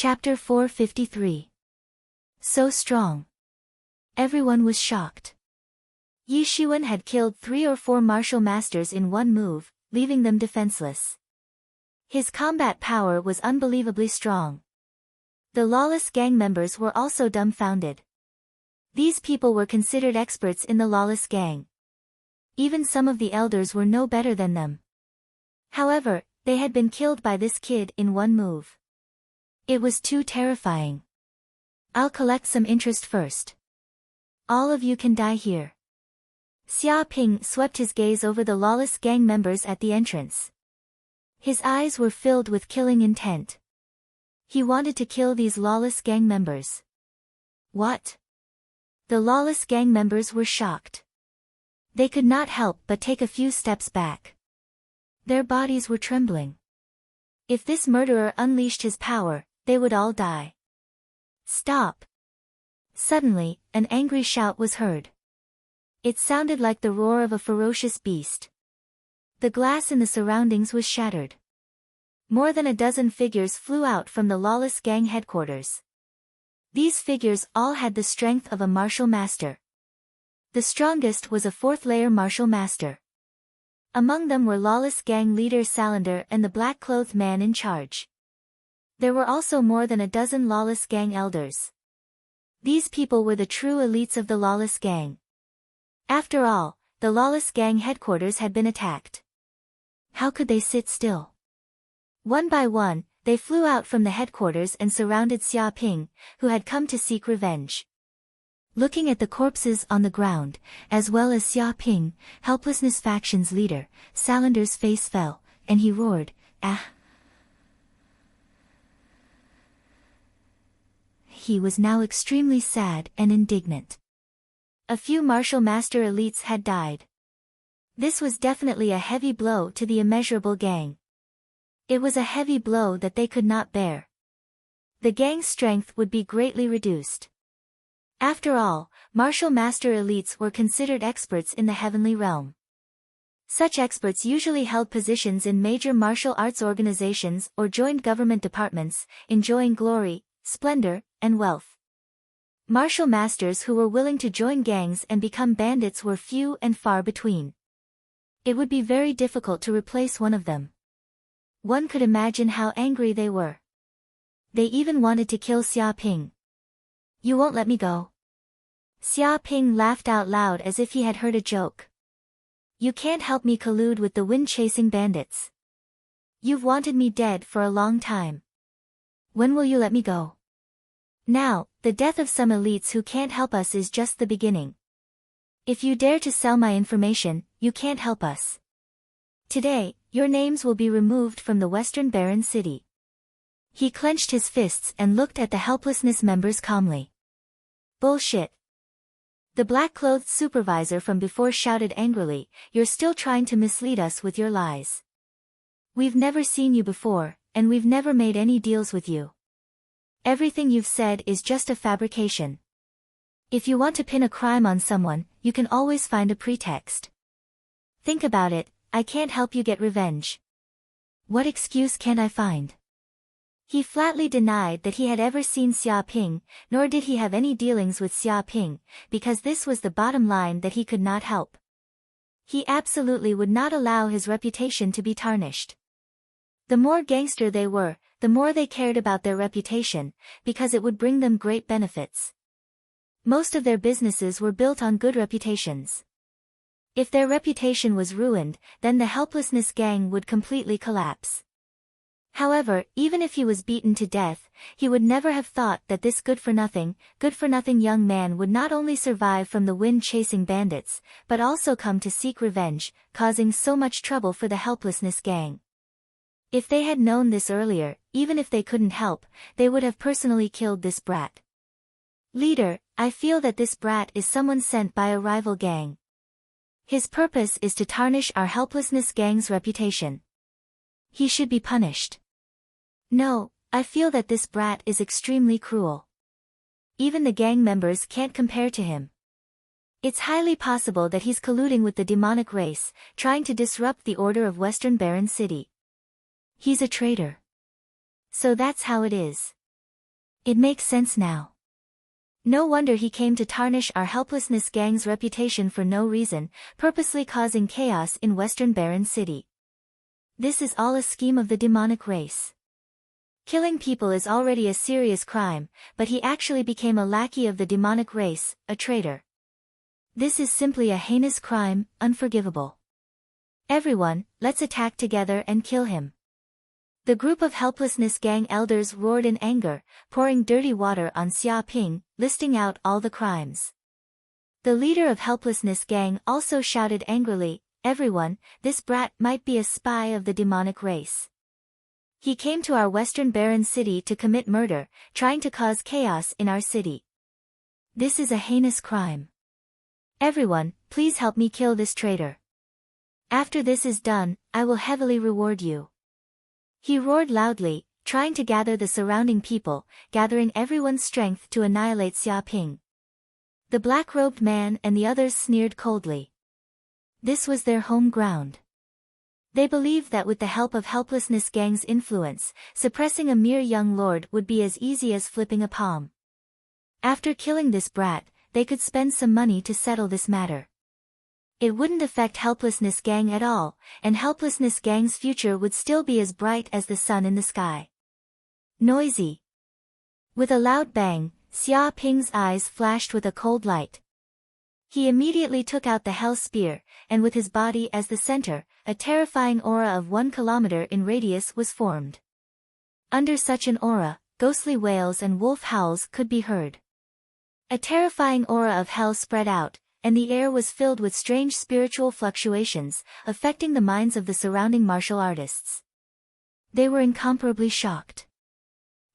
Chapter 453. So strong. Everyone was shocked. Yi Shiwen had killed 3 or 4 martial masters in one move, leaving them defenseless. His combat power was unbelievably strong. The lawless gang members were also dumbfounded. These people were considered experts in the lawless gang. Even some of the elders were no better than them. However, they had been killed by this kid in one move. It was too terrifying. I'll collect some interest first. All of you can die here. Xia Ping swept his gaze over the lawless gang members at the entrance. His eyes were filled with killing intent. He wanted to kill these lawless gang members. What? The lawless gang members were shocked. They could not help but take a few steps back. Their bodies were trembling. If this murderer unleashed his power, they would all die. Stop! Suddenly, an angry shout was heard. It sounded like the roar of a ferocious beast. The glass in the surroundings was shattered. More than a dozen figures flew out from the lawless gang headquarters. These figures all had the strength of a martial master. The strongest was a 4th-layer martial master. Among them were lawless gang leader Salander and the black-clothed man in charge. There were also more than a dozen lawless gang elders. These people were the true elites of the lawless gang. After all, the lawless gang headquarters had been attacked. How could they sit still? One by one, they flew out from the headquarters and surrounded Xia Ping, who had come to seek revenge. Looking at the corpses on the ground, as well as Xia Ping, Helplessness Faction's leader, Salander's face fell, and he roared, "Ah!" He was now extremely sad and indignant. A few martial master elites had died. This was definitely a heavy blow to the immeasurable gang. It was a heavy blow that they could not bear. The gang's strength would be greatly reduced. After all, martial master elites were considered experts in the heavenly realm. Such experts usually held positions in major martial arts organizations or joined government departments, enjoying glory, splendor, and wealth. Martial masters who were willing to join gangs and become bandits were few and far between. It would be very difficult to replace one of them. One could imagine how angry they were. They even wanted to kill Xia Ping. "You won't let me go?" Xia Ping laughed out loud as if he had heard a joke. "You can't help me collude with the wind-chasing bandits. You've wanted me dead for a long time. When will you let me go? Now, the death of some elites who can't help us is just the beginning. If you dare to sell my information, you can't help us. Today, your names will be removed from the Western Baron City." He clenched his fists and looked at the helplessness members calmly. "Bullshit." The black-clothed supervisor from before shouted angrily, "You're still trying to mislead us with your lies. We've never seen you before, and we've never made any deals with you. Everything you've said is just a fabrication. If you want to pin a crime on someone, you can always find a pretext. Think about it, I can't help you get revenge. What excuse can I find?" He flatly denied that he had ever seen Xia Ping, nor did he have any dealings with Xia Ping, because this was the bottom line that he could not help. He absolutely would not allow his reputation to be tarnished. The more gangster they were, the more they cared about their reputation, because it would bring them great benefits. Most of their businesses were built on good reputations. If their reputation was ruined, then the helplessness gang would completely collapse. However, even if he was beaten to death, he would never have thought that this good-for-nothing young man would not only survive from the wind-chasing bandits, but also come to seek revenge, causing so much trouble for the helplessness gang. If they had known this earlier, even if they couldn't help, they would have personally killed this brat. "Leader, I feel that this brat is someone sent by a rival gang. His purpose is to tarnish our helplessness gang's reputation. He should be punished." "No, I feel that this brat is extremely cruel. Even the gang members can't compare to him. It's highly possible that he's colluding with the demonic race, trying to disrupt the order of Western Baron City. He's a traitor. So that's how it is. It makes sense now. No wonder he came to tarnish our helplessness gang's reputation for no reason, purposely causing chaos in Western Barren City. This is all a scheme of the demonic race. Killing people is already a serious crime, but he actually became a lackey of the demonic race, a traitor. This is simply a heinous crime, unforgivable. Everyone, let's attack together and kill him. The group of helplessness gang elders roared in anger, pouring dirty water on Xia Ping, listing out all the crimes. The leader of helplessness gang also shouted angrily, "Everyone, this brat might be a spy of the demonic race. He came to our Western Barren City to commit murder, trying to cause chaos in our city. This is a heinous crime. Everyone, please help me kill this traitor. After this is done, I will heavily reward you." He roared loudly, trying to gather the surrounding people, gathering everyone's strength to annihilate Xia Ping. The black-robed man and the others sneered coldly. This was their home ground. They believed that with the help of helplessness gang's influence, suppressing a mere young lord would be as easy as flipping a palm. After killing this brat, they could spend some money to settle this matter. It wouldn't affect helplessness gang at all, and helplessness gang's future would still be as bright as the sun in the sky. Noisy. With a loud bang, Xia Ping's eyes flashed with a cold light. He immediately took out the hell spear, and with his body as the center, a terrifying aura of 1 kilometer in radius was formed. Under such an aura, ghostly wails and wolf howls could be heard. A terrifying aura of hell spread out, and the air was filled with strange spiritual fluctuations, affecting the minds of the surrounding martial artists. They were incomparably shocked.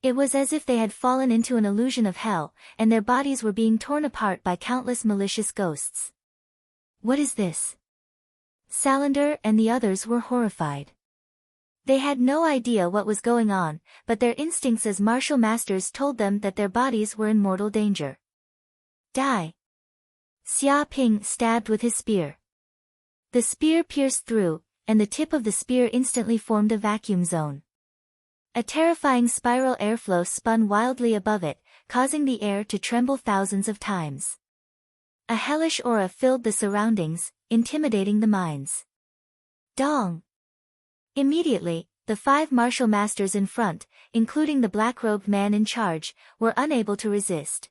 It was as if they had fallen into an illusion of hell, and their bodies were being torn apart by countless malicious ghosts. What is this? Salander and the others were horrified. They had no idea what was going on, but their instincts as martial masters told them that their bodies were in mortal danger. Die! Xia Ping stabbed with his spear. The spear pierced through, and the tip of the spear instantly formed a vacuum zone. A terrifying spiral airflow spun wildly above it, causing the air to tremble thousands of times. A hellish aura filled the surroundings, intimidating the minds. Dong! Immediately, the 5 martial masters in front, including the black-robed man in charge, were unable to resist.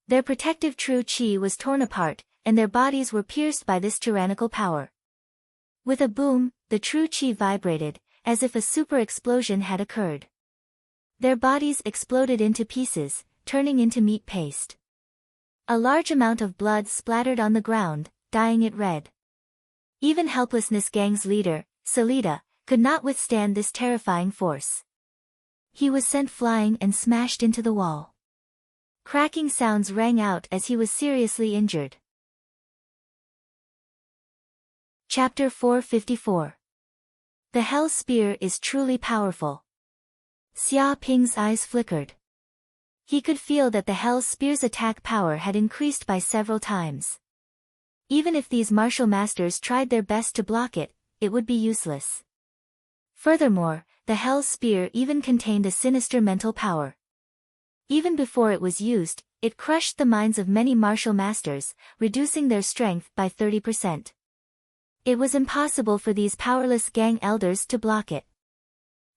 Their protective true chi was torn apart, and their bodies were pierced by this tyrannical power. With a boom, the true chi vibrated, as if a super explosion had occurred. Their bodies exploded into pieces, turning into meat paste. A large amount of blood splattered on the ground, dyeing it red. Even helplessness gang's leader, Salida, could not withstand this terrifying force. He was sent flying and smashed into the wall. Cracking sounds rang out as he was seriously injured. Chapter 454. The Hell Spear is truly powerful. Xia Ping's eyes flickered. He could feel that the Hell Spear's attack power had increased by several times. Even if these martial masters tried their best to block it, it would be useless. Furthermore, the Hell Spear even contained a sinister mental power. Even before it was used, it crushed the minds of many martial masters, reducing their strength by 30%. It was impossible for these powerless gang elders to block it.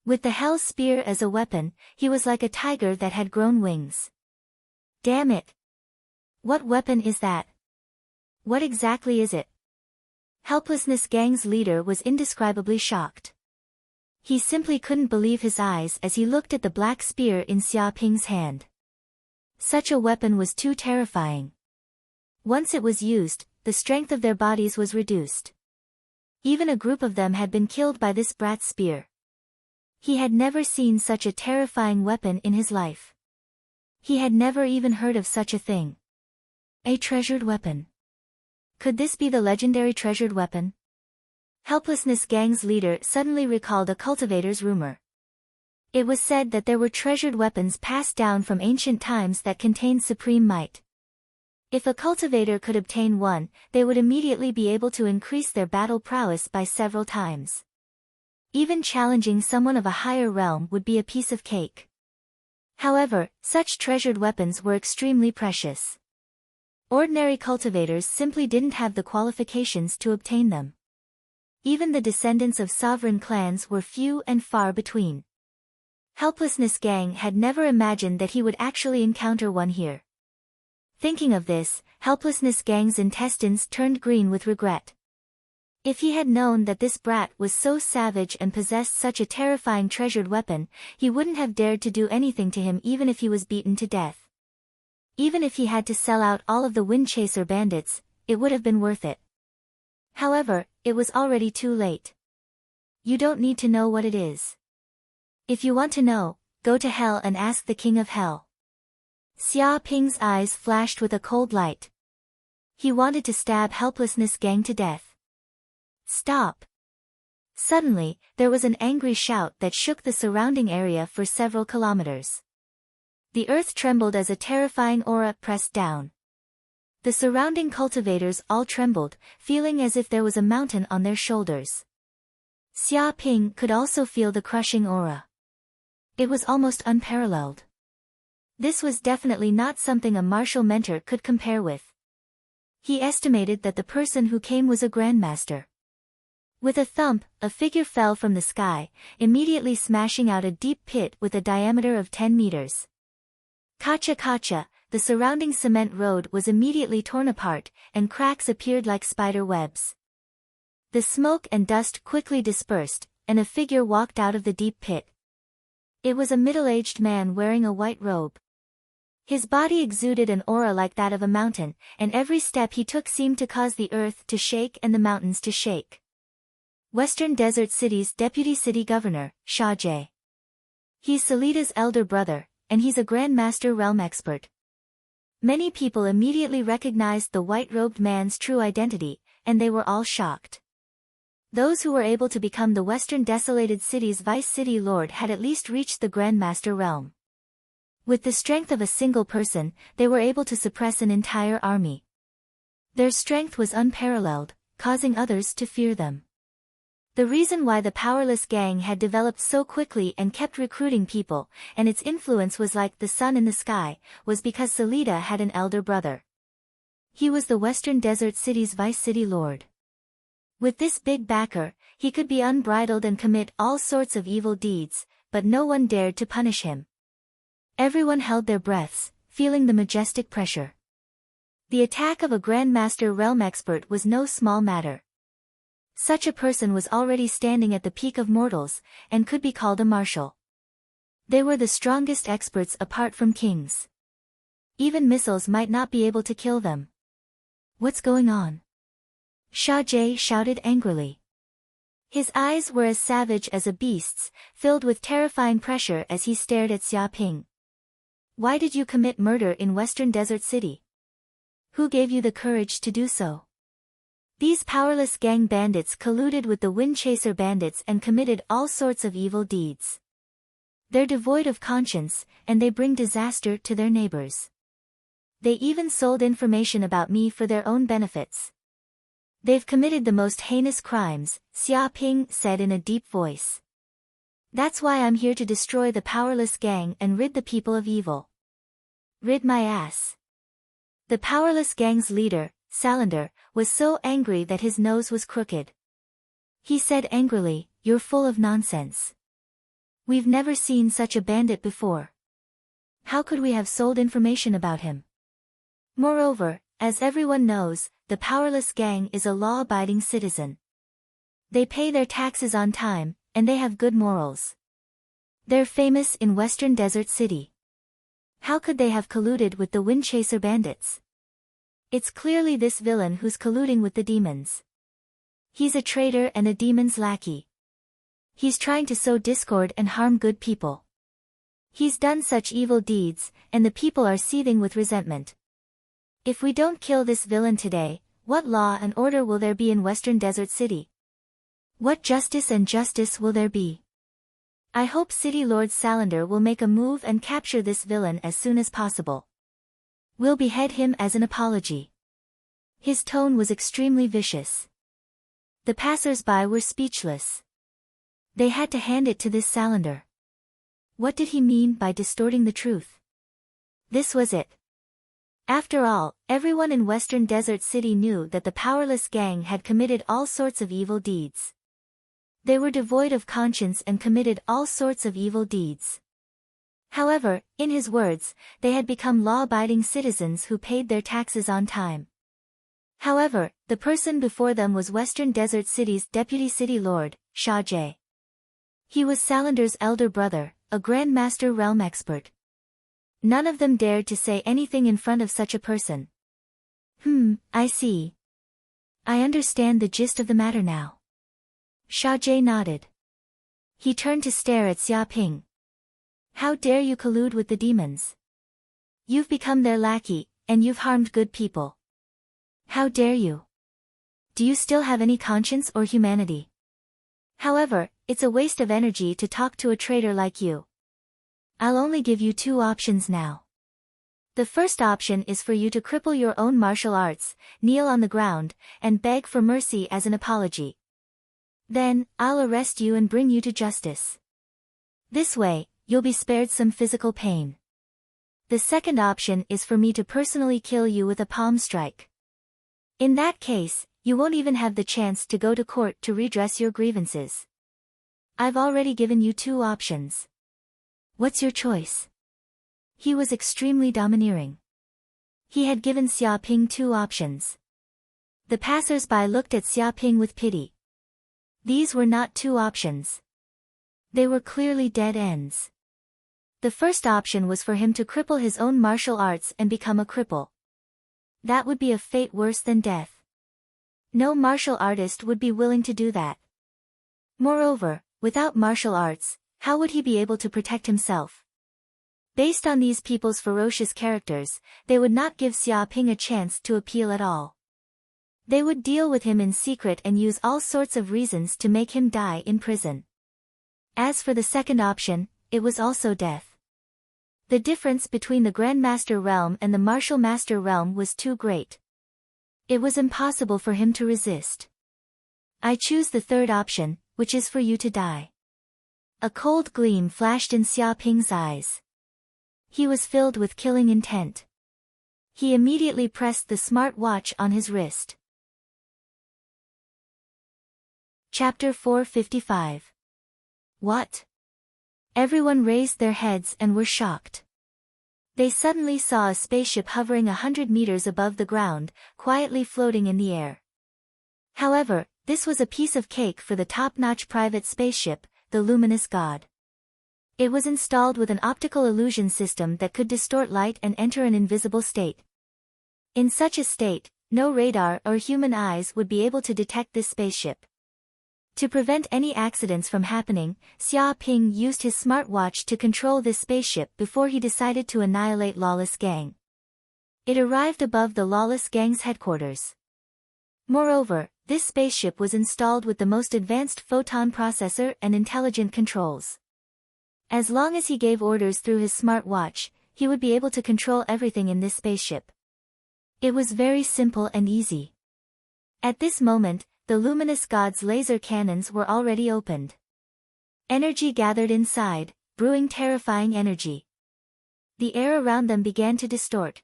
With the Hell Spear as a weapon, he was like a tiger that had grown wings. Damn it! What weapon is that? What exactly is it? Helplessness gang's leader was indescribably shocked. He simply couldn't believe his eyes as he looked at the black spear in Xia Ping's hand. Such a weapon was too terrifying. Once it was used, the strength of their bodies was reduced. Even a group of them had been killed by this brat's spear. He had never seen such a terrifying weapon in his life. He had never even heard of such a thing. A treasured weapon. Could this be the legendary treasured weapon? Helplessness gang's leader suddenly recalled a cultivator's rumor. It was said that there were treasured weapons passed down from ancient times that contained supreme might. If a cultivator could obtain one, they would immediately be able to increase their battle prowess by several times. Even challenging someone of a higher realm would be a piece of cake. However, such treasured weapons were extremely precious. Ordinary cultivators simply didn't have the qualifications to obtain them. Even the descendants of sovereign clans were few and far between. Helplessness Gang had never imagined that he would actually encounter one here. Thinking of this, Helplessness Gang's intestines turned green with regret. If he had known that this brat was so savage and possessed such a terrifying treasured weapon, he wouldn't have dared to do anything to him even if he was beaten to death. Even if he had to sell out all of the Windchaser bandits, it would have been worth it. However, it was already too late. You don't need to know what it is. If you want to know, go to hell and ask the King of Hell. Xia Ping's eyes flashed with a cold light. He wanted to stab Helplessness Gang to death. Stop! Suddenly, there was an angry shout that shook the surrounding area for several kilometers. The earth trembled as a terrifying aura pressed down. The surrounding cultivators all trembled, feeling as if there was a mountain on their shoulders. Xia Ping could also feel the crushing aura. It was almost unparalleled. This was definitely not something a martial mentor could compare with. He estimated that the person who came was a grandmaster. With a thump, a figure fell from the sky, immediately smashing out a deep pit with a diameter of 10 meters. Kacha, the surrounding cement road was immediately torn apart, and cracks appeared like spider webs. The smoke and dust quickly dispersed, and a figure walked out of the deep pit. It was a middle-aged man wearing a white robe. His body exuded an aura like that of a mountain, and every step he took seemed to cause the earth to shake and the mountains to shake. Western Desert City's Deputy City Governor, Sha Jie. He's Salida's elder brother, and he's a Grandmaster Realm expert. Many people immediately recognized the white-robed man's true identity, and they were all shocked. Those who were able to become the Western Desolated City's Vice City Lord had at least reached the Grandmaster realm. With the strength of a single person, they were able to suppress an entire army. Their strength was unparalleled, causing others to fear them. The reason why the powerless gang had developed so quickly and kept recruiting people, and its influence was like the sun in the sky, was because Salida had an elder brother. He was the Western Desert City's Vice City Lord. With this big backer, he could be unbridled and commit all sorts of evil deeds, but no one dared to punish him. Everyone held their breaths, feeling the majestic pressure. The attack of a Grandmaster Realm expert was no small matter. Such a person was already standing at the peak of mortals, and could be called a marshal. They were the strongest experts apart from kings. Even missiles might not be able to kill them. What's going on? Sha Jie shouted angrily. His eyes were as savage as a beast's, filled with terrifying pressure as he stared at Xia Ping. Why did you commit murder in Western Desert City? Who gave you the courage to do so? These powerless gang bandits colluded with the Windchaser bandits and committed all sorts of evil deeds. They're devoid of conscience, and they bring disaster to their neighbors. They even sold information about me for their own benefits. They've committed the most heinous crimes, Xia Ping said in a deep voice. That's why I'm here to destroy the powerless gang and rid the people of evil. Rid my ass. The powerless gang's leader, Salander, was so angry that his nose was crooked. He said angrily, "You're full of nonsense. We've never seen such a bandit before. How could we have sold information about him? Moreover, as everyone knows, the powerless gang is a law-abiding citizen. They pay their taxes on time, and they have good morals. They're famous in Western Desert City. How could they have colluded with the Windchaser bandits? It's clearly this villain who's colluding with the demons. He's a traitor and a demon's lackey. He's trying to sow discord and harm good people. He's done such evil deeds, and the people are seething with resentment. If we don't kill this villain today, what law and order will there be in Western Desert City? What justice and justice will there be? I hope City Lord Salander will make a move and capture this villain as soon as possible. We'll behead him as an apology." His tone was extremely vicious. The passers-by were speechless. They had to hand it to this Salander. What did he mean by distorting the truth? This was it. After all, everyone in Western Desert City knew that the powerless gang had committed all sorts of evil deeds. They were devoid of conscience and committed all sorts of evil deeds. However, in his words, they had become law-abiding citizens who paid their taxes on time. However, the person before them was Western Desert City's deputy city lord, Shah Jae. He was Salander's elder brother, a Grand Master realm expert. None of them dared to say anything in front of such a person. I see. I understand the gist of the matter now. Shah Jae nodded. He turned to stare at Xia Ping. How dare you collude with the demons? You've become their lackey, and you've harmed good people. How dare you? Do you still have any conscience or humanity? However, it's a waste of energy to talk to a traitor like you. I'll only give you two options now. The first option is for you to cripple your own martial arts, kneel on the ground, and beg for mercy as an apology. Then, I'll arrest you and bring you to justice. This way, you'll be spared some physical pain. The second option is for me to personally kill you with a palm strike. In that case, you won't even have the chance to go to court to redress your grievances. I've already given you two options. What's your choice? He was extremely domineering. He had given Xia Ping two options. The passers-by looked at Xia Ping with pity. These were not two options. They were clearly dead ends. The first option was for him to cripple his own martial arts and become a cripple. That would be a fate worse than death. No martial artist would be willing to do that. Moreover, without martial arts, how would he be able to protect himself? Based on these people's ferocious characters, they would not give Xia Ping a chance to appeal at all. They would deal with him in secret and use all sorts of reasons to make him die in prison. As for the second option, it was also death. The difference between the Grandmaster realm and the Martial Master realm was too great. It was impossible for him to resist. I choose the third option, which is for you to die. A cold gleam flashed in Xia Ping's eyes. He was filled with killing intent. He immediately pressed the smart watch on his wrist. Chapter 455. What? Everyone raised their heads and were shocked. They suddenly saw a spaceship hovering 100 meters above the ground, quietly floating in the air. However, this was a piece of cake for the top-notch private spaceship, the Luminous God. It was installed with an optical illusion system that could distort light and enter an invisible state. In such a state, no radar or human eyes would be able to detect this spaceship. To prevent any accidents from happening, Xia Ping used his smartwatch to control this spaceship before he decided to annihilate Lawless Gang. It arrived above the Lawless Gang's headquarters. Moreover, this spaceship was installed with the most advanced photon processor and intelligent controls. As long as he gave orders through his smartwatch, he would be able to control everything in this spaceship. It was very simple and easy. At this moment, the Luminous God's laser cannons were already opened. Energy gathered inside, brewing terrifying energy. The air around them began to distort.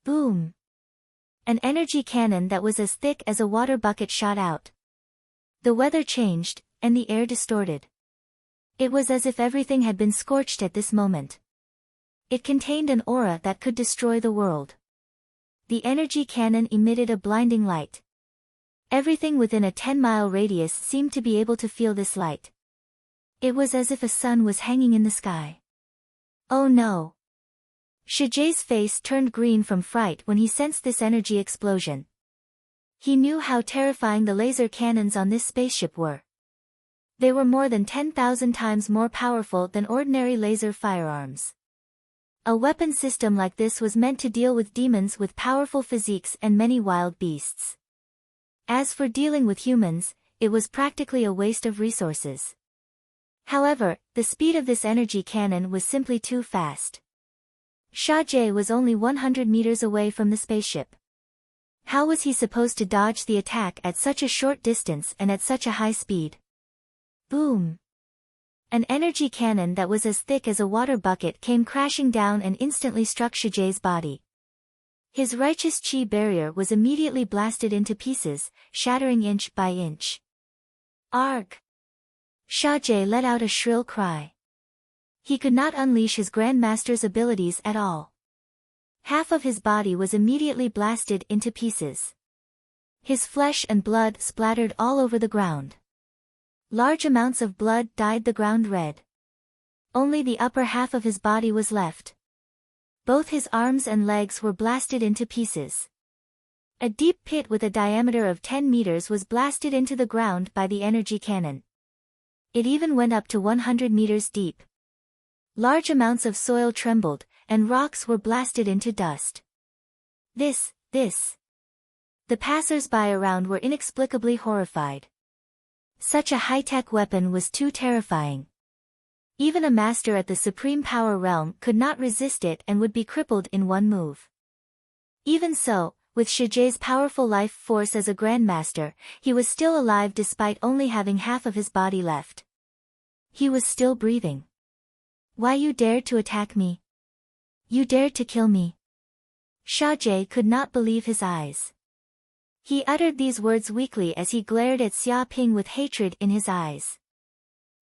Boom! An energy cannon that was as thick as a water bucket shot out. The weather changed, and the air distorted. It was as if everything had been scorched at this moment. It contained an aura that could destroy the world. The energy cannon emitted a blinding light. Everything within a 10-mile radius seemed to be able to feel this light. It was as if a sun was hanging in the sky. Oh no! Shah Jae's face turned green from fright when he sensed this energy explosion. He knew how terrifying the laser cannons on this spaceship were. They were more than 10,000 times more powerful than ordinary laser firearms. A weapon system like this was meant to deal with demons with powerful physiques and many wild beasts. As for dealing with humans, it was practically a waste of resources. However, the speed of this energy cannon was simply too fast. Shah Jae was only 100 meters away from the spaceship. How was he supposed to dodge the attack at such a short distance and at such a high speed? Boom! An energy cannon that was as thick as a water bucket came crashing down and instantly struck Shijay's body. His righteous chi barrier was immediately blasted into pieces, shattering inch by inch. Arg! Shijay let out a shrill cry. He could not unleash his Grandmaster's abilities at all. Half of his body was immediately blasted into pieces. His flesh and blood splattered all over the ground. Large amounts of blood dyed the ground red. Only the upper half of his body was left. Both his arms and legs were blasted into pieces. A deep pit with a diameter of 10 meters was blasted into the ground by the energy cannon. It even went up to 100 meters deep. Large amounts of soil trembled, and rocks were blasted into dust. This. The passers-by around were inexplicably horrified. Such a high-tech weapon was too terrifying. Even a master at the supreme power realm could not resist it and would be crippled in one move. Even so, with Shijay's powerful life force as a grandmaster, he was still alive despite only having half of his body left. He was still breathing. Why you dared to attack me? You dared to kill me. Shijay could not believe his eyes. He uttered these words weakly as he glared at Xia Ping with hatred in his eyes.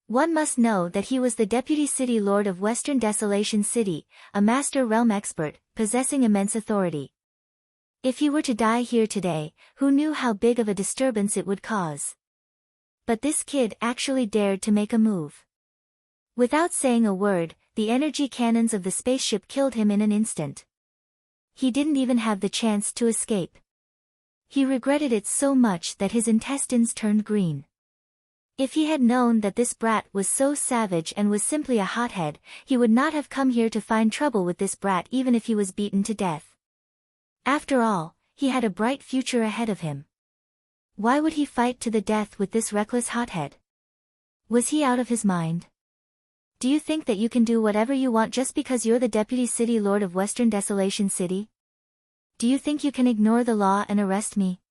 One must know that he was the Deputy City Lord of Western Desolation City, a Master Realm expert, possessing immense authority. If he were to die here today, who knew how big of a disturbance it would cause? But this kid actually dared to make a move. Without saying a word, the energy cannons of the spaceship killed him in an instant. He didn't even have the chance to escape. He regretted it so much that his intestines turned green. If he had known that this brat was so savage and was simply a hothead, he would not have come here to find trouble with this brat even if he was beaten to death. After all, he had a bright future ahead of him. Why would he fight to the death with this reckless hothead? Was he out of his mind? Do you think that you can do whatever you want just because you're the Deputy City Lord of Western Desolation City? Do you think you can ignore the law and arrest me?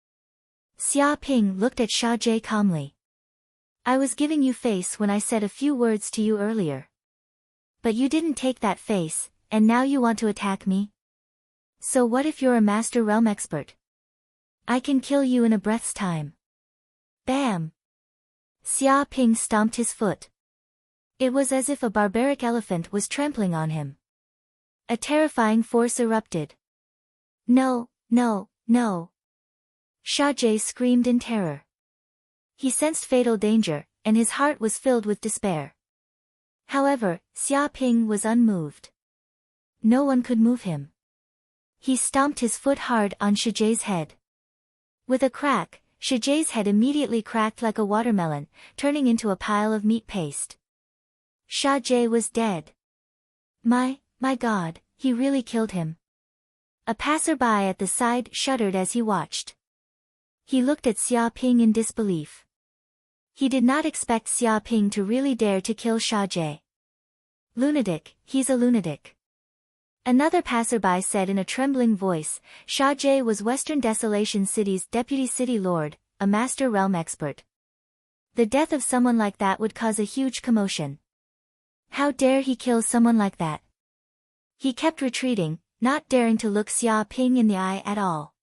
Xia Ping looked at Shijay calmly. I was giving you face when I said a few words to you earlier. But you didn't take that face, and now you want to attack me? So what if you're a Master Realm expert? I can kill you in a breath's time. Bam! Xia Ping stomped his foot. It was as if a barbaric elephant was trampling on him. A terrifying force erupted. No! Shijay screamed in terror. He sensed fatal danger, and his heart was filled with despair. However, Xia Ping was unmoved. No one could move him. He stomped his foot hard on Shijay's head. With a crack, Shijay's head immediately cracked like a watermelon, turning into a pile of meat paste. Shijay was dead. My God, he really killed him. A passerby at the side shuddered as he watched. He looked at Xia Ping in disbelief. He did not expect Xia Ping to really dare to kill Shijay. Lunatic, he's a lunatic. Another passerby said in a trembling voice, Shijay was Western Desolation City's Deputy City Lord, a Master Realm expert. The death of someone like that would cause a huge commotion. How dare he kill someone like that? He kept retreating, not daring to look Xia Ping in the eye at all.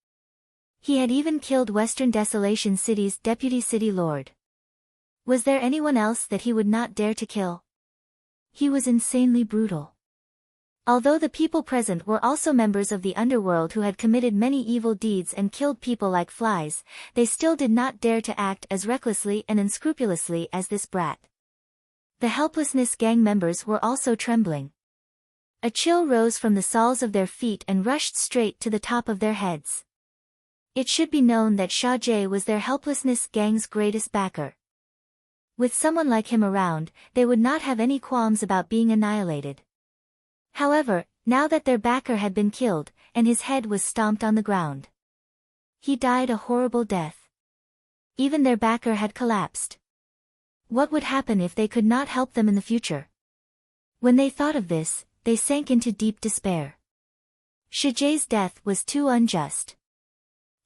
He had even killed Western Desolation City's Deputy City Lord. Was there anyone else that he would not dare to kill? He was insanely brutal. Although the people present were also members of the underworld who had committed many evil deeds and killed people like flies, they still did not dare to act as recklessly and unscrupulously as this brat. The helplessness gang members were also trembling. A chill rose from the soles of their feet and rushed straight to the top of their heads. It should be known that Shijay was their helplessness gang's greatest backer. With someone like him around, they would not have any qualms about being annihilated. However, now that their backer had been killed, and his head was stomped on the ground, he died a horrible death. Even their backer had collapsed. What would happen if they could not help them in the future? When they thought of this, they sank into deep despair. Shijay's death was too unjust.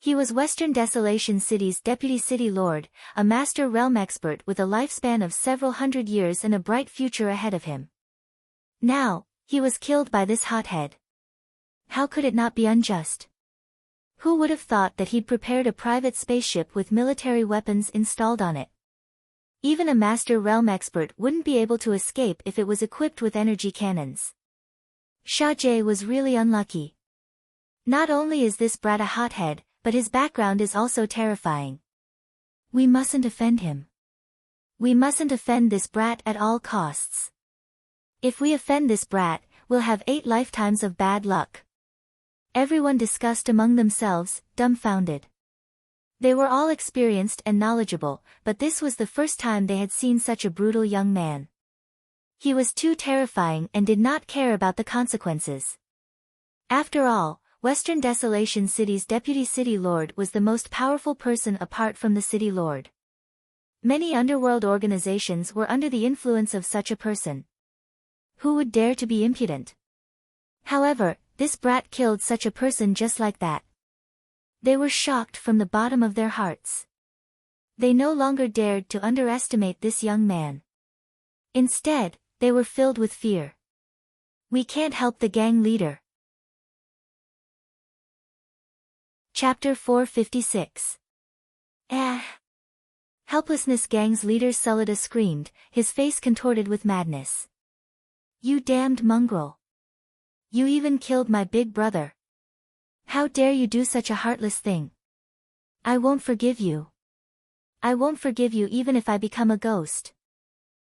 He was Western Desolation City's deputy city lord, a master realm expert with a lifespan of several hundred years and a bright future ahead of him. Now, he was killed by this hothead. How could it not be unjust? Who would have thought that he'd prepared a private spaceship with military weapons installed on it? Even a master realm expert wouldn't be able to escape if it was equipped with energy cannons. Shah-Jae was really unlucky. Not only is this brat a hothead, but his background is also terrifying. We mustn't offend him. We mustn't offend this brat at all costs. If we offend this brat, we'll have 8 lifetimes of bad luck. Everyone discussed among themselves, dumbfounded. They were all experienced and knowledgeable, but this was the first time they had seen such a brutal young man. He was too terrifying and did not care about the consequences. After all, Western Desolation City's deputy city lord was the most powerful person apart from the city lord. Many underworld organizations were under the influence of such a person. Who would dare to be impudent? However, this brat killed such a person just like that. They were shocked from the bottom of their hearts. They no longer dared to underestimate this young man. Instead, they were filled with fear. We can't help the gang leader. Chapter 456. Helplessness gang's leader Sulida screamed, his face contorted with madness. You damned mongrel. You even killed my big brother. How dare you do such a heartless thing? I won't forgive you. I won't forgive you even if I become a ghost.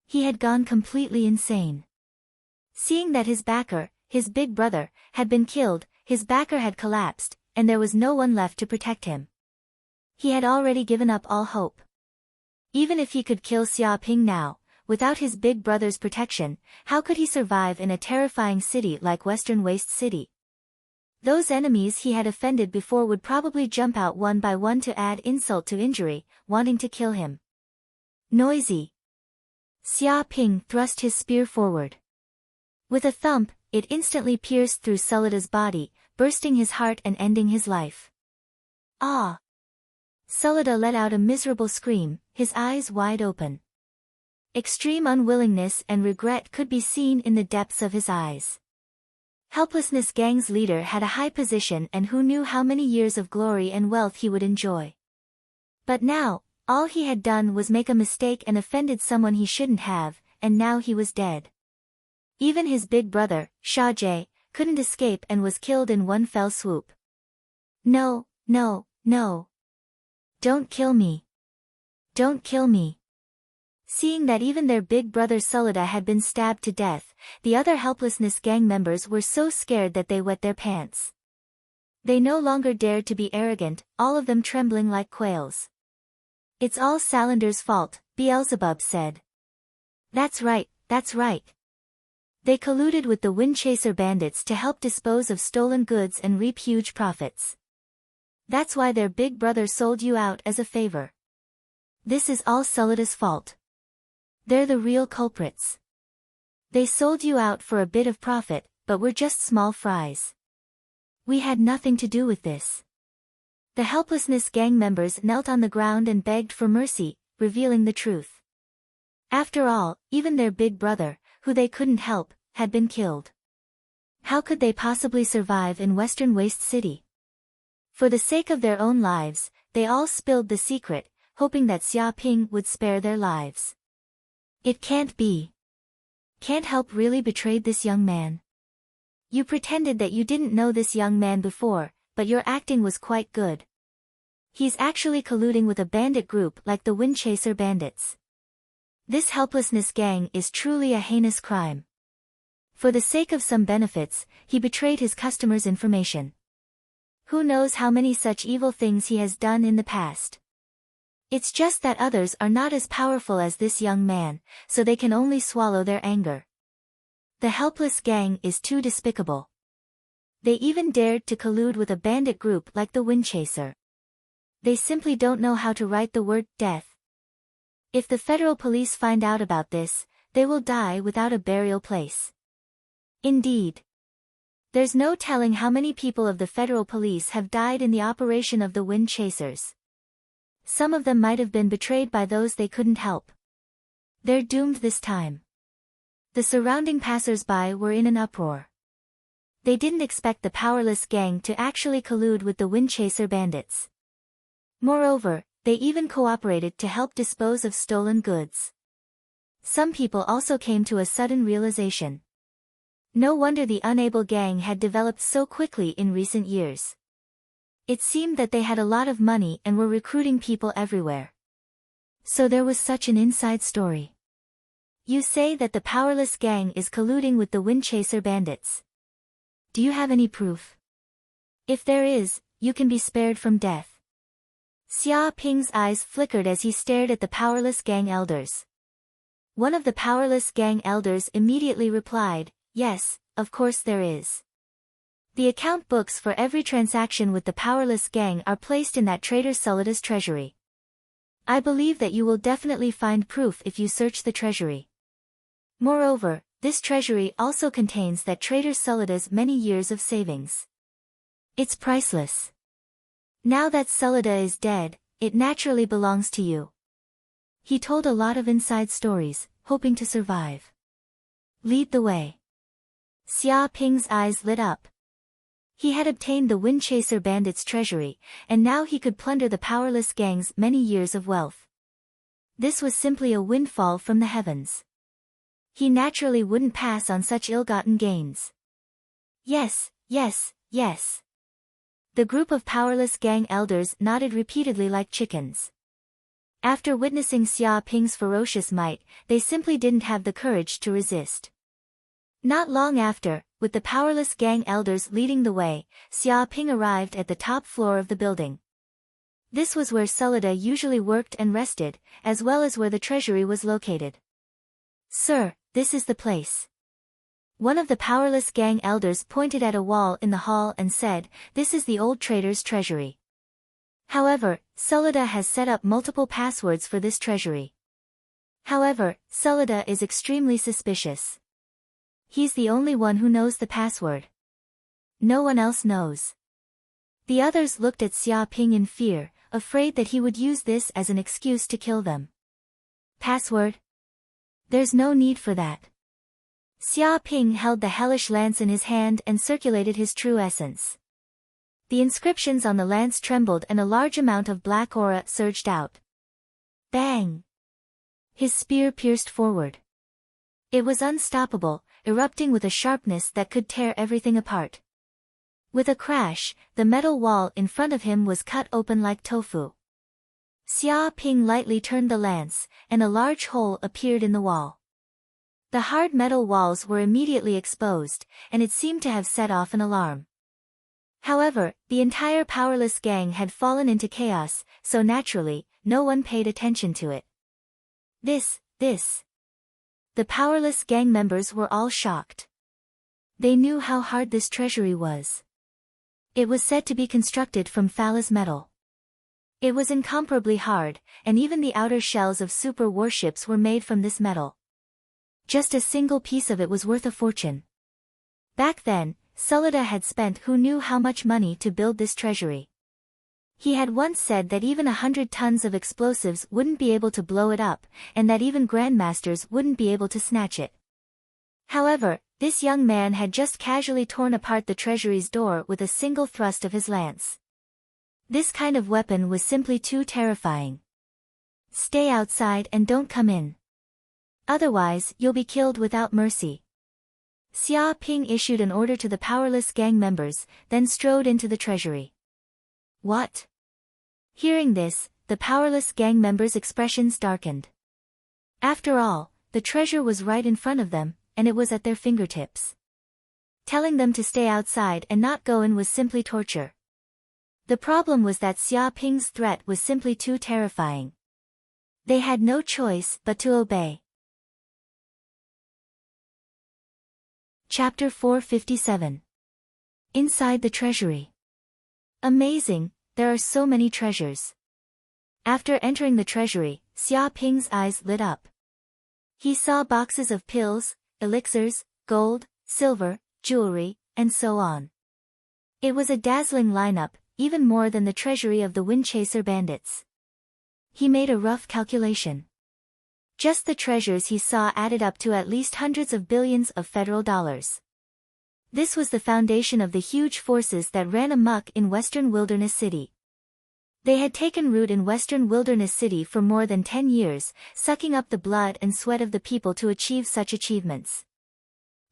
He had gone completely insane. Seeing that his backer, his big brother, had been killed, his backer had collapsed, and there was no one left to protect him. He had already given up all hope. Even if he could kill Xia Ping now, without his big brother's protection, how could he survive in a terrifying city like Western Waste City? Those enemies he had offended before would probably jump out one by one to add insult to injury, wanting to kill him. Noisy. Xia Ping thrust his spear forward. With a thump, it instantly pierced through Sulida's body, bursting his heart and ending his life. Ah! Sulida let out a miserable scream, his eyes wide open. Extreme unwillingness and regret could be seen in the depths of his eyes. Helplessness gang's leader had a high position and who knew how many years of glory and wealth he would enjoy. But now, all he had done was make a mistake and offended someone he shouldn't have, and now he was dead. Even his big brother, Shah-Jae, couldn't escape and was killed in one fell swoop. No, no, no. Don't kill me. Don't kill me. Seeing that even their big brother Sulida had been stabbed to death, the other helplessness gang members were so scared that they wet their pants. They no longer dared to be arrogant, all of them trembling like quails. It's all Salander's fault, Beelzebub said. That's right, that's right. They colluded with the Windchaser bandits to help dispose of stolen goods and reap huge profits. That's why their big brother sold you out as a favor. This is all Sulida's fault. They're the real culprits. They sold you out for a bit of profit, but we're just small fries. We had nothing to do with this. The helplessness gang members knelt on the ground and begged for mercy, revealing the truth. After all, even their big brother, who they couldn't help, had been killed. How could they possibly survive in Western Waste City? For the sake of their own lives, they all spilled the secret, hoping that Xia Ping would spare their lives. It can't be. Can't Help really betrayed this young man. You pretended that you didn't know this young man before, but your acting was quite good. He's actually colluding with a bandit group like the Windchaser bandits. This helplessness gang is truly a heinous crime. For the sake of some benefits, he betrayed his customers' information. Who knows how many such evil things he has done in the past. It's just that others are not as powerful as this young man, so they can only swallow their anger. The helpless gang is too despicable. They even dared to collude with a bandit group like the Windchaser. They simply don't know how to write the word death. If the federal police find out about this, they will die without a burial place. Indeed. There's no telling how many people of the federal police have died in the operation of the wind chasers. Some of them might have been betrayed by those they couldn't help. They're doomed this time. The surrounding passers-by were in an uproar. They didn't expect the powerless gang to actually collude with the wind chaser bandits. Moreover, they even cooperated to help dispose of stolen goods. Some people also came to a sudden realization. No wonder the unable gang had developed so quickly in recent years. It seemed that they had a lot of money and were recruiting people everywhere. So there was such an inside story. You say that the powerless gang is colluding with the wind chaser bandits. Do you have any proof? If there is, you can be spared from death. Xia Ping's eyes flickered as he stared at the powerless gang elders. One of the powerless gang elders immediately replied, "Yes, of course there is. The account books for every transaction with the powerless gang are placed in that traitor Sullida's treasury. I believe that you will definitely find proof if you search the treasury. Moreover, this treasury also contains that traitor Sullida's many years of savings. It's priceless. Now that Sullida is dead, it naturally belongs to you." He told a lot of inside stories, hoping to survive. Lead the way. Xia Ping's eyes lit up. He had obtained the wind chaser bandits' treasury, and now he could plunder the powerless gang's many years of wealth. This was simply a windfall from the heavens. He naturally wouldn't pass on such ill-gotten gains. Yes, yes, yes. The group of powerless gang elders nodded repeatedly like chickens. After witnessing Xia Ping's ferocious might, they simply didn't have the courage to resist. Not long after, with the powerless gang elders leading the way, Xia Ping arrived at the top floor of the building. This was where Sullida usually worked and rested, as well as where the treasury was located. "Sir, this is the place." One of the powerless gang elders pointed at a wall in the hall and said, "This is the old trader's treasury. However, Sullida has set up multiple passwords for this treasury. However, Sullida is extremely suspicious. He's the only one who knows the password. No one else knows." The others looked at Xia Ping in fear, afraid that he would use this as an excuse to kill them. "Password? There's no need for that." Xia Ping held the hellish lance in his hand and circulated his true essence. The inscriptions on the lance trembled and a large amount of black aura surged out. Bang! His spear pierced forward. It was unstoppable, erupting with a sharpness that could tear everything apart. With a crash, the metal wall in front of him was cut open like tofu. Xia Ping lightly turned the lance, and a large hole appeared in the wall. The hard metal walls were immediately exposed, and it seemed to have set off an alarm. However, the entire powerless gang had fallen into chaos, so naturally, no one paid attention to it. This. The powerless gang members were all shocked. They knew how hard this treasury was. It was said to be constructed from phallus metal. It was incomparably hard, and even the outer shells of super warships were made from this metal. Just a single piece of it was worth a fortune. Back then, Sullida had spent who knew how much money to build this treasury. He had once said that even 100 tons of explosives wouldn't be able to blow it up, and that even grandmasters wouldn't be able to snatch it. However, this young man had just casually torn apart the treasury's door with a single thrust of his lance. This kind of weapon was simply too terrifying. "Stay outside and don't come in. Otherwise, you'll be killed without mercy." Xia Ping issued an order to the powerless gang members, then strode into the treasury. "What?" Hearing this, the powerless gang members' expressions darkened. After all, the treasure was right in front of them, and it was at their fingertips. Telling them to stay outside and not go in was simply torture. The problem was that Xia Ping's threat was simply too terrifying. They had no choice but to obey. Chapter 457. Inside the treasury. Amazing, there are so many treasures. After entering the treasury, Xia Ping's eyes lit up. He saw boxes of pills, elixirs, gold, silver, jewelry, and so on. It was a dazzling lineup, even more than the treasury of the Windchaser bandits. He made a rough calculation. Just the treasures he saw added up to at least hundreds of billions of federal dollars. This was the foundation of the huge forces that ran amok in Western Wilderness City. They had taken root in Western Wilderness City for more than 10 years, sucking up the blood and sweat of the people to achieve such achievements.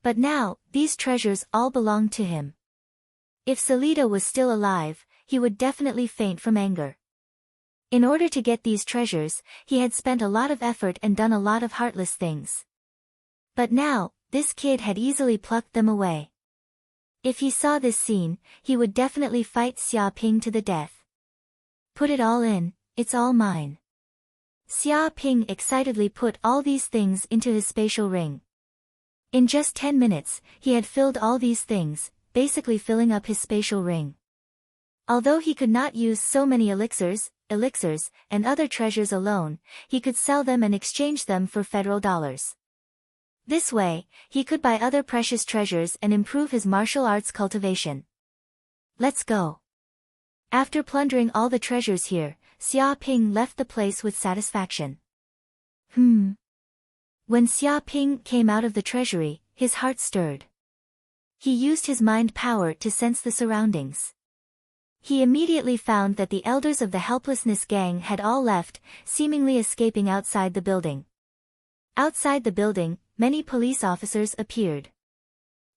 But now, these treasures all belonged to him. If Salida was still alive, he would definitely faint from anger. In order to get these treasures, he had spent a lot of effort and done a lot of heartless things. But now, this kid had easily plucked them away. If he saw this scene, he would definitely fight Xia Ping to the death. Put it all in, it's all mine. Xia Ping excitedly put all these things into his spatial ring. In just 10 minutes, he had filled all these things, basically filling up his spatial ring. Although he could not use so many elixirs, and other treasures alone, he could sell them and exchange them for federal dollars. This way, he could buy other precious treasures and improve his martial arts cultivation. Let's go. After plundering all the treasures here, Xia Ping left the place with satisfaction. When Xia Ping came out of the treasury, his heart stirred. He used his mind power to sense the surroundings. He immediately found that the elders of the Helplessness gang had all left, seemingly escaping outside the building. Outside the building, many police officers appeared.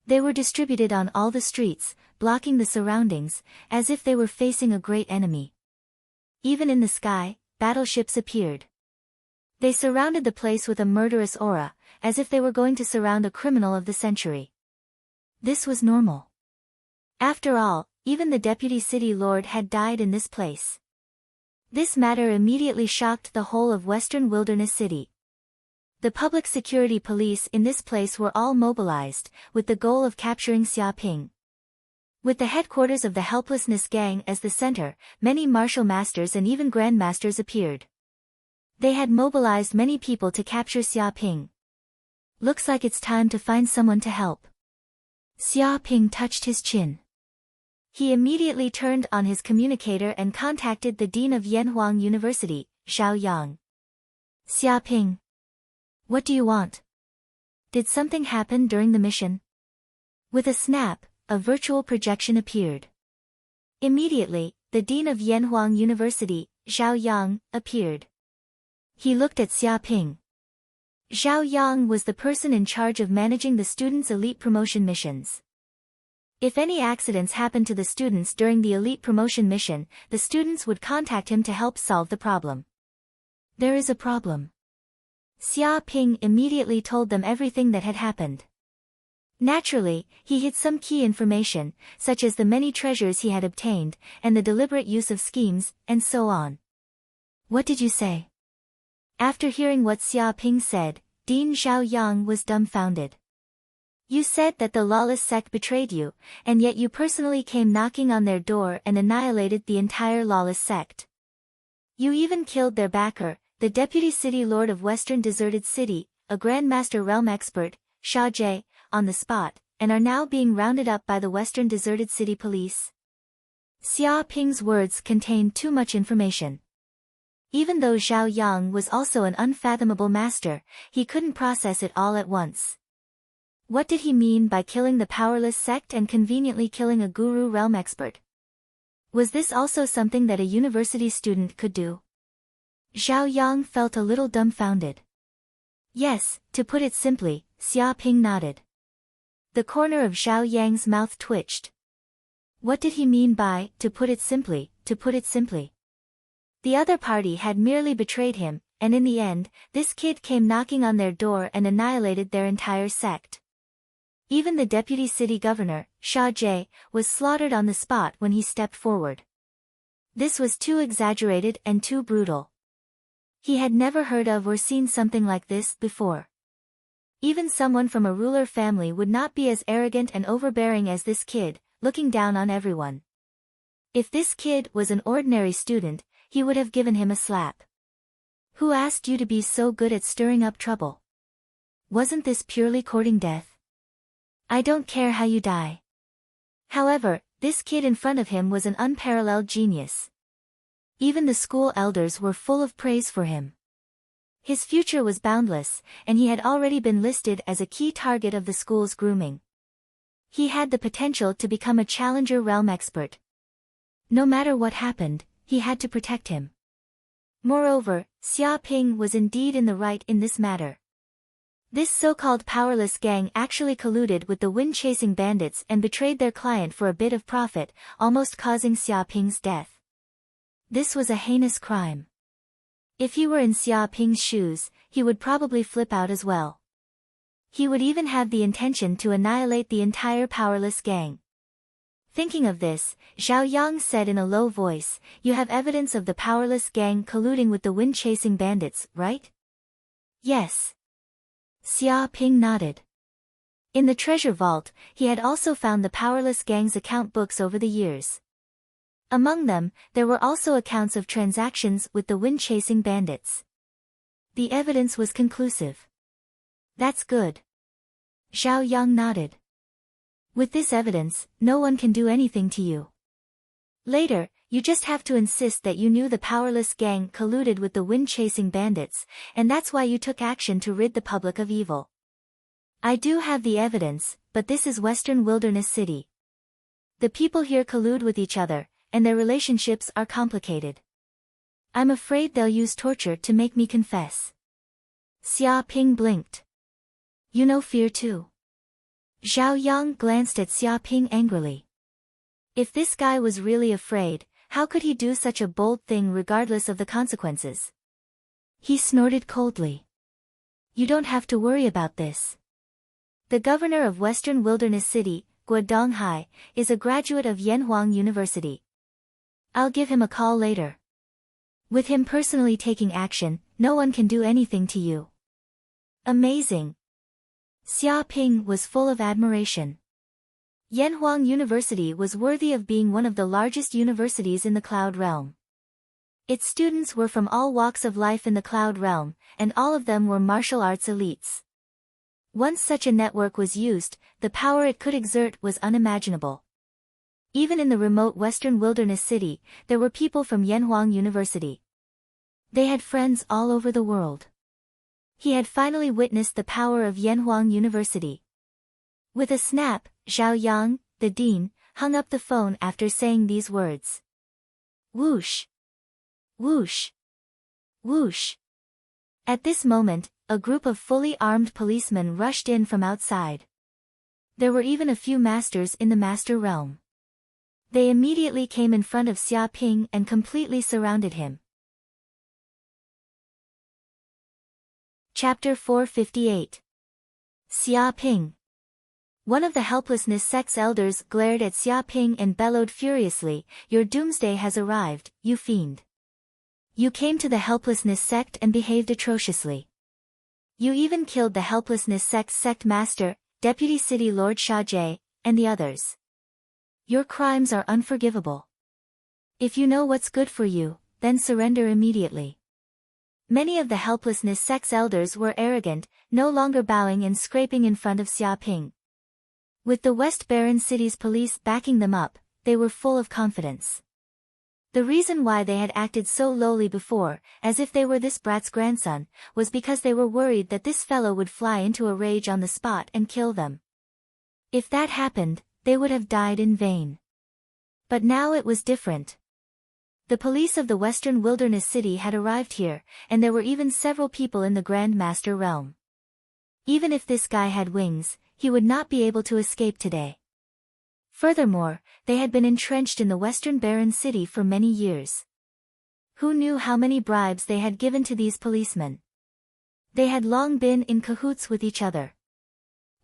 They were distributed on all the streets, blocking the surroundings, as if they were facing a great enemy. Even in the sky, battleships appeared. They surrounded the place with a murderous aura, as if they were going to surround a criminal of the century. This was normal. After all, even the deputy city lord had died in this place. This matter immediately shocked the whole of Western Wilderness City. The public security police in this place were all mobilized, with the goal of capturing Xia Ping. With the headquarters of the Helplessness gang as the center, many martial masters and even grandmasters appeared. They had mobilized many people to capture Xia Ping. Looks like it's time to find someone to help. Xia Ping touched his chin. He immediately turned on his communicator and contacted the dean of Yanhuang University, Zhao Yang. Xia Ping. What do you want? Did something happen during the mission? With a snap, a virtual projection appeared. Immediately, the dean of Yanhuang University, Zhao Yang, appeared. He looked at Xia Ping. Zhao Yang was the person in charge of managing the students' elite promotion missions. If any accidents happened to the students during the elite promotion mission, the students would contact him to help solve the problem. There is a problem. Xia Ping immediately told them everything that had happened. Naturally, he hid some key information, such as the many treasures he had obtained, and the deliberate use of schemes, and so on. What did you say? After hearing what Xia Ping said, Dean Zhao Yang was dumbfounded. You said that the lawless sect betrayed you, and yet you personally came knocking on their door and annihilated the entire lawless sect. You even killed their backer, the deputy city lord of Western Deserted City, a grandmaster realm expert, Sha Jie, on the spot, and are now being rounded up by the Western Deserted City police. Xia Ping's words contained too much information. Even though Zhao Yang was also an unfathomable master, he couldn't process it all at once. What did he mean by killing the powerless sect and conveniently killing a guru realm expert? Was this also something that a university student could do? Zhao Yang felt a little dumbfounded. Yes, to put it simply, Xia Ping nodded. The corner of Zhao Yang's mouth twitched. What did he mean by, to put it simply, to put it simply? The other party had merely betrayed him, and in the end, this kid came knocking on their door and annihilated their entire sect. Even the deputy city governor, Sha Jie, was slaughtered on the spot when he stepped forward. This was too exaggerated and too brutal. He had never heard of or seen something like this before. Even someone from a ruler family would not be as arrogant and overbearing as this kid, looking down on everyone. If this kid was an ordinary student, he would have given him a slap. Who asked you to be so good at stirring up trouble? Wasn't this purely courting death? I don't care how you die. However, this kid in front of him was an unparalleled genius. Even the school elders were full of praise for him. His future was boundless, and he had already been listed as a key target of the school's grooming. He had the potential to become a challenger realm expert. No matter what happened, he had to protect him. Moreover, Xia Ping was indeed in the right in this matter. This so-called powerless gang actually colluded with the wind-chasing bandits and betrayed their client for a bit of profit, almost causing Xia Ping's death. This was a heinous crime. If he were in Xia Ping's shoes, he would probably flip out as well. He would even have the intention to annihilate the entire powerless gang. Thinking of this, Zhao Yang said in a low voice, "You have evidence of the powerless gang colluding with the wind-chasing bandits, right?" "Yes." Xia Ping nodded. In the treasure vault, he had also found the powerless gang's account books over the years. Among them, there were also accounts of transactions with the wind-chasing bandits. The evidence was conclusive. "That's good." Zhao Yang nodded. "With this evidence, no one can do anything to you. Later, you just have to insist that you knew the powerless gang colluded with the wind-chasing bandits, and that's why you took action to rid the public of evil. I do have the evidence, but this is Western Wilderness City. The people here collude with each other, and their relationships are complicated. I'm afraid they'll use torture to make me confess." Xia Ping blinked. "You know fear too." Zhao Yang glanced at Xia Ping angrily. If this guy was really afraid, how could he do such a bold thing regardless of the consequences? He snorted coldly. "You don't have to worry about this. The governor of Western Wilderness City, Guodonghai, is a graduate of Yanhuang University. I'll give him a call later. With him personally taking action, no one can do anything to you." "Amazing." Xia Ping was full of admiration. Yanhuang University was worthy of being one of the largest universities in the Cloud Realm. Its students were from all walks of life in the Cloud Realm, and all of them were martial arts elites. Once such a network was used, the power it could exert was unimaginable. Even in the remote Western Wilderness City, there were people from Yanhuang University. They had friends all over the world. He had finally witnessed the power of Yanhuang University. With a snap, Zhao Yang, the dean, hung up the phone after saying these words. Whoosh! Whoosh! Whoosh! At this moment, a group of fully armed policemen rushed in from outside. There were even a few masters in the Master Realm. They immediately came in front of Xia Ping and completely surrounded him. Chapter 458. Xia Ping. One of the helplessness sect's elders glared at Xia Ping and bellowed furiously, "Your doomsday has arrived, you fiend. You came to the helplessness sect and behaved atrociously. You even killed the helplessness sect's sect master, Deputy City Lord Shajie, and the others. Your crimes are unforgivable. If you know what's good for you, then surrender immediately." Many of the helplessness sect's elders were arrogant, no longer bowing and scraping in front of Xia Ping. With the West Baron City's police backing them up, they were full of confidence. The reason why they had acted so lowly before, as if they were this brat's grandson, was because they were worried that this fellow would fly into a rage on the spot and kill them. If that happened, they would have died in vain. But now it was different. The police of the Western Wilderness City had arrived here, and there were even several people in the Grand Master realm. Even if this guy had wings, he would not be able to escape today. Furthermore, they had been entrenched in the Western Baron City for many years. Who knew how many bribes they had given to these policemen? They had long been in cahoots with each other.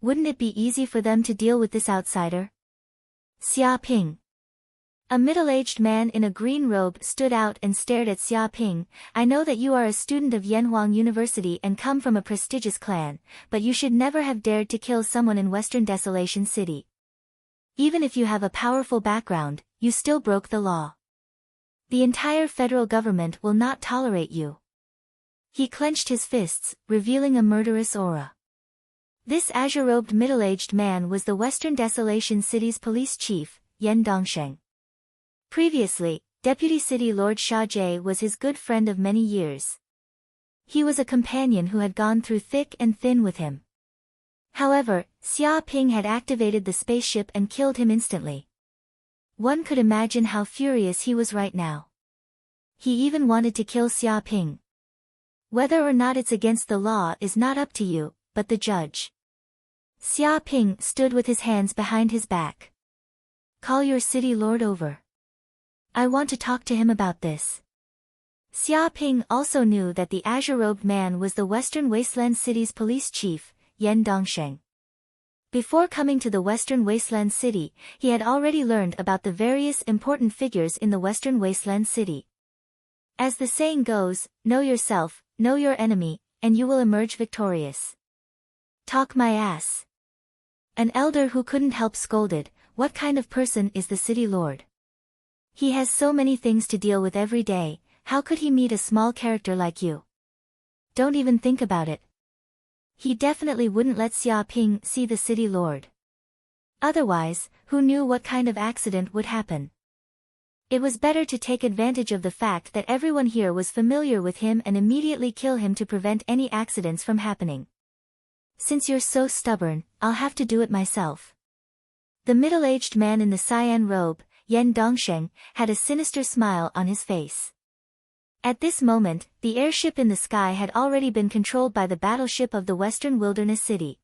Wouldn't it be easy for them to deal with this outsider? Xia Ping. A middle-aged man in a green robe stood out and stared at Xia Ping. "I know that you are a student of Yanhuang University and come from a prestigious clan, but you should never have dared to kill someone in Western Desolation City. Even if you have a powerful background, you still broke the law. The entire federal government will not tolerate you." He clenched his fists, revealing a murderous aura. This azure-robed middle-aged man was the Western Desolation City's police chief, Yan Dongsheng. Previously, Deputy City Lord Sha Jie was his good friend of many years. He was a companion who had gone through thick and thin with him. However, Xia Ping had activated the spaceship and killed him instantly. One could imagine how furious he was right now. He even wanted to kill Xia Ping. Whether or not it's against the law is not up to you, but the judge. Xia Ping stood with his hands behind his back. Call your city lord over. I want to talk to him about this. Xia Ping also knew that the azure-robed man was the Western Wasteland City's police chief, Yan Dongsheng. Before coming to the Western Wasteland City, he had already learned about the various important figures in the Western Wasteland City. As the saying goes, know yourself, know your enemy, and you will emerge victorious. Talk my ass. An elder who couldn't help scolded, what kind of person is the city lord? He has so many things to deal with every day, how could he meet a small character like you? Don't even think about it. He definitely wouldn't let Xia Ping see the city lord. Otherwise, who knew what kind of accident would happen? It was better to take advantage of the fact that everyone here was familiar with him and immediately kill him to prevent any accidents from happening. Since you're so stubborn, I'll have to do it myself. The middle-aged man in the cyan robe, Yan Dongsheng, had a sinister smile on his face. At this moment, the airship in the sky had already been controlled by the battleship of the Western Wilderness City.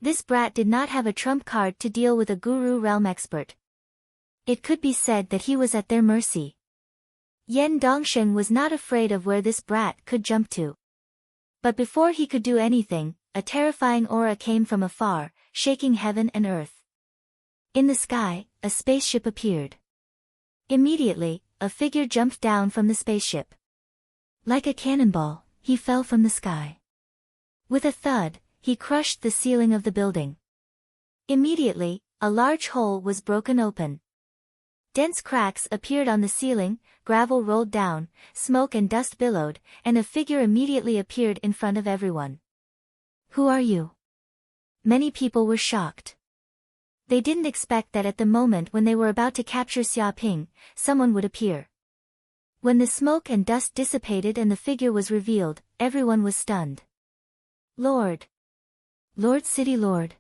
This brat did not have a trump card to deal with a guru realm expert. It could be said that he was at their mercy. Yan Dongsheng was not afraid of where this brat could jump to. But before he could do anything, a terrifying aura came from afar, shaking heaven and earth. In the sky, a spaceship appeared. Immediately, a figure jumped down from the spaceship. Like a cannonball, he fell from the sky. With a thud, he crushed the ceiling of the building. Immediately, a large hole was broken open. Dense cracks appeared on the ceiling, gravel rolled down, smoke and dust billowed, and a figure immediately appeared in front of everyone. Who are you? Many people were shocked. They didn't expect that at the moment when they were about to capture Xia Ping, someone would appear. When the smoke and dust dissipated and the figure was revealed, everyone was stunned. Lord! Lord City Lord!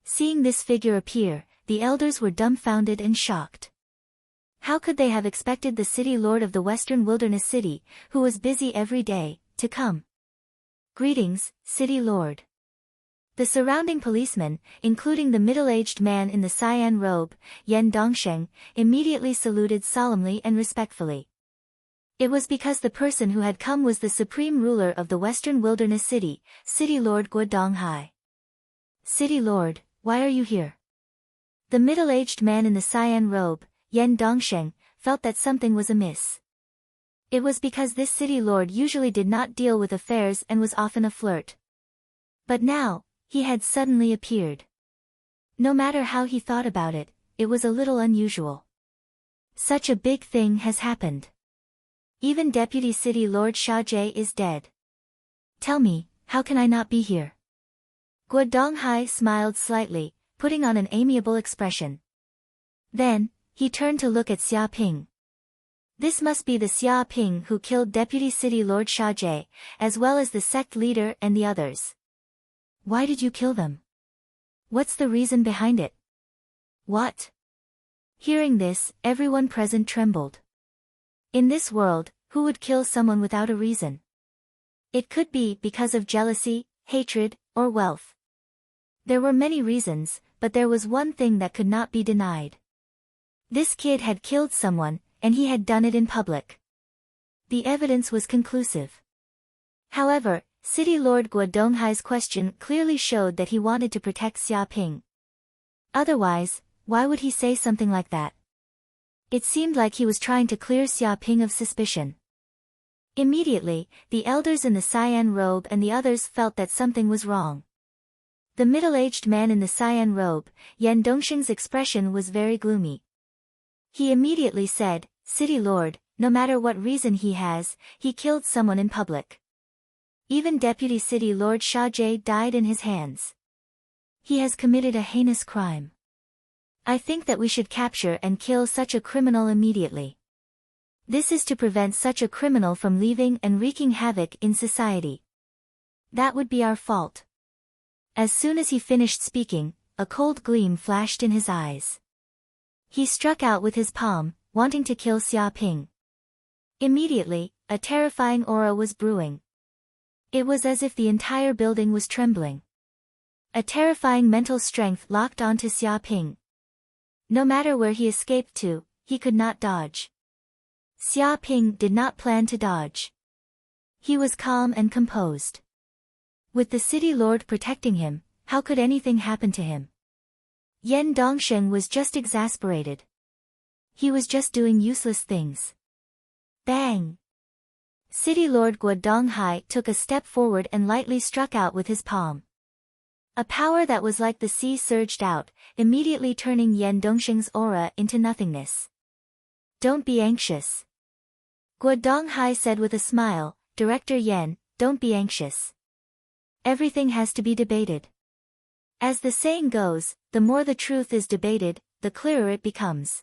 Seeing this figure appear, the elders were dumbfounded and shocked. How could they have expected the city lord of the Western Wilderness City, who was busy every day, to come? Greetings, City Lord. The surrounding policemen, including the middle-aged man in the cyan robe, Yan Dongsheng, immediately saluted solemnly and respectfully. It was because the person who had come was the supreme ruler of the Western Wilderness City, City Lord Guodonghai. City Lord, why are you here? The middle-aged man in the cyan robe, Yan Dongsheng, felt that something was amiss. It was because this city lord usually did not deal with affairs and was often a flirt. But now, he had suddenly appeared. No matter how he thought about it, it was a little unusual. Such a big thing has happened. Even Deputy City Lord Sha Jie is dead. Tell me, how can I not be here? Guodonghai smiled slightly, putting on an amiable expression. Then, he turned to look at Xia Ping. This must be the Xia Ping who killed Deputy City Lord Sha Jie, as well as the sect leader and the others. Why did you kill them? What's the reason behind it? What? Hearing this, everyone present trembled. In this world, who would kill someone without a reason? It could be because of jealousy, hatred, or wealth. There were many reasons, but there was one thing that could not be denied. This kid had killed someone, and he had done it in public. The evidence was conclusive. However, City Lord Guodonghai's question clearly showed that he wanted to protect Xia Ping. Otherwise, why would he say something like that? It seemed like he was trying to clear Xia Ping of suspicion. Immediately, the elders in the cyan robe and the others felt that something was wrong. The middle-aged man in the cyan robe, Yan Dongsheng's expression was very gloomy. He immediately said, City Lord, no matter what reason he has, he killed someone in public. Even Deputy City Lord Shajay died in his hands. He has committed a heinous crime. I think that we should capture and kill such a criminal immediately. This is to prevent such a criminal from leaving and wreaking havoc in society. That would be our fault. As soon as he finished speaking, a cold gleam flashed in his eyes. He struck out with his palm, wanting to kill Xia Ping. Immediately, a terrifying aura was brewing. It was as if the entire building was trembling. A terrifying mental strength locked onto Xia Ping. No matter where he escaped to, he could not dodge. Xia Ping did not plan to dodge. He was calm and composed. With the city lord protecting him, how could anything happen to him? Yan Dongsheng was just exasperated. He was just doing useless things. Bang! City Lord Guo Donghai took a step forward and lightly struck out with his palm. A power that was like the sea surged out, immediately turning Yan Dongsheng's aura into nothingness. Don't be anxious. Guo Donghai said with a smile, Director Yan, don't be anxious. Everything has to be debated. As the saying goes, the more the truth is debated, the clearer it becomes.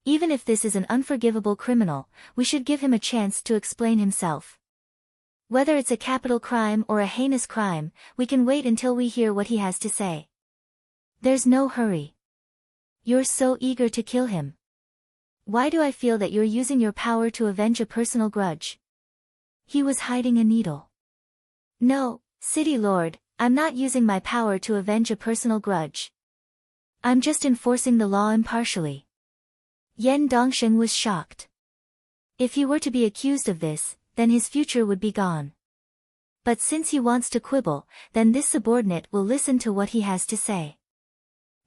Even if this is an unforgivable criminal, we should give him a chance to explain himself. Whether it's a capital crime or a heinous crime, we can wait until we hear what he has to say. There's no hurry. You're so eager to kill him. Why do I feel that you're using your power to avenge a personal grudge? He was hiding a needle. No, City Lord, I'm not using my power to avenge a personal grudge. I'm just enforcing the law impartially. Yan Dongsheng was shocked. If he were to be accused of this, then his future would be gone. But since he wants to quibble, then this subordinate will listen to what he has to say.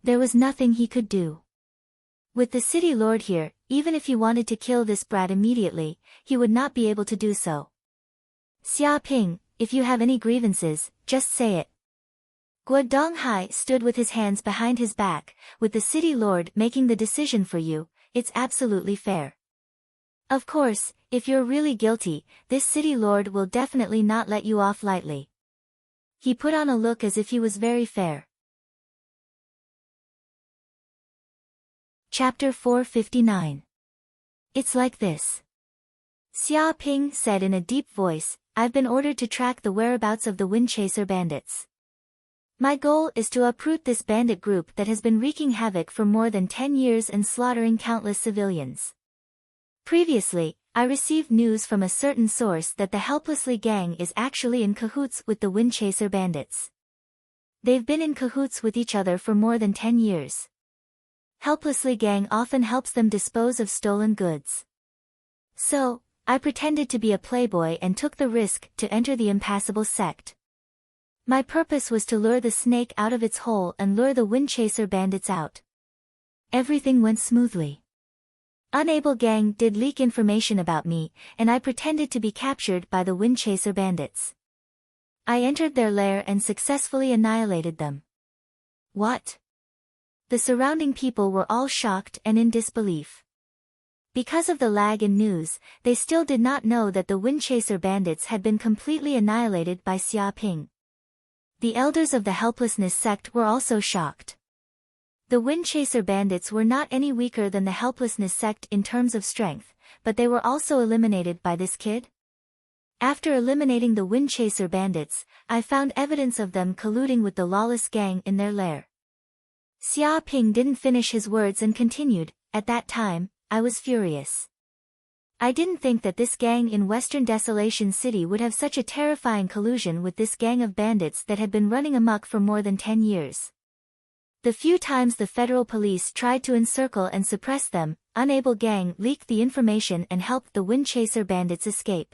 There was nothing he could do. With the city lord here, even if he wanted to kill this brat immediately, he would not be able to do so. Xia Ping, if you have any grievances, just say it. Guo Donghai stood with his hands behind his back, with the city lord making the decision for you, it's absolutely fair. Of course, if you're really guilty, this city lord will definitely not let you off lightly. He put on a look as if he was very fair. Chapter 459. It's like this. Xia Ping said in a deep voice, I've been ordered to track the whereabouts of the Windchaser bandits. My goal is to uproot this bandit group that has been wreaking havoc for more than 10 years and slaughtering countless civilians. Previously, I received news from a certain source that the Helplessly gang is actually in cahoots with the Windchaser bandits. They've been in cahoots with each other for more than 10 years. Helplessly gang often helps them dispose of stolen goods. So, I pretended to be a playboy and took the risk to enter the Impassable sect. My purpose was to lure the snake out of its hole and lure the Windchaser bandits out. Everything went smoothly. Unable gang did leak information about me, and I pretended to be captured by the Windchaser bandits. I entered their lair and successfully annihilated them. What? The surrounding people were all shocked and in disbelief. Because of the lag in news, they still did not know that the Windchaser bandits had been completely annihilated by Xia Ping. The elders of the Helplessness sect were also shocked. The Windchaser bandits were not any weaker than the Helplessness sect in terms of strength, but they were also eliminated by this kid? After eliminating the Windchaser bandits, I found evidence of them colluding with the lawless gang in their lair. Xia Ping didn't finish his words and continued, at that time, I was furious. I didn't think that this gang in Western Desolation City would have such a terrifying collusion with this gang of bandits that had been running amok for more than 10 years. The few times the federal police tried to encircle and suppress them, Unable gang leaked the information and helped the Windchaser bandits escape.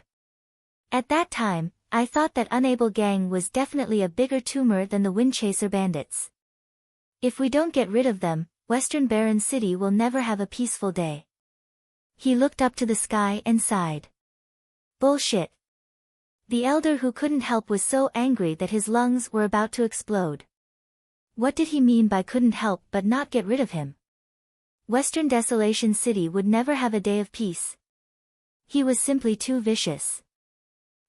At that time, I thought that Unable gang was definitely a bigger tumor than the Windchaser bandits. If we don't get rid of them, Western Baron City will never have a peaceful day. He looked up to the sky and sighed. Bullshit. The elder who couldn't help was so angry that his lungs were about to explode. What did he mean by couldn't help but not get rid of him? Western Desolation City would never have a day of peace. He was simply too vicious.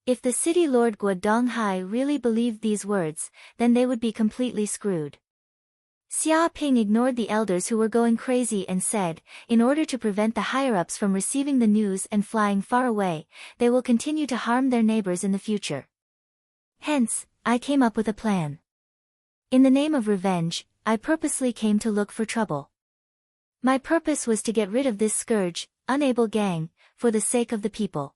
If the city lord Guodonghai really believed these words, then they would be completely screwed. Xia Ping ignored the elders who were going crazy and said, in order to prevent the higher-ups from receiving the news and flying far away, they will continue to harm their neighbors in the future. Hence, I came up with a plan. In the name of revenge, I purposely came to look for trouble. My purpose was to get rid of this scourge, unable gang, for the sake of the people.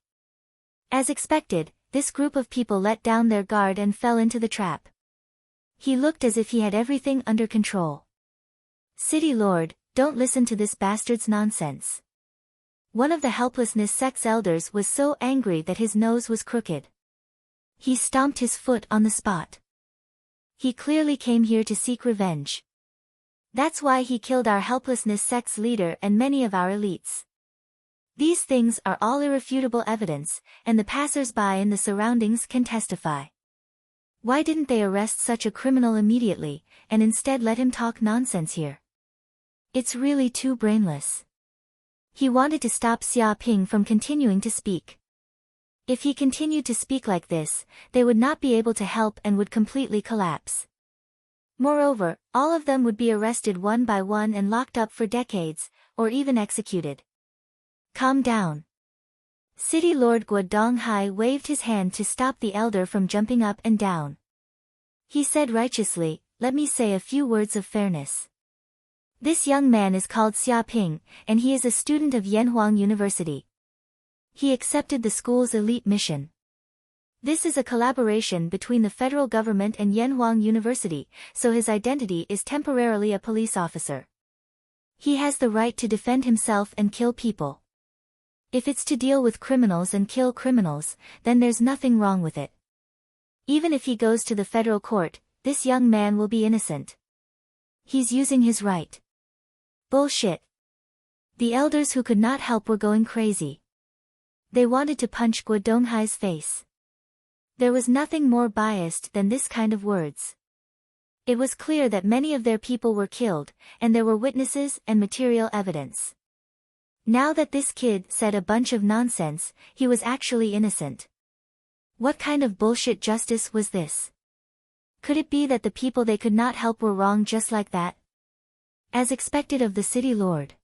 As expected, this group of people let down their guard and fell into the trap. He looked as if he had everything under control. City Lord, don't listen to this bastard's nonsense. One of the helplessness sect's elders was so angry that his nose was crooked. He stomped his foot on the spot. He clearly came here to seek revenge. That's why he killed our helplessness sect's leader and many of our elites. These things are all irrefutable evidence, and the passers-by in the surroundings can testify. Why didn't they arrest such a criminal immediately, and instead let him talk nonsense here? It's really too brainless. He wanted to stop Xia Ping from continuing to speak. If he continued to speak like this, they would not be able to help and would completely collapse. Moreover, all of them would be arrested one by one and locked up for decades, or even executed. Calm down. City Lord Guodonghai waved his hand to stop the elder from jumping up and down. He said righteously, let me say a few words of fairness. This young man is called Xia Ping, and he is a student of Yanhuang University. He accepted the school's elite mission. This is a collaboration between the federal government and Yanhuang University, so his identity is temporarily a police officer. He has the right to defend himself and kill people. If it's to deal with criminals and kill criminals, then there's nothing wrong with it. Even if he goes to the federal court, this young man will be innocent. He's using his right. Bullshit. The elders who could not help were going crazy. They wanted to punch Guodonghai's face. There was nothing more biased than this kind of words. It was clear that many of their people were killed, and there were witnesses and material evidence. Now that this kid said a bunch of nonsense, he was actually innocent. What kind of bullshit justice was this? Could it be that the people they could not help were wrong just like that? As expected of the city lord.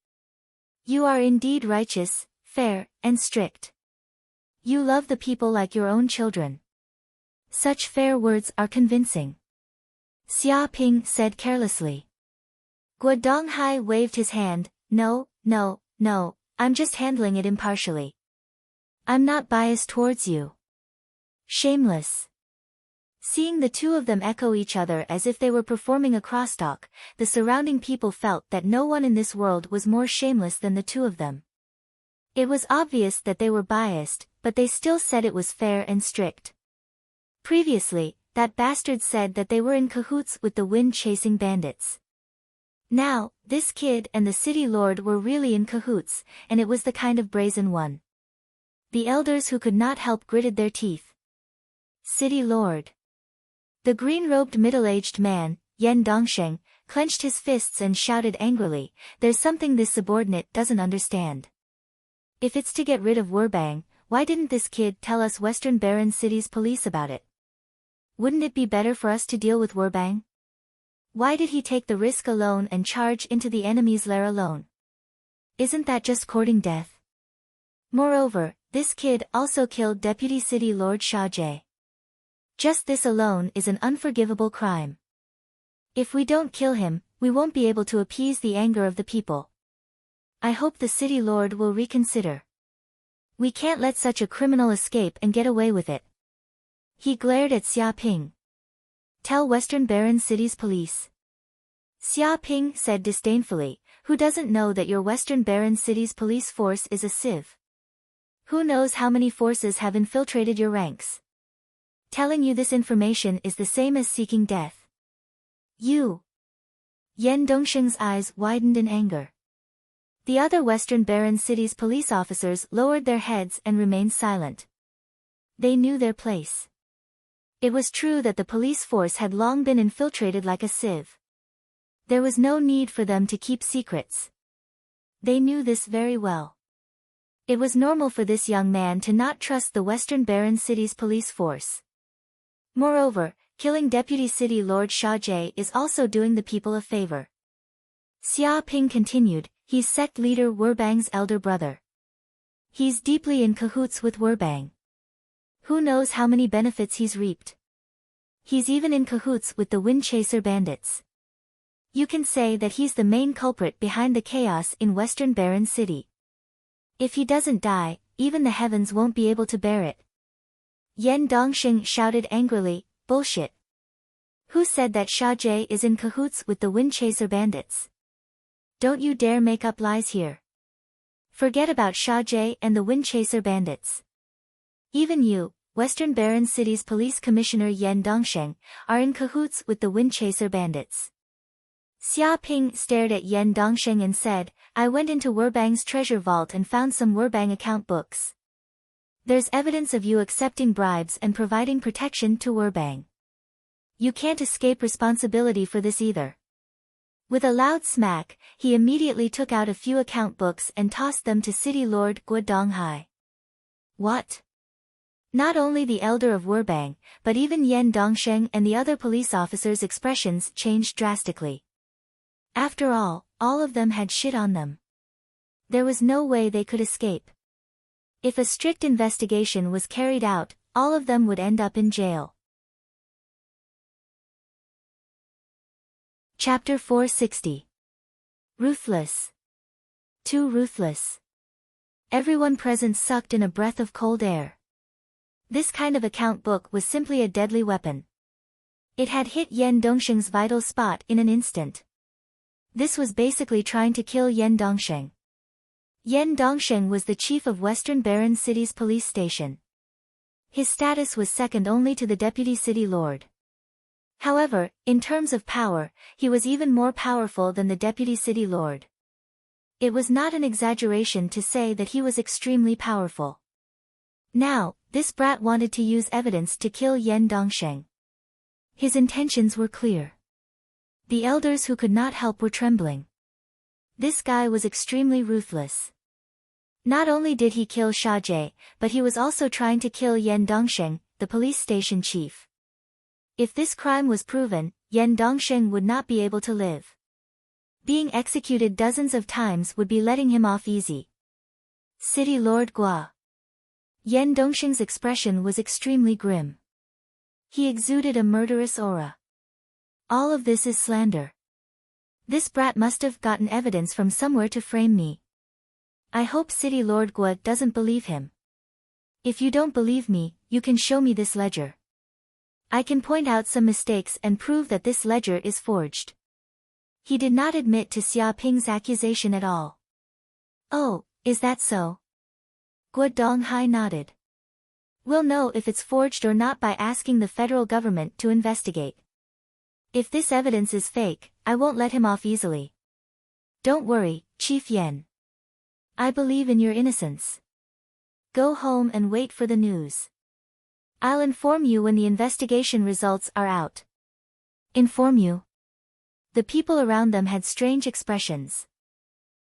You are indeed righteous, fair, and strict. You love the people like your own children. Such fair words are convincing. Xia Ping said carelessly. Guodonghai waved his hand, no, I'm just handling it impartially. I'm not biased towards you. Shameless. Seeing the two of them echo each other as if they were performing a crosstalk, the surrounding people felt that no one in this world was more shameless than the two of them. It was obvious that they were biased, but they still said it was fair and strict. Previously, that bastard said that they were in cahoots with the wind-chasing bandits. Now, this kid and the city lord were really in cahoots, and it was the kind of brazen one. The elders who could not help gritted their teeth. City lord. The green-robed middle-aged man, Yan Dongsheng, clenched his fists and shouted angrily, there's something this subordinate doesn't understand. If it's to get rid of Werbang, why didn't this kid tell us Western Baron City's police about it? Wouldn't it be better for us to deal with Werbang? Why did he take the risk alone and charge into the enemy's lair alone? Isn't that just courting death? Moreover, this kid also killed Deputy City Lord Sha Jie. Just this alone is an unforgivable crime. If we don't kill him, we won't be able to appease the anger of the people. I hope the city lord will reconsider. We can't let such a criminal escape and get away with it. He glared at Xia Ping. Tell Western Baron City's police. Xia Ping said disdainfully, who doesn't know that your Western Baron City's police force is a sieve? Who knows how many forces have infiltrated your ranks? Telling you this information is the same as seeking death. You. Yan Dongsheng's eyes widened in anger. The other Western Baron City's police officers lowered their heads and remained silent. They knew their place. It was true that the police force had long been infiltrated like a sieve. There was no need for them to keep secrets. They knew this very well. It was normal for this young man to not trust the Western Baron City's police force. Moreover, killing Deputy City Lord Sha Jie is also doing the people a favor. Xia Ping continued, he's sect leader Werbang's elder brother. He's deeply in cahoots with Werbang. Who knows how many benefits he's reaped. He's even in cahoots with the Wind Chaser bandits. You can say that he's the main culprit behind the chaos in Western Baron City. If he doesn't die, even the heavens won't be able to bear it. Yan Dongxing shouted angrily, bullshit. Who said that Sha Jie is in cahoots with the Wind Chaser bandits? Don't you dare make up lies here. Forget about Sha Jie and the Wind Chaser bandits. Even you, Western Baron City's Police Commissioner Yan Dongsheng, are in cahoots with the Wind Chaser bandits. Xia Ping stared at Yan Dongsheng and said, I went into Werbang's treasure vault and found some Werbang account books. There's evidence of you accepting bribes and providing protection to Werbang. You can't escape responsibility for this either. With a loud smack, he immediately took out a few account books and tossed them to City Lord Guo Donghai. What? Not only the elder of Werbang, but even Yan Dongsheng and the other police officers' expressions changed drastically. After all of them had shit on them. There was no way they could escape. If a strict investigation was carried out, all of them would end up in jail. Chapter 460. Ruthless. Too ruthless. Everyone present sucked in a breath of cold air. This kind of account book was simply a deadly weapon. It had hit Yan Dongsheng's vital spot in an instant. This was basically trying to kill Yan Dongsheng. Yan Dongsheng was the chief of Western Baron City's police station. His status was second only to the Deputy City Lord. However, in terms of power, he was even more powerful than the Deputy City Lord. It was not an exaggeration to say that he was extremely powerful. Now, this brat wanted to use evidence to kill Yan Dongsheng. His intentions were clear. The elders who could not help were trembling. This guy was extremely ruthless. Not only did he kill Sha Jie, but he was also trying to kill Yan Dongsheng, the police station chief. If this crime was proven, Yan Dongsheng would not be able to live. Being executed dozens of times would be letting him off easy. City Lord Gua. Yan Dongsheng's expression was extremely grim. He exuded a murderous aura. All of this is slander. This brat must have gotten evidence from somewhere to frame me. I hope City Lord Gua doesn't believe him. If you don't believe me, you can show me this ledger. I can point out some mistakes and prove that this ledger is forged. He did not admit to Xia Ping's accusation at all. Oh, is that so? Guo Donghai nodded. We'll know if it's forged or not by asking the federal government to investigate. If this evidence is fake, I won't let him off easily. Don't worry, Chief Yan. I believe in your innocence. Go home and wait for the news. I'll inform you when the investigation results are out. Inform you? The people around them had strange expressions.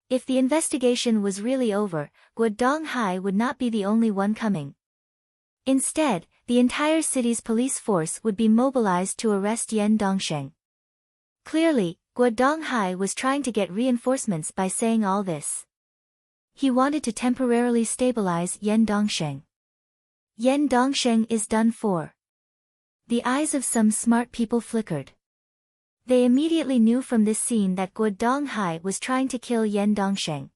If the investigation was really over, Guo Donghai would not be the only one coming. Instead, the entire city's police force would be mobilized to arrest Yan Dongsheng. Clearly, Guo Donghai was trying to get reinforcements by saying all this. He wanted to temporarily stabilize Yan Dongsheng. Yan Dongsheng is done for. The eyes of some smart people flickered. They immediately knew from this scene that Guo Donghai was trying to kill Yan Dongsheng.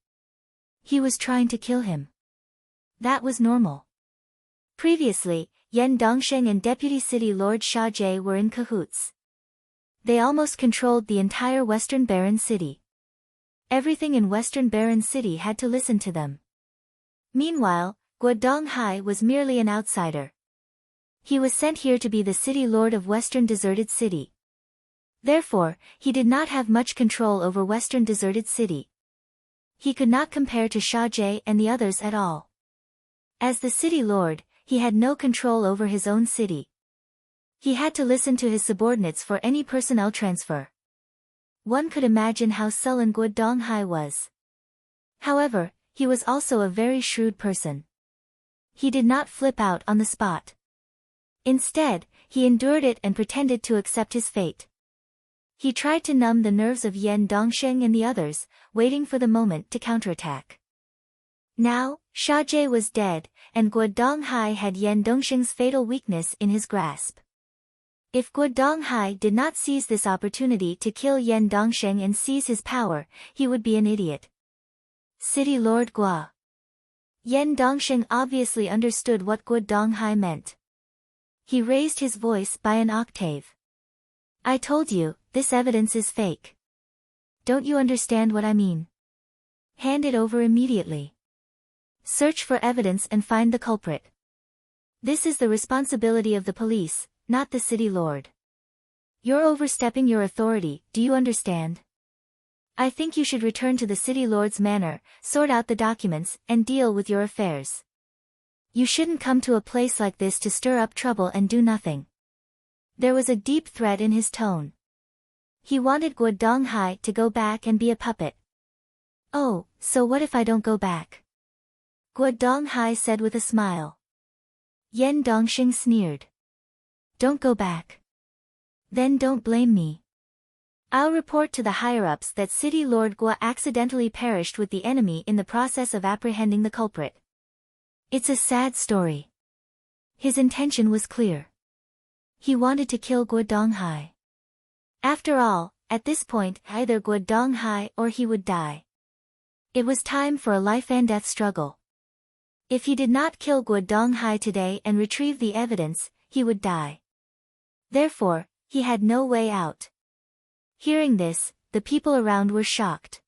He was trying to kill him. That was normal. Previously, Yan Dongsheng and Deputy City Lord Sha Jie were in cahoots. They almost controlled the entire Western Baron City. Everything in Western Baron City had to listen to them. Meanwhile, Guo Donghai was merely an outsider. He was sent here to be the city lord of Western Deserted City. Therefore, he did not have much control over Western Deserted City. He could not compare to Sha Jie and the others at all. As the city lord, he had no control over his own city. He had to listen to his subordinates for any personnel transfer. One could imagine how sullen Guo Donghai was. However, he was also a very shrewd person. He did not flip out on the spot. Instead, he endured it and pretended to accept his fate. He tried to numb the nerves of Yan Dongsheng and the others, waiting for the moment to counterattack. Now, Sha-Jie was dead, and Guo Donghai had Yan Dongsheng's fatal weakness in his grasp. If Guo Donghai did not seize this opportunity to kill Yan Dongsheng and seize his power, he would be an idiot. City Lord Guo. Yan Dongsheng obviously understood what Guo Donghai meant. He raised his voice by an octave. I told you, this evidence is fake. Don't you understand what I mean? Hand it over immediately. Search for evidence and find the culprit. This is the responsibility of the police, not the city lord. You're overstepping your authority, do you understand? I think you should return to the city lord's manor, sort out the documents, and deal with your affairs. You shouldn't come to a place like this to stir up trouble and do nothing. There was a deep threat in his tone. He wanted Guo Donghai to go back and be a puppet. Oh, so what if I don't go back? Guo Donghai said with a smile. Yan Dongsheng sneered. Don't go back. Then don't blame me. I'll report to the higher-ups that City Lord Guo accidentally perished with the enemy in the process of apprehending the culprit. It's a sad story. His intention was clear. He wanted to kill Guo Donghai. After all, at this point, either Guo Donghai or he would die. It was time for a life-and-death struggle. If he did not kill Guo Donghai today and retrieve the evidence, he would die. Therefore, he had no way out. Hearing this, the people around were shocked.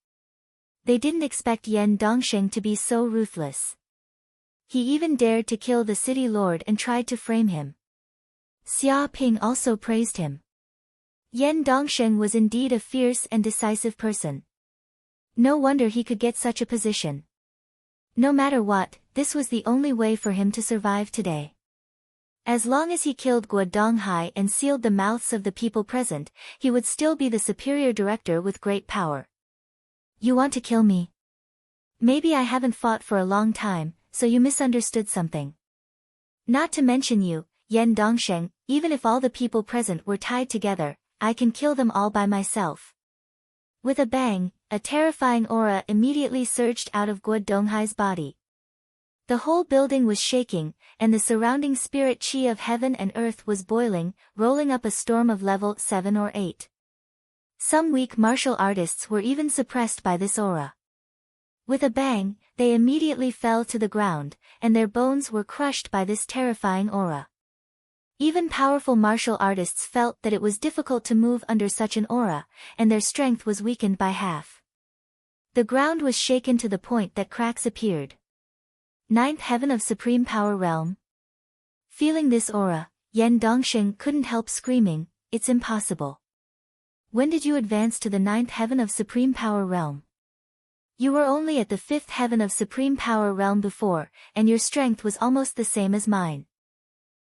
They didn't expect Yan Dongsheng to be so ruthless. He even dared to kill the city lord and tried to frame him. Xia Ping also praised him. Yan Dongsheng was indeed a fierce and decisive person. No wonder he could get such a position. No matter what, this was the only way for him to survive today. As long as he killed Guo Donghai and sealed the mouths of the people present, he would still be the superior director with great power. You want to kill me? Maybe I haven't fought for a long time, so you misunderstood something. Not to mention you, Yan Dongsheng, even if all the people present were tied together, I can kill them all by myself. With a bang, a terrifying aura immediately surged out of Guo Donghai's body. The whole building was shaking, and the surrounding spirit chi of heaven and earth was boiling, rolling up a storm of level 7 or 8. Some weak martial artists were even suppressed by this aura. With a bang, they immediately fell to the ground, and their bones were crushed by this terrifying aura. Even powerful martial artists felt that it was difficult to move under such an aura, and their strength was weakened by half. The ground was shaken to the point that cracks appeared. Ninth Heaven of Supreme Power Realm. Feeling this aura, Yan Dongsheng couldn't help screaming, it's impossible. When did you advance to the Ninth Heaven of Supreme Power Realm? You were only at the 5th Heaven of Supreme Power Realm before, and your strength was almost the same as mine.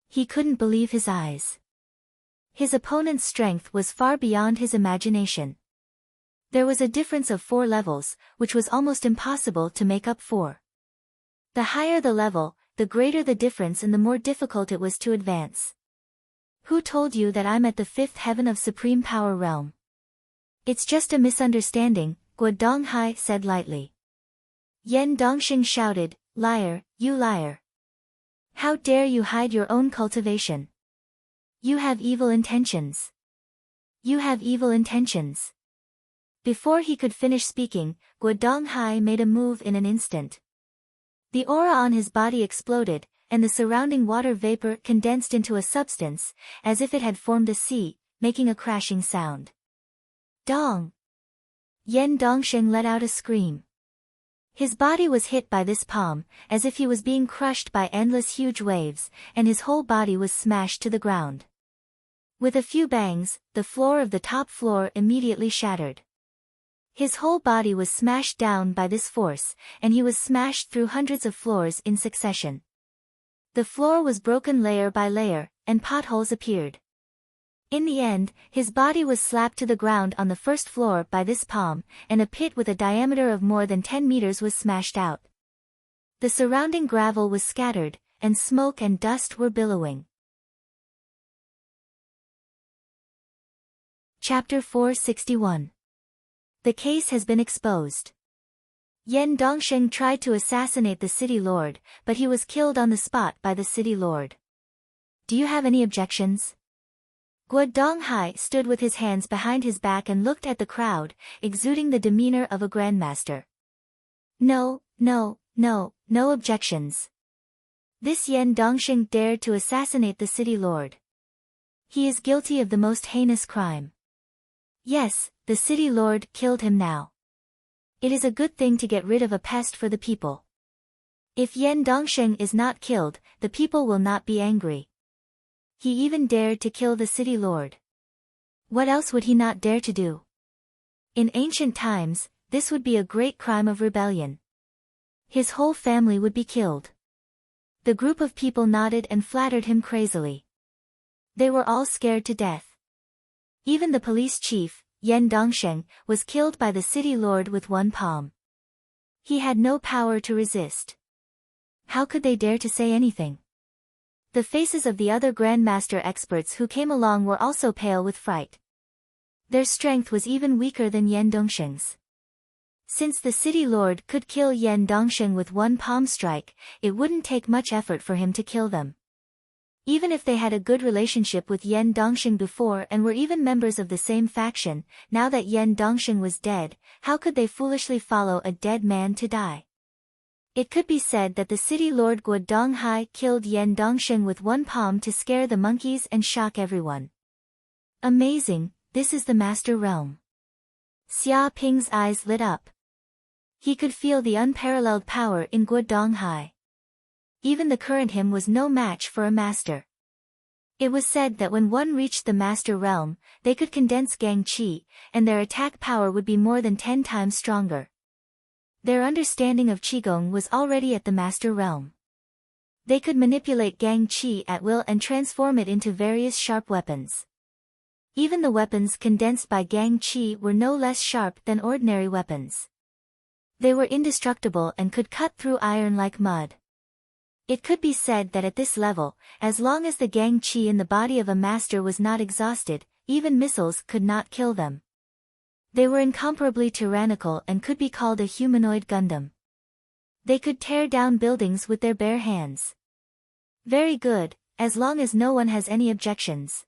He couldn't believe his eyes. His opponent's strength was far beyond his imagination. There was a difference of 4 levels, which was almost impossible to make up for. The higher the level, the greater the difference and the more difficult it was to advance. Who told you that I'm at the 5th Heaven of Supreme Power Realm? It's just a misunderstanding, Guo Donghai said lightly. Yan Dongsheng shouted, liar, you liar. How dare you hide your own cultivation? You have evil intentions. You have evil intentions. Before he could finish speaking, Guo Donghai made a move in an instant. The aura on his body exploded, and the surrounding water vapor condensed into a substance, as if it had formed a sea, making a crashing sound. Dong! Yan Dongsheng let out a scream. His body was hit by this palm, as if he was being crushed by endless huge waves, and his whole body was smashed to the ground. With a few bangs, the floor of the top floor immediately shattered. His whole body was smashed down by this force, and he was smashed through hundreds of floors in succession. The floor was broken layer by layer, and potholes appeared. In the end, his body was slapped to the ground on the first floor by this palm, and a pit with a diameter of more than 10 meters was smashed out. The surrounding gravel was scattered, and smoke and dust were billowing. Chapter 461. The case has been exposed. Yan Dongsheng tried to assassinate the city lord, but he was killed on the spot by the city lord. Do you have any objections? Guo Donghai stood with his hands behind his back and looked at the crowd, exuding the demeanor of a grandmaster. No objections. This Yan Dongsheng dared to assassinate the city lord. He is guilty of the most heinous crime. Yes, the city lord killed him now. It is a good thing to get rid of a pest for the people. If Yan Dongsheng is not killed, the people will not be angry. He even dared to kill the city lord. What else would he not dare to do? In ancient times, this would be a great crime of rebellion. His whole family would be killed. The group of people nodded and flattered him crazily. They were all scared to death. Even the police chief, Yan Dongsheng, was killed by the city lord with one palm. He had no power to resist. How could they dare to say anything? The faces of the other grandmaster experts who came along were also pale with fright. Their strength was even weaker than Yan Dongsheng's. Since the city lord could kill Yan Dongsheng with one palm strike, it wouldn't take much effort for him to kill them. Even if they had a good relationship with Yan Dongsheng before and were even members of the same faction, now that Yan Dongsheng was dead, how could they foolishly follow a dead man to die? It could be said that the city lord Guo Donghai killed Yan Dongsheng with one palm to scare the monkeys and shock everyone. Amazing, this is the master realm. Xia Ping's eyes lit up. He could feel the unparalleled power in Guo Donghai. Even the current him was no match for a master. It was said that when one reached the master realm, they could condense Gang Qi, and their attack power would be more than 10 times stronger. Their understanding of Qigong was already at the master realm. They could manipulate Gang Qi at will and transform it into various sharp weapons. Even the weapons condensed by Gang Qi were no less sharp than ordinary weapons. They were indestructible and could cut through iron like mud. It could be said that at this level, as long as the Gang Qi in the body of a master was not exhausted, even missiles could not kill them. They were incomparably tyrannical and could be called a humanoid Gundam. They could tear down buildings with their bare hands. Very good, as long as no one has any objections.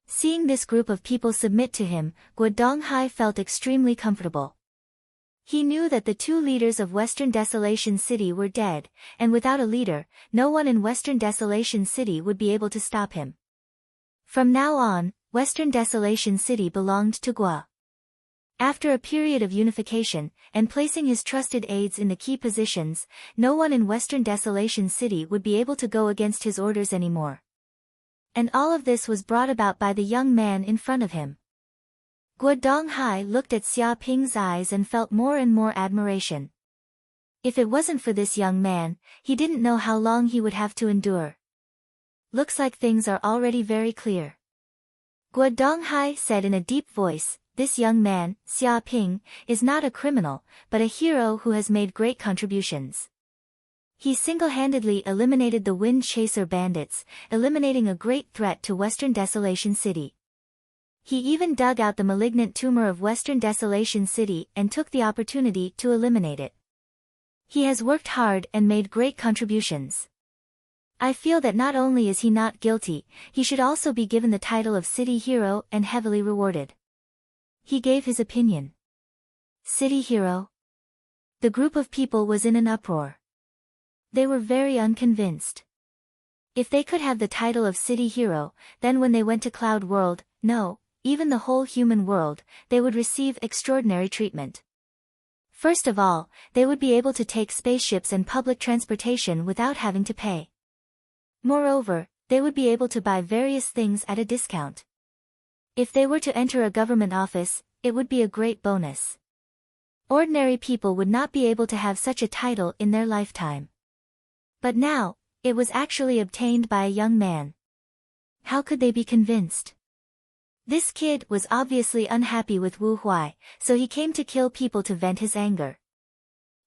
Seeing this group of people submit to him, Guo Donghai felt extremely comfortable. He knew that the two leaders of Western Desolation City were dead, and without a leader, no one in Western Desolation City would be able to stop him. From now on, Western Desolation City belonged to Guo. After a period of unification, and placing his trusted aides in the key positions, no one in Western Desolation City would be able to go against his orders anymore. And all of this was brought about by the young man in front of him. Guo Donghai looked at Xia Ping's eyes and felt more and more admiration. If it wasn't for this young man, he didn't know how long he would have to endure. Looks like things are already very clear. Guo Donghai said in a deep voice, this young man, Xia Ping, is not a criminal, but a hero who has made great contributions. He single-handedly eliminated the Wind Chaser bandits, eliminating a great threat to Western Desolation City. He even dug out the malignant tumor of Western Desolation City and took the opportunity to eliminate it. He has worked hard and made great contributions. I feel that not only is he not guilty, he should also be given the title of City Hero and heavily rewarded. He gave his opinion. City Hero? The group of people was in an uproar. They were very unconvinced. If they could have the title of City Hero, then when they went to Cloud World, no, even the whole human world, they would receive extraordinary treatment. First of all, they would be able to take spaceships and public transportation without having to pay. Moreover, they would be able to buy various things at a discount. If they were to enter a government office, it would be a great bonus. Ordinary people would not be able to have such a title in their lifetime. But now, it was actually obtained by a young man. How could they be convinced? This kid was obviously unhappy with Wu Huai, so he came to kill people to vent his anger.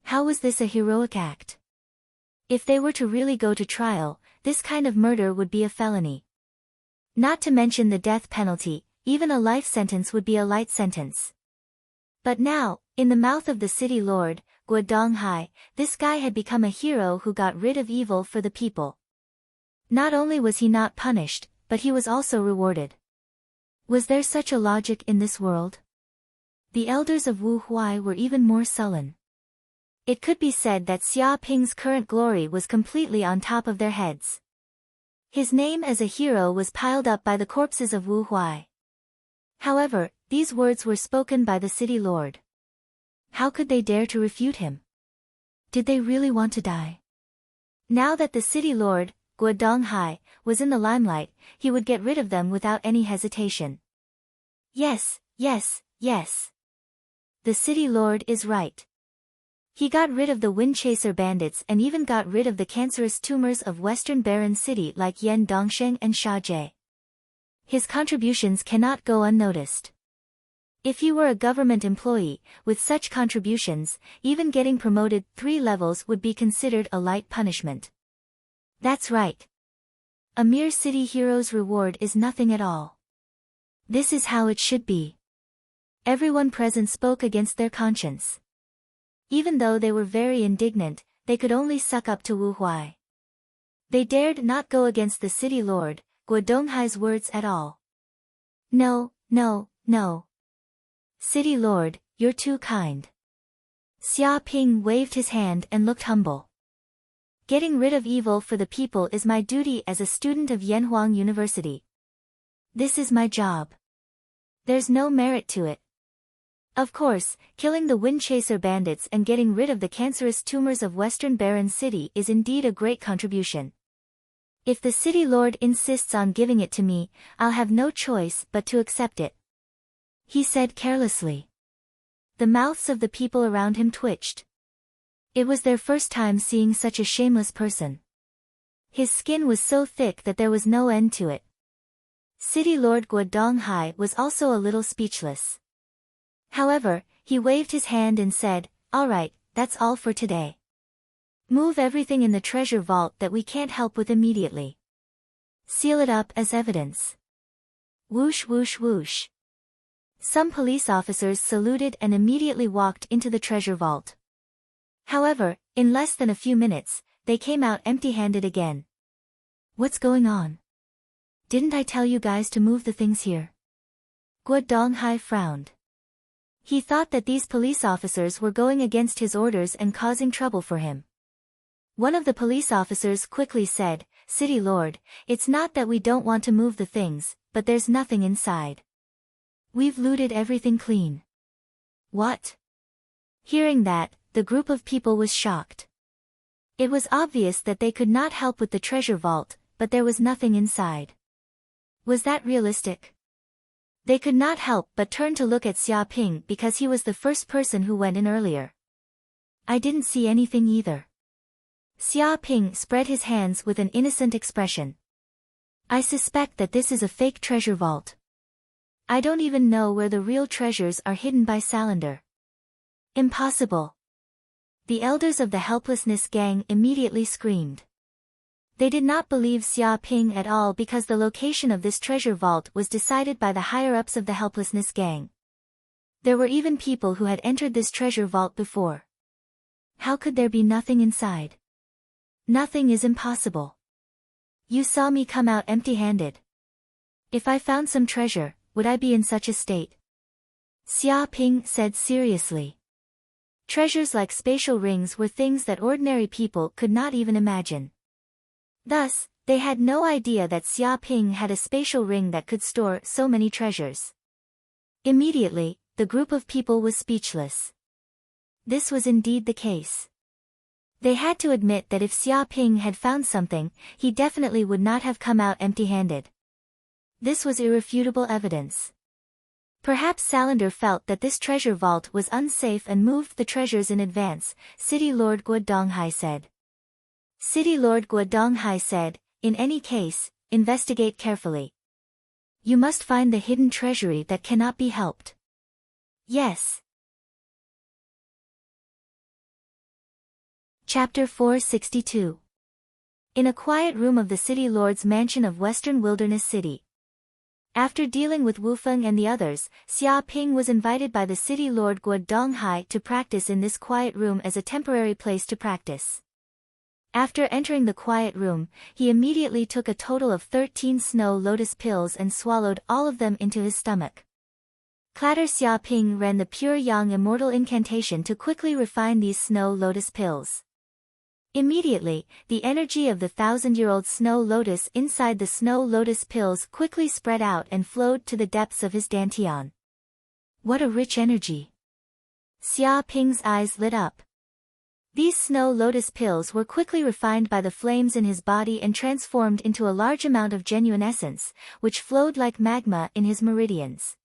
How was this a heroic act? If they were to really go to trial, this kind of murder would be a felony. Not to mention the death penalty, even a life sentence would be a light sentence. But now, in the mouth of the city lord, Guo Donghai, this guy had become a hero who got rid of evil for the people. Not only was he not punished, but he was also rewarded. Was there such a logic in this world? The elders of Wu Huai were even more sullen. It could be said that Xia Ping's current glory was completely on top of their heads. His name as a hero was piled up by the corpses of Wu Huai. However, these words were spoken by the city lord. How could they dare to refute him? Did they really want to die? Now that the city lord, Guo Donghai, was in the limelight, he would get rid of them without any hesitation. Yes, yes, yes. The city lord is right. He got rid of the Windchaser bandits and even got rid of the cancerous tumors of Western Baron City like Yan Dongsheng and Shajie. His contributions cannot go unnoticed. If he were a government employee, with such contributions, even getting promoted 3 levels would be considered a light punishment. That's right. A mere city hero's reward is nothing at all. This is how it should be. Everyone present spoke against their conscience. Even though they were very indignant, they could only suck up to Wu Huai. They dared not go against the city lord, Guo Donghai's words at all. No, no, no. City lord, you're too kind. Xia Ping waved his hand and looked humble. Getting rid of evil for the people is my duty as a student of Yanhuang University. This is my job. There's no merit to it. Of course, killing the Windchaser bandits and getting rid of the cancerous tumors of Western Baron City is indeed a great contribution. If the city lord insists on giving it to me, I'll have no choice but to accept it. He said carelessly. The mouths of the people around him twitched. It was their first time seeing such a shameless person. His skin was so thick that there was no end to it. City Lord Guo Donghai was also a little speechless. However, he waved his hand and said, "All right, that's all for today. Move everything in the treasure vault that we can't help with immediately. Seal it up as evidence." Whoosh whoosh whoosh. Some police officers saluted and immediately walked into the treasure vault. However, in less than a few minutes, they came out empty-handed again. What's going on? Didn't I tell you guys to move the things here? Guo Donghai frowned. He thought that these police officers were going against his orders and causing trouble for him. One of the police officers quickly said, "City Lord, it's not that we don't want to move the things, but there's nothing inside. We've looted everything clean." What? Hearing that, the group of people was shocked. It was obvious that they could not help with the treasure vault, but there was nothing inside. Was that realistic? They could not help but turn to look at Xia Ping because he was the first person who went in earlier. I didn't see anything either. Xia Ping spread his hands with an innocent expression. I suspect that this is a fake treasure vault. I don't even know where the real treasures are hidden by Salander. Impossible. The elders of the Helplessness Gang immediately screamed. They did not believe Xia Ping at all because the location of this treasure vault was decided by the higher-ups of the Helplessness Gang. There were even people who had entered this treasure vault before. How could there be nothing inside? Nothing is impossible. You saw me come out empty-handed. If I found some treasure, would I be in such a state? Xia Ping said seriously. Treasures like spatial rings were things that ordinary people could not even imagine. Thus, they had no idea that Xia Ping had a spatial ring that could store so many treasures. Immediately, the group of people was speechless. This was indeed the case. They had to admit that if Xia Ping had found something, he definitely would not have come out empty-handed. This was irrefutable evidence. Perhaps Salander felt that this treasure vault was unsafe and moved the treasures in advance, City Lord Guo Donghai said. City Lord Guo Donghai said, in any case, investigate carefully. You must find the hidden treasury that cannot be helped. Yes. Chapter 462. In a quiet room of the city lord's mansion of Western Wilderness City. After dealing with Wu Feng and the others, Xia Ping was invited by the city lord Guo Donghai to practice in this quiet room as a temporary place to practice. After entering the quiet room, he immediately took a total of 13 snow lotus pills and swallowed all of them into his stomach. Clatter Xia Ping ran the pure yang immortal incantation to quickly refine these snow lotus pills. Immediately, the energy of the 1,000-year-old snow lotus inside the snow lotus pills quickly spread out and flowed to the depths of his dantian. What a rich energy! Xia Ping's eyes lit up. These snow lotus pills were quickly refined by the flames in his body and transformed into a large amount of genuine essence, which flowed like magma in his meridians.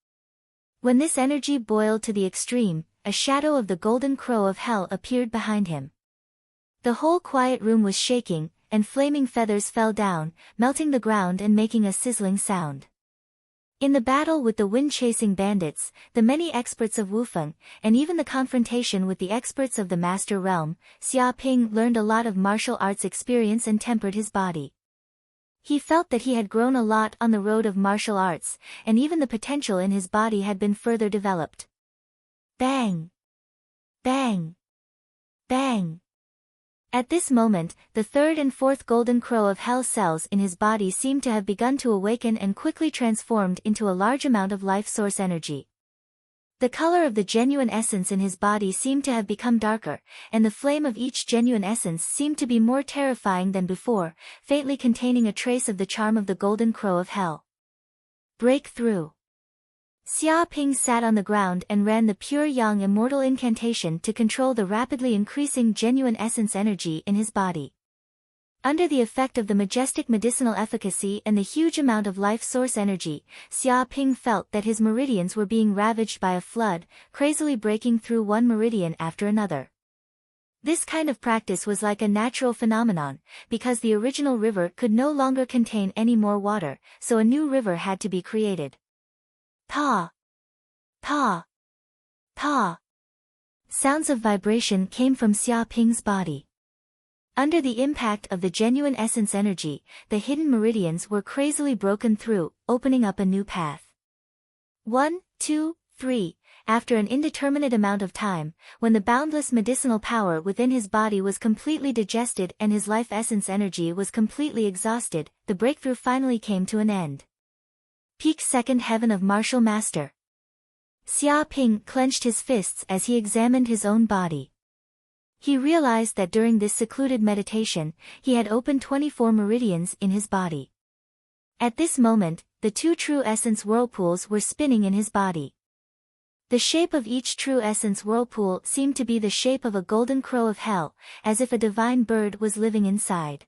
When this energy boiled to the extreme, a shadow of the golden crow of hell appeared behind him. The whole quiet room was shaking, and flaming feathers fell down, melting the ground and making a sizzling sound. In the battle with the wind-chasing bandits, the many experts of Wu Feng, and even the confrontation with the experts of the Master Realm, Xia Ping learned a lot of martial arts experience and tempered his body. He felt that he had grown a lot on the road of martial arts, and even the potential in his body had been further developed. Bang! Bang! Bang! At this moment, the third and fourth golden crow of hell cells in his body seemed to have begun to awaken and quickly transformed into a large amount of life source energy. The color of the genuine essence in his body seemed to have become darker, and the flame of each genuine essence seemed to be more terrifying than before, faintly containing a trace of the charm of the golden crow of hell. Breakthrough. Xia Ping sat on the ground and ran the pure yang immortal incantation to control the rapidly increasing genuine essence energy in his body. Under the effect of the majestic medicinal efficacy and the huge amount of life source energy, Xia Ping felt that his meridians were being ravaged by a flood, crazily breaking through one meridian after another. This kind of practice was like a natural phenomenon, because the original river could no longer contain any more water, so a new river had to be created. Pa! Pa! Pa! Sounds of vibration came from Xia Ping's body. Under the impact of the genuine essence energy, the hidden meridians were crazily broken through, opening up a new path. 1, 2, 3. After an indeterminate amount of time, when the boundless medicinal power within his body was completely digested and his life essence energy was completely exhausted, the breakthrough finally came to an end. Peak second heaven of martial master. Xia Ping clenched his fists as he examined his own body. He realized that during this secluded meditation, he had opened 24 meridians in his body. At this moment, the two true essence whirlpools were spinning in his body. The shape of each true essence whirlpool seemed to be the shape of a golden crow of hell, as if a divine bird was living inside.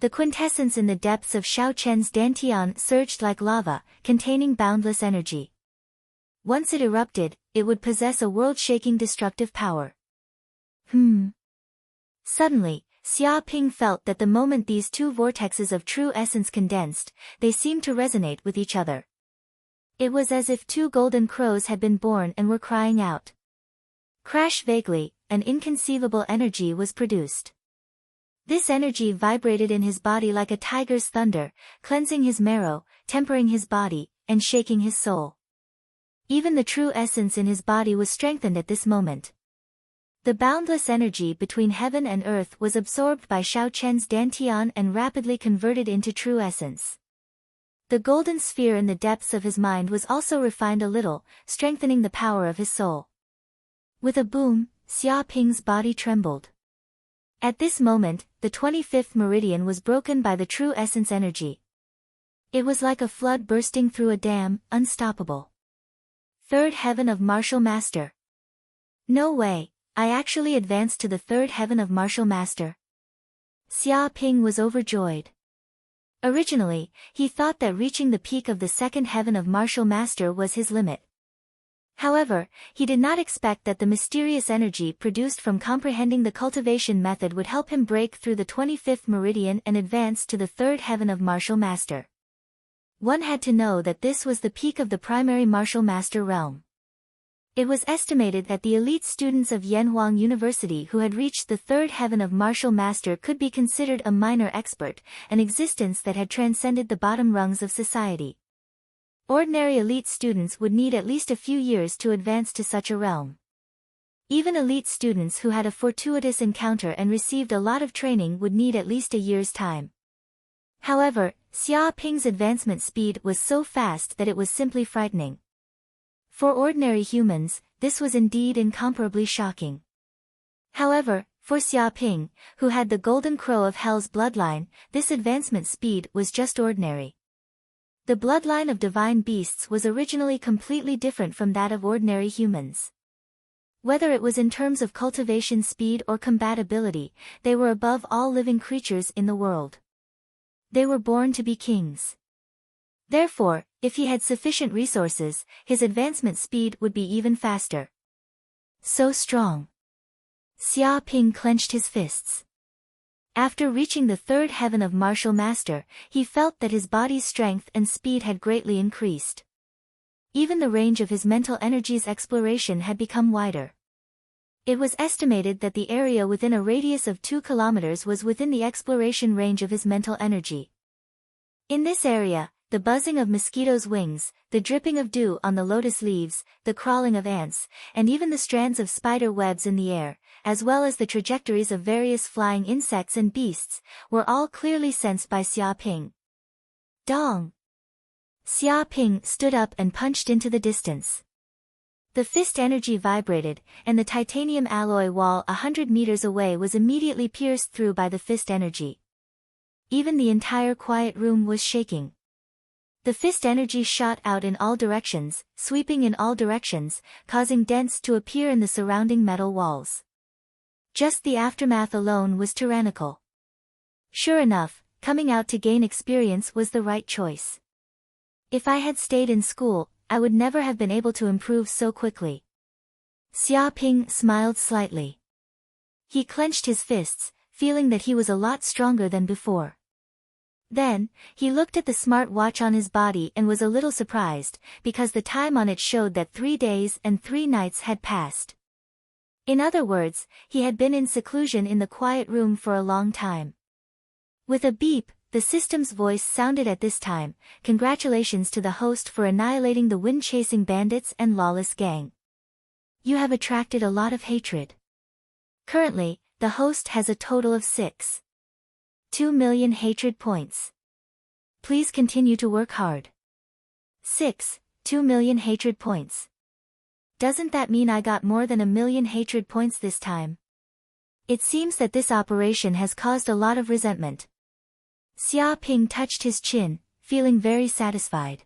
The quintessence in the depths of Shao Chen's dantian surged like lava, containing boundless energy. Once it erupted, it would possess a world-shaking destructive power. Suddenly, Xia Ping felt that the moment these two vortexes of true essence condensed, they seemed to resonate with each other. It was as if two golden crows had been born and were crying out. Crash vaguely, an inconceivable energy was produced. This energy vibrated in his body like a tiger's thunder, cleansing his marrow, tempering his body, and shaking his soul. Even the true essence in his body was strengthened at this moment. The boundless energy between heaven and earth was absorbed by Shao Chen's dantian and rapidly converted into true essence. The golden sphere in the depths of his mind was also refined a little, strengthening the power of his soul. With a boom, Xia Ping's body trembled. At this moment, the 25th meridian was broken by the true essence energy. It was like a flood bursting through a dam, unstoppable. Third heaven of martial master. No way, I actually advanced to the third heaven of martial master. Xia Ping was overjoyed. Originally, he thought that reaching the peak of the second heaven of martial master was his limit. However, he did not expect that the mysterious energy produced from comprehending the cultivation method would help him break through the 25th meridian and advance to the third heaven of martial master. One had to know that this was the peak of the primary martial master realm. It was estimated that the elite students of Yanhuang University who had reached the third heaven of martial master could be considered a minor expert, an existence that had transcended the bottom rungs of society. Ordinary elite students would need at least a few years to advance to such a realm. Even elite students who had a fortuitous encounter and received a lot of training would need at least a year's time. However, Xia Ping's advancement speed was so fast that it was simply frightening. For ordinary humans, this was indeed incomparably shocking. However, for Xia Ping, who had the Golden Crow of Hell's bloodline, this advancement speed was just ordinary. The bloodline of divine beasts was originally completely different from that of ordinary humans. Whether it was in terms of cultivation speed or compatibility, they were above all living creatures in the world. They were born to be kings. Therefore, if he had sufficient resources, his advancement speed would be even faster. So strong. Xia Ping clenched his fists. After reaching the third heaven of martial master, he felt that his body's strength and speed had greatly increased. Even the range of his mental energy's exploration had become wider. It was estimated that the area within a radius of 2 kilometers was within the exploration range of his mental energy. In this area, the buzzing of mosquitoes' wings, the dripping of dew on the lotus leaves, the crawling of ants, and even the strands of spider webs in the air, as well as the trajectories of various flying insects and beasts, were all clearly sensed by Xia Ping. Dong! Xia Ping stood up and punched into the distance. The fist energy vibrated, and the titanium alloy wall 100 meters away was immediately pierced through by the fist energy. Even the entire quiet room was shaking. The fist energy shot out in all directions, sweeping in all directions, causing dents to appear in the surrounding metal walls. Just the aftermath alone was tyrannical. Sure enough, coming out to gain experience was the right choice. If I had stayed in school, I would never have been able to improve so quickly. Xia Ping smiled slightly. He clenched his fists, feeling that he was a lot stronger than before. Then, he looked at the smart watch on his body and was a little surprised, because the time on it showed that 3 days and 3 nights had passed. In other words, he had been in seclusion in the quiet room for a long time. With a beep, the system's voice sounded at this time, "Congratulations to the host for annihilating the wind-chasing bandits and lawless gang. You have attracted a lot of hatred. Currently, the host has a total of 6.2 million hatred points. Please continue to work hard." 6.2 million hatred points. Doesn't that mean I got more than 1 million hatred points this time? It seems that this operation has caused a lot of resentment. Xia Ping touched his chin, feeling very satisfied.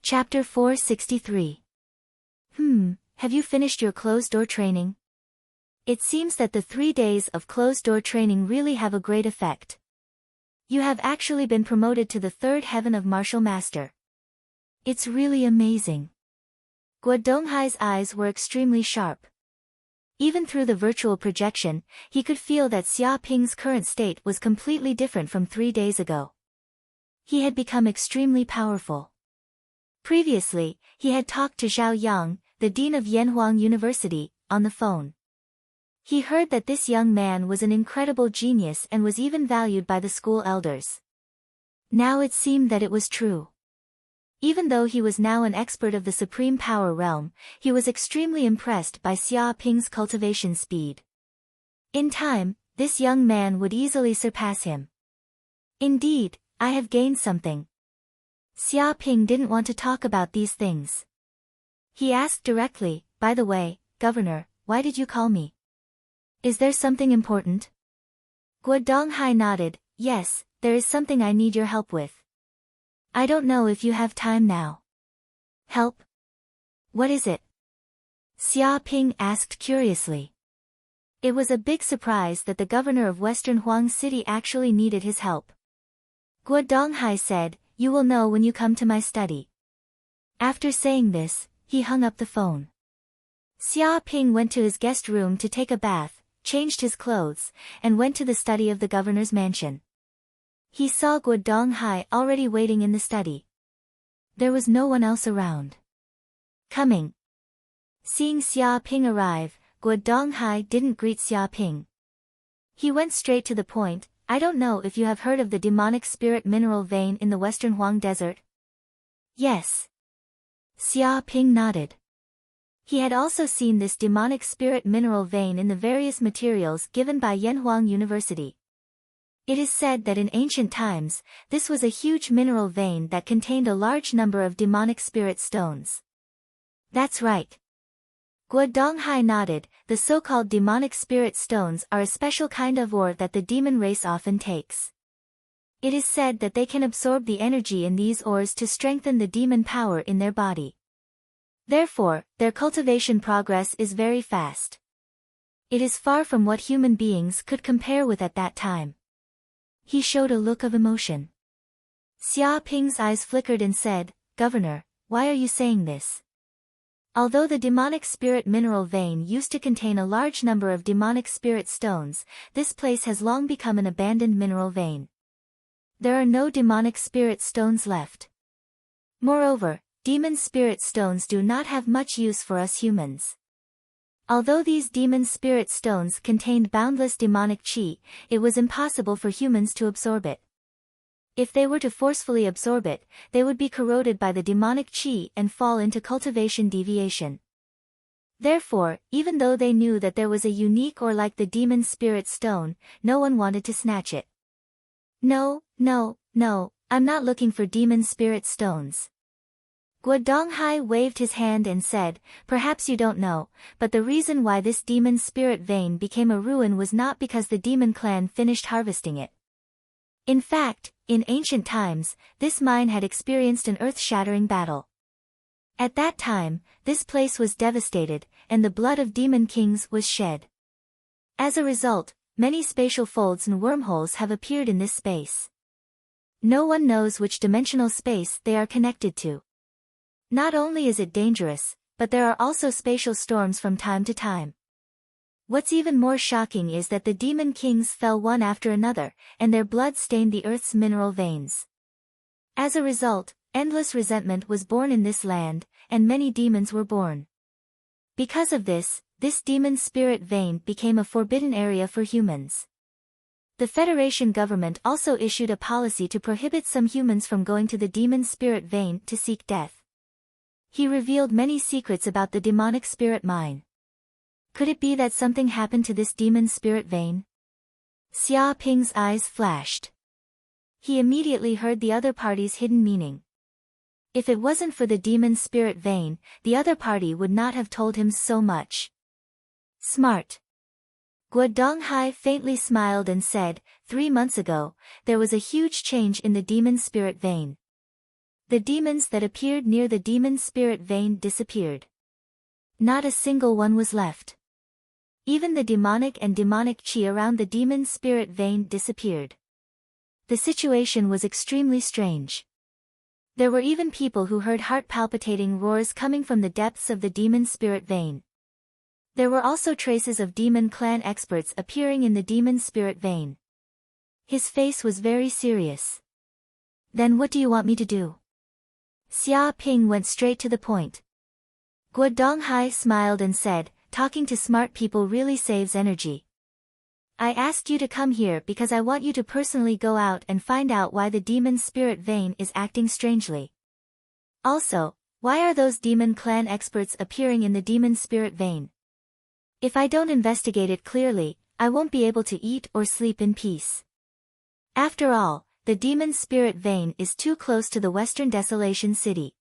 Chapter 463. Have you finished your closed-door training? It seems that the 3 days of closed-door training really have a great effect. You have actually been promoted to the third heaven of martial master. It's really amazing. Guo Donghai's eyes were extremely sharp. Even through the virtual projection, he could feel that Xia Ping's current state was completely different from 3 days ago. He had become extremely powerful. Previously, he had talked to Zhao Yang, the dean of Yanhuang University, on the phone. He heard that this young man was an incredible genius and was even valued by the school elders. Now it seemed that it was true. Even though he was now an expert of the supreme power realm, he was extremely impressed by Xia Ping's cultivation speed. In time, this young man would easily surpass him. Indeed, I have gained something. Xia Ping didn't want to talk about these things. He asked directly, "By the way, Governor, why did you call me? Is there something important?" Guo Donghai nodded, "Yes, there is something I need your help with. I don't know if you have time now." "Help? What is it?" Xia Ping asked curiously. It was a big surprise that the governor of Western Huang City actually needed his help. Guo Donghai said, "You will know when you come to my study." After saying this, he hung up the phone. Xia Ping went to his guest room to take a bath, changed his clothes, and went to the study of the governor's mansion. He saw Guo Donghai already waiting in the study. There was no one else around. Coming. Seeing Xia Ping arrive, Guo Donghai didn't greet Xia Ping. He went straight to the point. I don't know if you have heard of the demonic spirit mineral vein in the western Huang Desert. Yes. Xia Ping nodded. He had also seen this demonic spirit mineral vein in the various materials given by Yanhuang University. It is said that in ancient times, this was a huge mineral vein that contained a large number of demonic spirit stones. That's right. Guo Donghai nodded. The so-called demonic spirit stones are a special kind of ore that the demon race often takes. It is said that they can absorb the energy in these ores to strengthen the demon power in their body. Therefore, their cultivation progress is very fast. It is far from what human beings could compare with at that time. He showed a look of emotion. Xia Ping's eyes flickered and said, Governor, why are you saying this? Although the demonic spirit mineral vein used to contain a large number of demonic spirit stones, this place has long become an abandoned mineral vein. There are no demonic spirit stones left. Moreover, demon spirit stones do not have much use for us humans. Although these demon spirit stones contained boundless demonic qi, it was impossible for humans to absorb it. If they were to forcefully absorb it, they would be corroded by the demonic qi and fall into cultivation deviation. Therefore, even though they knew that there was a unique ore like the demon spirit stone, no one wanted to snatch it. No, I'm not looking for demon spirit stones. Guo Donghai waved his hand and said, perhaps you don't know, but the reason why this demon spirit vein became a ruin was not because the demon clan finished harvesting it. In fact, in ancient times, this mine had experienced an earth-shattering battle. At that time, this place was devastated, and the blood of demon kings was shed. As a result, many spatial folds and wormholes have appeared in this space. No one knows which dimensional space they are connected to. Not only is it dangerous, but there are also spatial storms from time to time. What's even more shocking is that the demon kings fell one after another, and their blood stained the earth's mineral veins. As a result, endless resentment was born in this land, and many demons were born. Because of this demon spirit vein became a forbidden area for humans. The Federation government also issued a policy to prohibit some humans from going to the demon spirit vein to seek death. He revealed many secrets about the demonic spirit mine. Could it be that something happened to this demon spirit vein? Xia Ping's eyes flashed. He immediately heard the other party's hidden meaning. If it wasn't for the demon spirit vein, the other party would not have told him so much. Smart. Guo Donghai faintly smiled and said, 3 months ago, there was a huge change in the demon spirit vein. The demons that appeared near the demon spirit vein disappeared. Not a single one was left. Even the demonic and demonic qi around the demon spirit vein disappeared. The situation was extremely strange. There were even people who heard heart-palpitating roars coming from the depths of the demon spirit vein. There were also traces of demon clan experts appearing in the demon spirit vein. His face was very serious. Then what do you want me to do? Xia Ping went straight to the point. Guo Donghai smiled and said, talking to smart people really saves energy. I asked you to come here because I want you to personally go out and find out why the demon spirit vein is acting strangely. Also, why are those demon clan experts appearing in the demon spirit vein? If I don't investigate it clearly, I won't be able to eat or sleep in peace. After all, the demon spirit vein is too close to the Western Desolation City.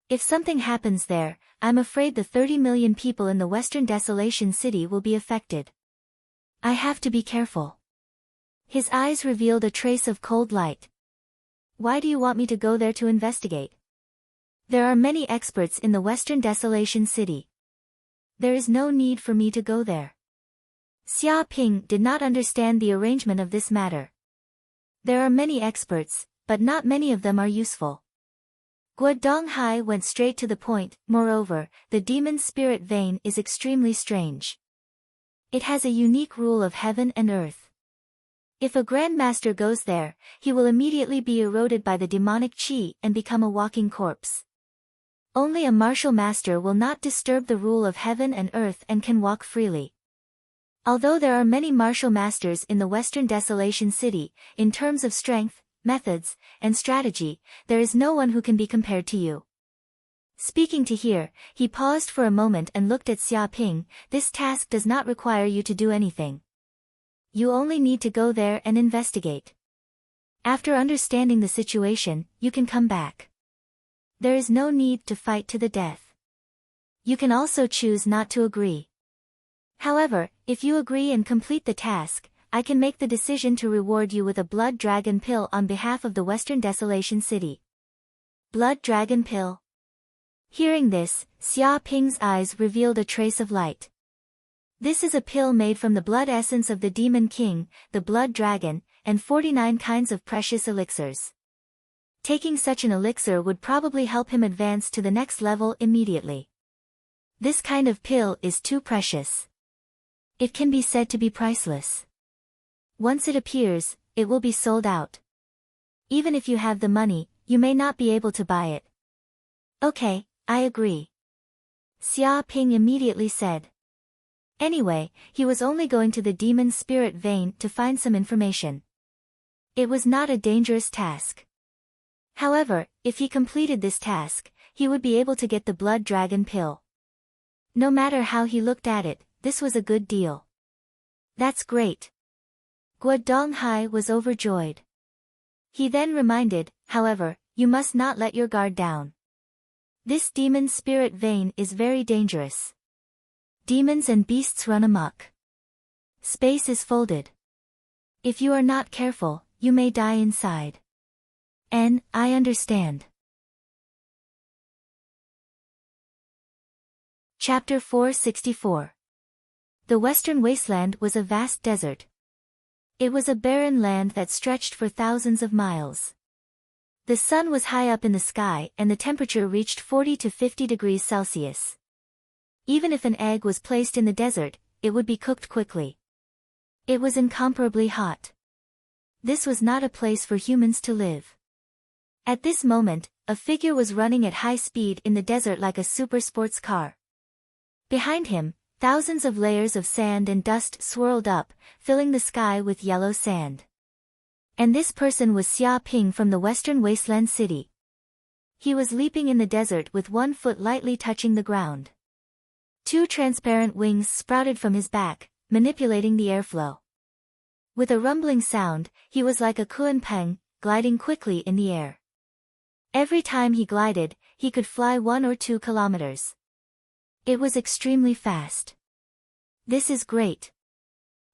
If something happens there, I'm afraid the 30 million people in the Western Desolation City will be affected. I have to be careful. His eyes revealed a trace of cold light. Why do you want me to go there to investigate? There are many experts in the Western Desolation City. There is no need for me to go there. Xia Ping did not understand the arrangement of this matter. There are many experts, but not many of them are useful. Guo Donghai went straight to the point. Moreover, the demon spirit vein is extremely strange. It has a unique rule of heaven and earth. If a Grandmaster goes there, he will immediately be eroded by the demonic chi and become a walking corpse. Only a martial master will not disturb the rule of heaven and earth and can walk freely. Although there are many martial masters in the Western Desolation City, in terms of strength, methods, and strategy, there is no one who can be compared to you. Speaking to here, he paused for a moment and looked at Xia Ping. This task does not require you to do anything. You only need to go there and investigate. After understanding the situation, you can come back. There is no need to fight to the death. You can also choose not to agree. However, if you agree and complete the task, I can make the decision to reward you with a blood dragon pill on behalf of the Western Desolation City. Blood dragon pill. Hearing this, Xia Ping's eyes revealed a trace of light. This is a pill made from the blood essence of the Demon King, the Blood Dragon, and 49 kinds of precious elixirs. Taking such an elixir would probably help him advance to the next level immediately. This kind of pill is too precious. It can be said to be priceless. Once it appears, it will be sold out. Even if you have the money, you may not be able to buy it. Okay, I agree. Xia Ping immediately said. Anyway, he was only going to the demon spirit vein to find some information. It was not a dangerous task. However, if he completed this task, he would be able to get the blood dragon pill. No matter how he looked at it, this was a good deal. That's great. Guo Donghai was overjoyed. He then reminded, however, you must not let your guard down. This demon spirit vein is very dangerous. Demons and beasts run amok. Space is folded. If you are not careful, you may die inside. I understand. Chapter 464. The Western Wasteland was a vast desert. It was a barren land that stretched for thousands of miles. The sun was high up in the sky and the temperature reached 40 to 50 degrees Celsius. Even if an egg was placed in the desert, it would be cooked quickly. It was incomparably hot. This was not a place for humans to live. At this moment, a figure was running at high speed in the desert like a super sports car. Behind him, thousands of layers of sand and dust swirled up, filling the sky with yellow sand. And this person was Xia Ping from the Western Wasteland City. He was leaping in the desert with one foot lightly touching the ground. Two transparent wings sprouted from his back, manipulating the airflow. With a rumbling sound, he was like a kunpeng, gliding quickly in the air. Every time he glided, he could fly 1 or 2 kilometers. It was extremely fast. This is great.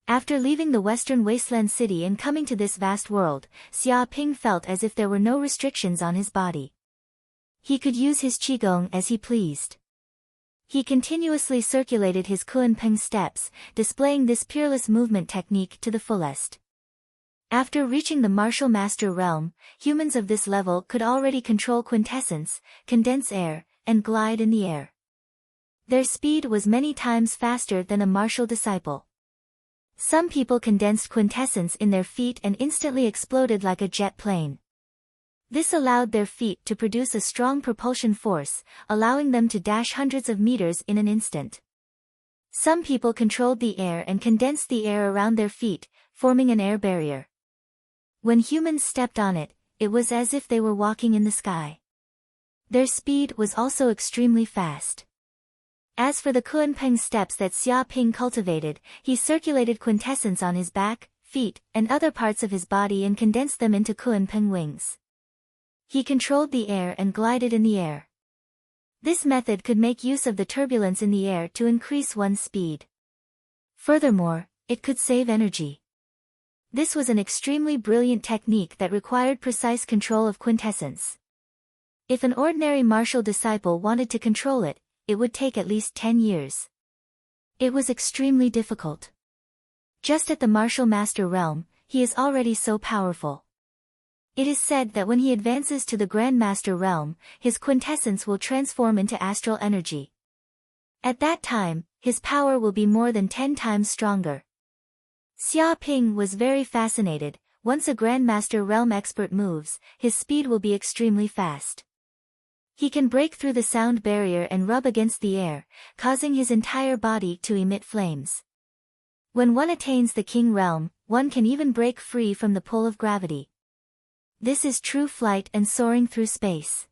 After leaving the Western Wasteland City and coming to this vast world, Xia Ping felt as if there were no restrictions on his body. He could use his qigong as he pleased. He continuously circulated his kunpeng steps, displaying this peerless movement technique to the fullest. After reaching the martial master realm, humans of this level could already control quintessence, condense air, and glide in the air. Their speed was many times faster than a martial disciple. Some people condensed quintessence in their feet and instantly exploded like a jet plane. This allowed their feet to produce a strong propulsion force, allowing them to dash hundreds of meters in an instant. Some people controlled the air and condensed the air around their feet, forming an air barrier. When humans stepped on it, it was as if they were walking in the sky. Their speed was also extremely fast. As for the kunpeng steps that Xia Ping cultivated, he circulated quintessence on his back, feet, and other parts of his body and condensed them into kunpeng wings. He controlled the air and glided in the air. This method could make use of the turbulence in the air to increase one's speed. Furthermore, it could save energy. This was an extremely brilliant technique that required precise control of quintessence. If an ordinary martial disciple wanted to control it, it would take at least 10 years. It was extremely difficult. Just at the martial master realm, he is already so powerful. It is said that when he advances to the Grand Master realm, his quintessence will transform into astral energy. At that time, his power will be more than 10 times stronger. Xia Ping was very fascinated. Once a Grandmaster Realm expert moves, his speed will be extremely fast. He can break through the sound barrier and rub against the air, causing his entire body to emit flames. When one attains the King Realm, one can even break free from the pull of gravity. This is true flight and soaring through space.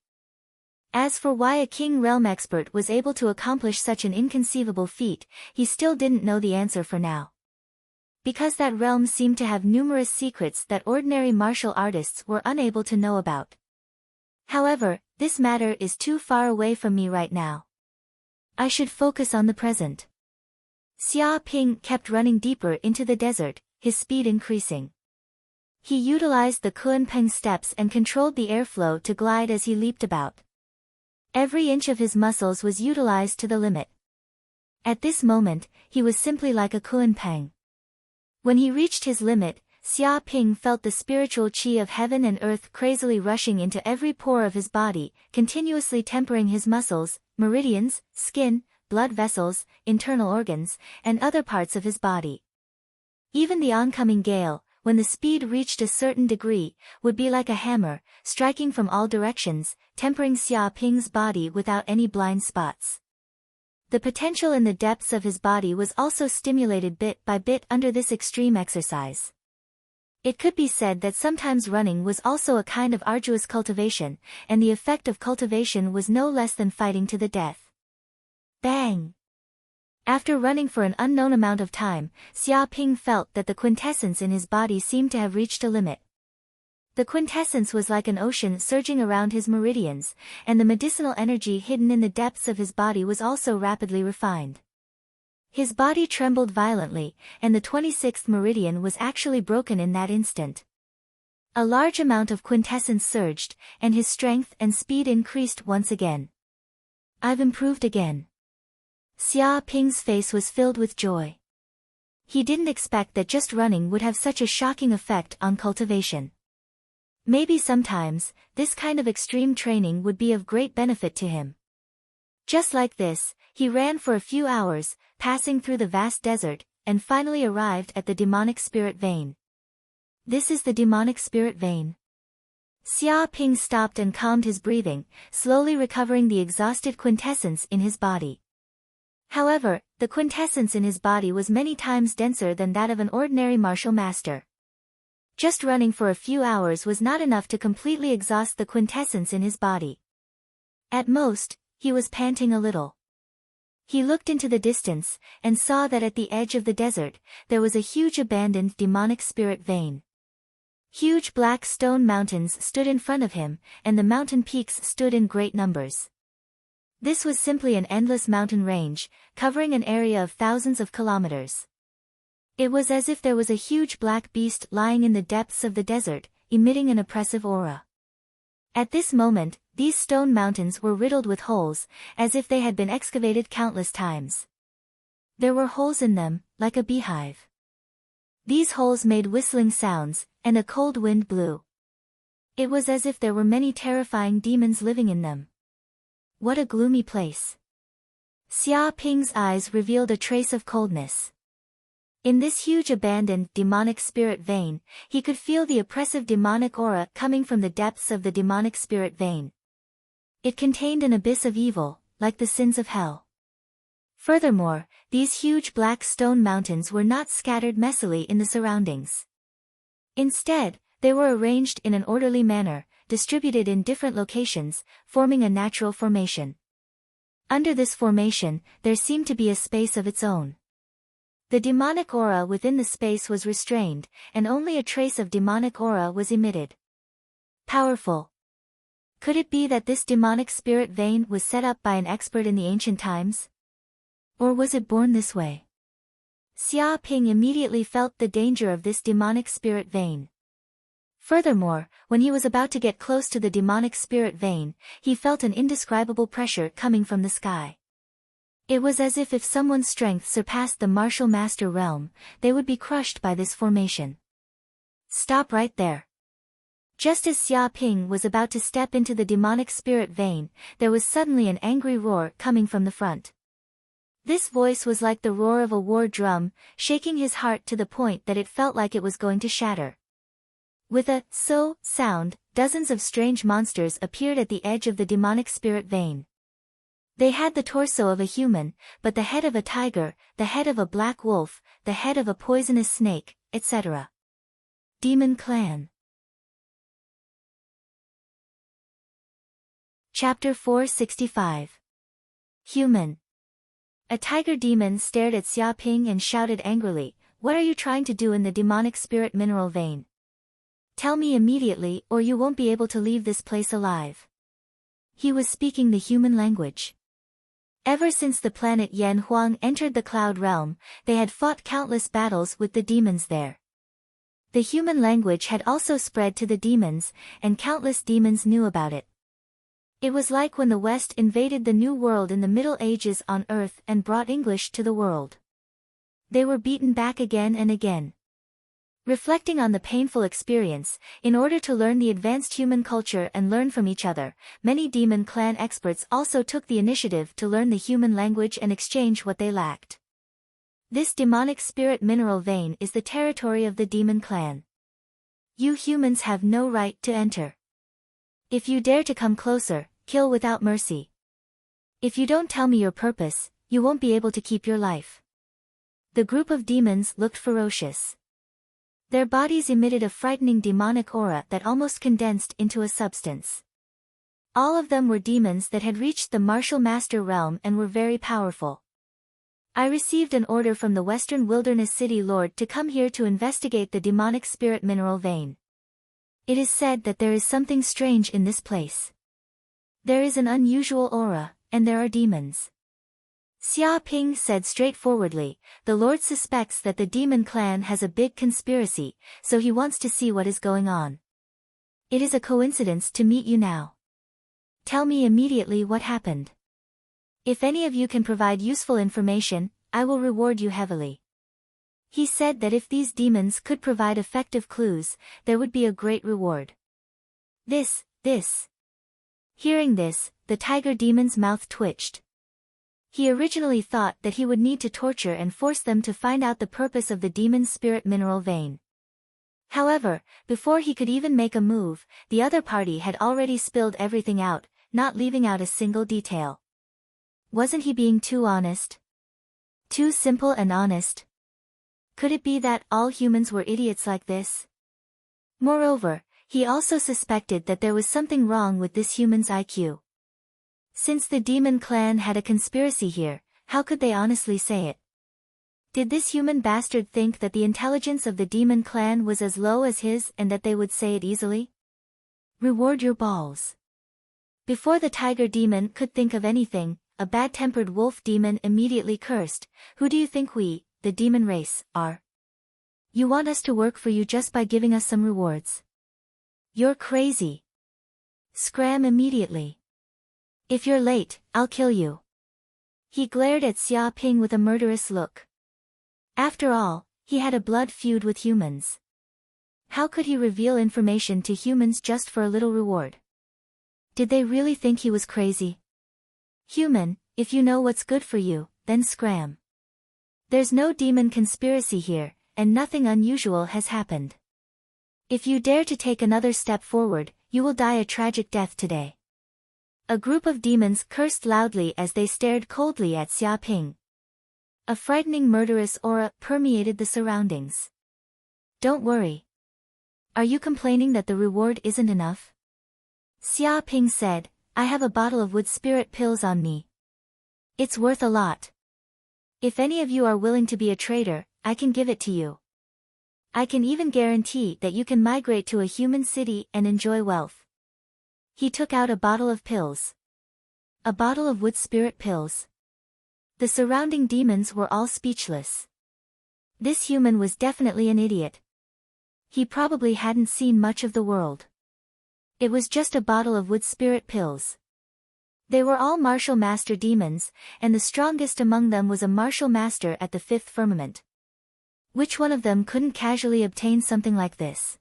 As for why a King Realm expert was able to accomplish such an inconceivable feat, he still didn't know the answer for now. Because that realm seemed to have numerous secrets that ordinary martial artists were unable to know about. However, this matter is too far away from me right now. I should focus on the present. Xia Ping kept running deeper into the desert, his speed increasing. He utilized the Kunpeng steps and controlled the airflow to glide as he leaped about. Every inch of his muscles was utilized to the limit. At this moment, he was simply like a Kunpeng. When he reached his limit, Xia Ping felt the spiritual qi of heaven and earth crazily rushing into every pore of his body, continuously tempering his muscles, meridians, skin, blood vessels, internal organs, and other parts of his body. Even the oncoming gale, when the speed reached a certain degree, would be like a hammer, striking from all directions, tempering Xia Ping's body without any blind spots. The potential in the depths of his body was also stimulated bit by bit under this extreme exercise. It could be said that sometimes running was also a kind of arduous cultivation, and the effect of cultivation was no less than fighting to the death. Bang! After running for an unknown amount of time, Xia Ping felt that the quintessence in his body seemed to have reached a limit. The quintessence was like an ocean surging around his meridians, and the medicinal energy hidden in the depths of his body was also rapidly refined. His body trembled violently, and the 26th meridian was actually broken in that instant. A large amount of quintessence surged, and his strength and speed increased once again. I've improved again. Xia Ping's face was filled with joy. He didn't expect that just running would have such a shocking effect on cultivation. Maybe sometimes, this kind of extreme training would be of great benefit to him. Just like this, he ran for a few hours, passing through the vast desert, and finally arrived at the demonic spirit vein. This is the demonic spirit vein. Xia Ping stopped and calmed his breathing, slowly recovering the exhausted quintessence in his body. However, the quintessence in his body was many times denser than that of an ordinary martial master. Just running for a few hours was not enough to completely exhaust the quintessence in his body. At most, he was panting a little. He looked into the distance, and saw that at the edge of the desert, there was a huge abandoned demonic spirit vein. Huge black stone mountains stood in front of him, and the mountain peaks stood in great numbers. This was simply an endless mountain range, covering an area of thousands of kilometers. It was as if there was a huge black beast lying in the depths of the desert, emitting an oppressive aura. At this moment, these stone mountains were riddled with holes, as if they had been excavated countless times. There were holes in them, like a beehive. These holes made whistling sounds, and a cold wind blew. It was as if there were many terrifying demons living in them. What a gloomy place. Xia Ping's eyes revealed a trace of coldness. In this huge abandoned demonic spirit vein, he could feel the oppressive demonic aura coming from the depths of the demonic spirit vein. It contained an abyss of evil, like the sins of hell. Furthermore, these huge black stone mountains were not scattered messily in the surroundings. Instead, they were arranged in an orderly manner, distributed in different locations, forming a natural formation. Under this formation, there seemed to be a space of its own. The demonic aura within the space was restrained, and only a trace of demonic aura was emitted. Powerful. Could it be that this demonic spirit vein was set up by an expert in the ancient times? Or was it born this way? Xia Ping immediately felt the danger of this demonic spirit vein. Furthermore, when he was about to get close to the demonic spirit vein, he felt an indescribable pressure coming from the sky. It was as if someone's strength surpassed the martial master realm, they would be crushed by this formation. Stop right there. Just as Xia Ping was about to step into the demonic spirit vein, there was suddenly an angry roar coming from the front. This voice was like the roar of a war drum, shaking his heart to the point that it felt like it was going to shatter. With a "so" sound, dozens of strange monsters appeared at the edge of the demonic spirit vein. They had the torso of a human, but the head of a tiger, the head of a black wolf, the head of a poisonous snake, etc. Demon Clan. Chapter 465. Human. A tiger demon stared at Xiaoping and shouted angrily, "What are you trying to do in the demonic spirit mineral vein? Tell me immediately or you won't be able to leave this place alive." He was speaking the human language. Ever since the planet Yan Huang entered the Cloud Realm, they had fought countless battles with the demons there. The human language had also spread to the demons, and countless demons knew about it. It was like when the West invaded the New World in the Middle Ages on Earth and brought English to the world. They were beaten back again and again. Reflecting on the painful experience, in order to learn the advanced human culture and learn from each other, many Demon Clan experts also took the initiative to learn the human language and exchange what they lacked. This demonic spirit mineral vein is the territory of the Demon Clan. You humans have no right to enter. If you dare to come closer, kill without mercy. If you don't tell me your purpose, you won't be able to keep your life. The group of demons looked ferocious. Their bodies emitted a frightening demonic aura that almost condensed into a substance. All of them were demons that had reached the martial master realm and were very powerful. I received an order from the Western Wilderness City Lord to come here to investigate the demonic spirit mineral vein. It is said that there is something strange in this place. There is an unusual aura, and there are demons. Xia Ping said straightforwardly, "The Lord suspects that the Demon Clan has a big conspiracy, so he wants to see what is going on. It is a coincidence to meet you now. Tell me immediately what happened. If any of you can provide useful information, I will reward you heavily." He said that if these demons could provide effective clues, there would be a great reward. This. Hearing this, the tiger demon's mouth twitched. He originally thought that he would need to torture and force them to find out the purpose of the demon's spirit mineral vein. However, before he could even make a move, the other party had already spilled everything out, not leaving out a single detail. Wasn't he being too honest? Too simple and honest? Could it be that all humans were idiots like this? Moreover, he also suspected that there was something wrong with this human's IQ. Since the Demon Clan had a conspiracy here, how could they honestly say it? Did this human bastard think that the intelligence of the Demon Clan was as low as his and that they would say it easily? Reward your balls. Before the tiger demon could think of anything, a bad-tempered wolf demon immediately cursed, "Who do you think we, the demon race, are? You want us to work for you just by giving us some rewards? You're crazy. Scram immediately. If you're late, I'll kill you." He glared at Xia Ping with a murderous look. After all, he had a blood feud with humans. How could he reveal information to humans just for a little reward? Did they really think he was crazy? Human, if you know what's good for you, then scram. There's no demon conspiracy here, and nothing unusual has happened. If you dare to take another step forward, you will die a tragic death today. A group of demons cursed loudly as they stared coldly at Xia Ping. A frightening murderous aura permeated the surroundings. Don't worry. Are you complaining that the reward isn't enough? Xia Ping said, I have a bottle of wood spirit pills on me. It's worth a lot. If any of you are willing to be a trader, I can give it to you. I can even guarantee that you can migrate to a human city and enjoy wealth. He took out a bottle of pills. A bottle of wood spirit pills. The surrounding demons were all speechless. This human was definitely an idiot. He probably hadn't seen much of the world. It was just a bottle of wood spirit pills. They were all martial master demons, and the strongest among them was a martial master at the fifth firmament. Which one of them couldn't casually obtain something like this?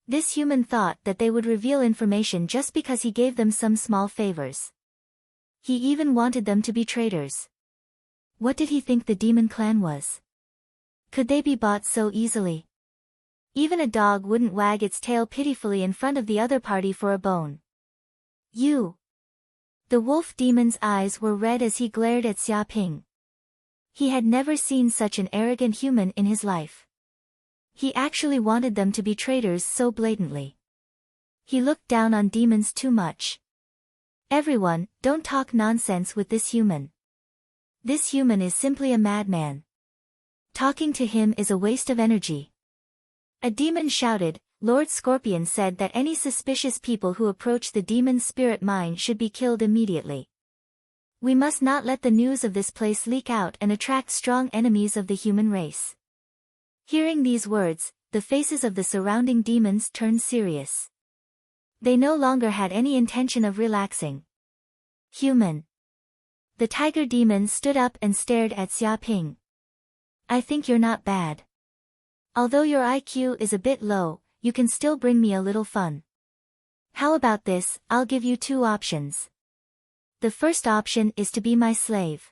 This human thought that they would reveal information just because he gave them some small favors. He even wanted them to be traitors. What did he think the demon clan was? Could they be bought so easily? Even a dog wouldn't wag its tail pitifully in front of the other party for a bone. You! The wolf demon's eyes were red as he glared at Xia Ping. He had never seen such an arrogant human in his life. He actually wanted them to be traitors so blatantly. He looked down on demons too much. Everyone, don't talk nonsense with this human. This human is simply a madman. Talking to him is a waste of energy. A demon shouted. Lord Scorpion said that any suspicious people who approach the demon's spirit mine should be killed immediately. We must not let the news of this place leak out and attract strong enemies of the human race. Hearing these words, the faces of the surrounding demons turned serious. They no longer had any intention of relaxing. Human. The tiger demon stood up and stared at Xia Ping. I think you're not bad. Although your IQ is a bit low, you can still bring me a little fun. How about this? I'll give you two options. The first option is to be my slave.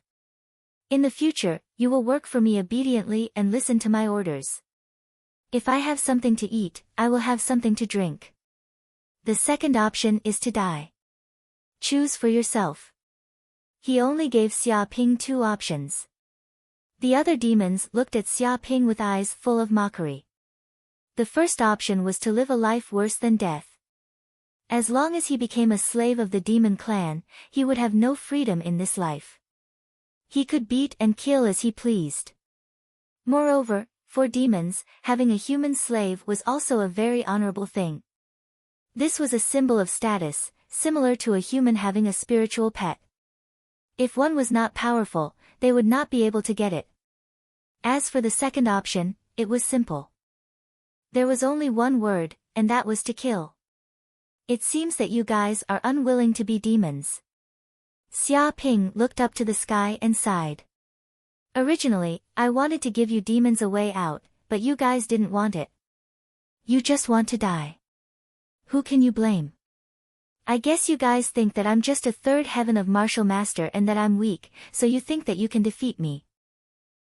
In the future, you will work for me obediently and listen to my orders. If I have something to eat, I will have something to drink. The second option is to die. Choose for yourself. He only gave Xia Ping two options. The other demons looked at Xia Ping with eyes full of mockery. The first option was to live a life worse than death. As long as he became a slave of the demon clan, he would have no freedom in this life. He could beat and kill as he pleased. Moreover, for demons, having a human slave was also a very honorable thing. This was a symbol of status, similar to a human having a spiritual pet. If one was not powerful, they would not be able to get it. As for the second option, it was simple. There was only one word, and that was to kill. It seems that you guys are unwilling to be demons. Xia Ping looked up to the sky and sighed. Originally, I wanted to give you demons a way out, but you guys didn't want it. You just want to die. Who can you blame? I guess you guys think that I'm just a third heaven of martial master and that I'm weak, so you think that you can defeat me.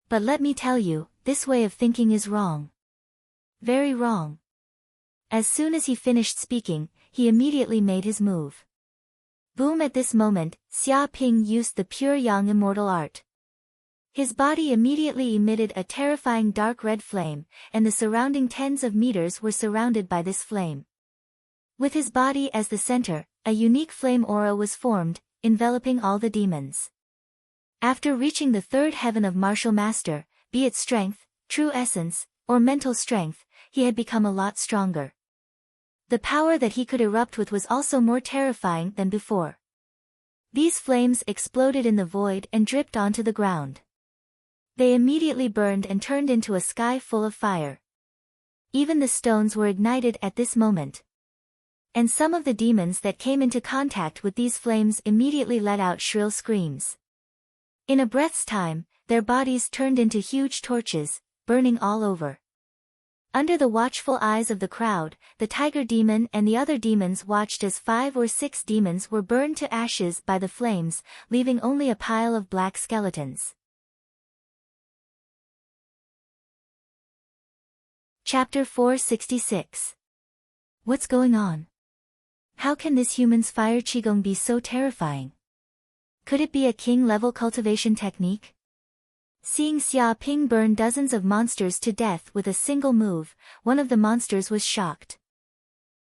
But let me tell you, this way of thinking is wrong. Very wrong. As soon as he finished speaking, he immediately made his move. Boom! At this moment, Xia Ping used the pure yang immortal art. His body immediately emitted a terrifying dark red flame, and the surrounding tens of meters were surrounded by this flame. With his body as the center, a unique flame aura was formed, enveloping all the demons. After reaching the third heaven of martial master, be it strength, true essence, or mental strength, he had become a lot stronger. The power that he could erupt with was also more terrifying than before. These flames exploded in the void and dripped onto the ground. They immediately burned and turned into a sky full of fire. Even the stones were ignited at this moment. And some of the demons that came into contact with these flames immediately let out shrill screams. In a breath's time, their bodies turned into huge torches, burning all over. Under the watchful eyes of the crowd, the tiger demon and the other demons watched as 5 or 6 demons were burned to ashes by the flames, leaving only a pile of black skeletons. Chapter 466. What's going on? How can this human's fire qigong be so terrifying? Could it be a king-level cultivation technique? Seeing Xia Ping burn dozens of monsters to death with a single move, one of the monsters was shocked.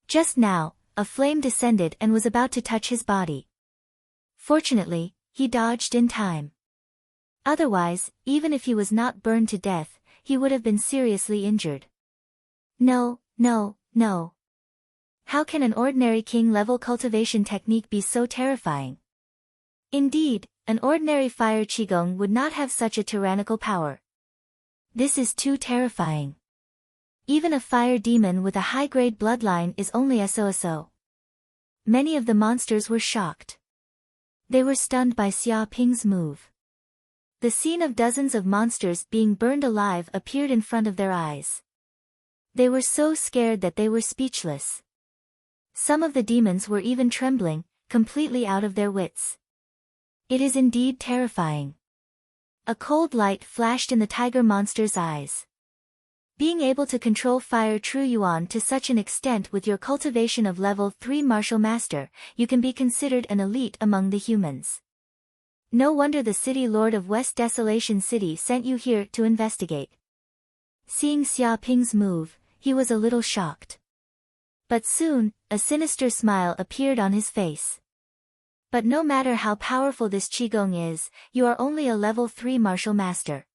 Just now, a flame descended and was about to touch his body. Fortunately, he dodged in time. Otherwise, even if he was not burned to death, he would have been seriously injured. No, no, no. How can an ordinary king-level cultivation technique be so terrifying? Indeed, an ordinary fire qigong would not have such a tyrannical power. This is too terrifying. Even a fire demon with a high-grade bloodline is only so. Many of the monsters were shocked. They were stunned by Xia Ping's move. The scene of dozens of monsters being burned alive appeared in front of their eyes. They were so scared that they were speechless. Some of the demons were even trembling, completely out of their wits. It is indeed terrifying. A cold light flashed in the tiger monster's eyes. Being able to control fire drew you on to such an extent with your cultivation of level 3 martial master, you can be considered an elite among the humans. No wonder the city lord of West Desolation City sent you here to investigate. Seeing Xia Ping's move, he was a little shocked. But soon, a sinister smile appeared on his face. But no matter how powerful this Qigong is, you are only a level 3 martial master.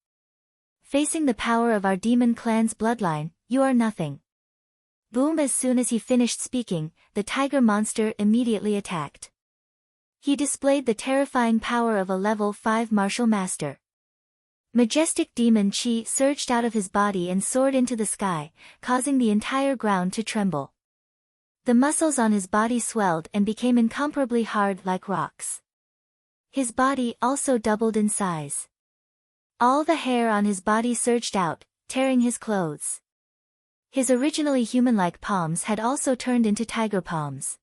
Facing the power of our demon clan's bloodline, you are nothing. Boom! As soon as he finished speaking, the tiger monster immediately attacked. He displayed the terrifying power of a level 5 martial master. Majestic demon chi surged out of his body and soared into the sky, causing the entire ground to tremble. The muscles on his body swelled and became incomparably hard like rocks. His body also doubled in size. All the hair on his body surged out, tearing his clothes. His originally human-like palms had also turned into tiger palms.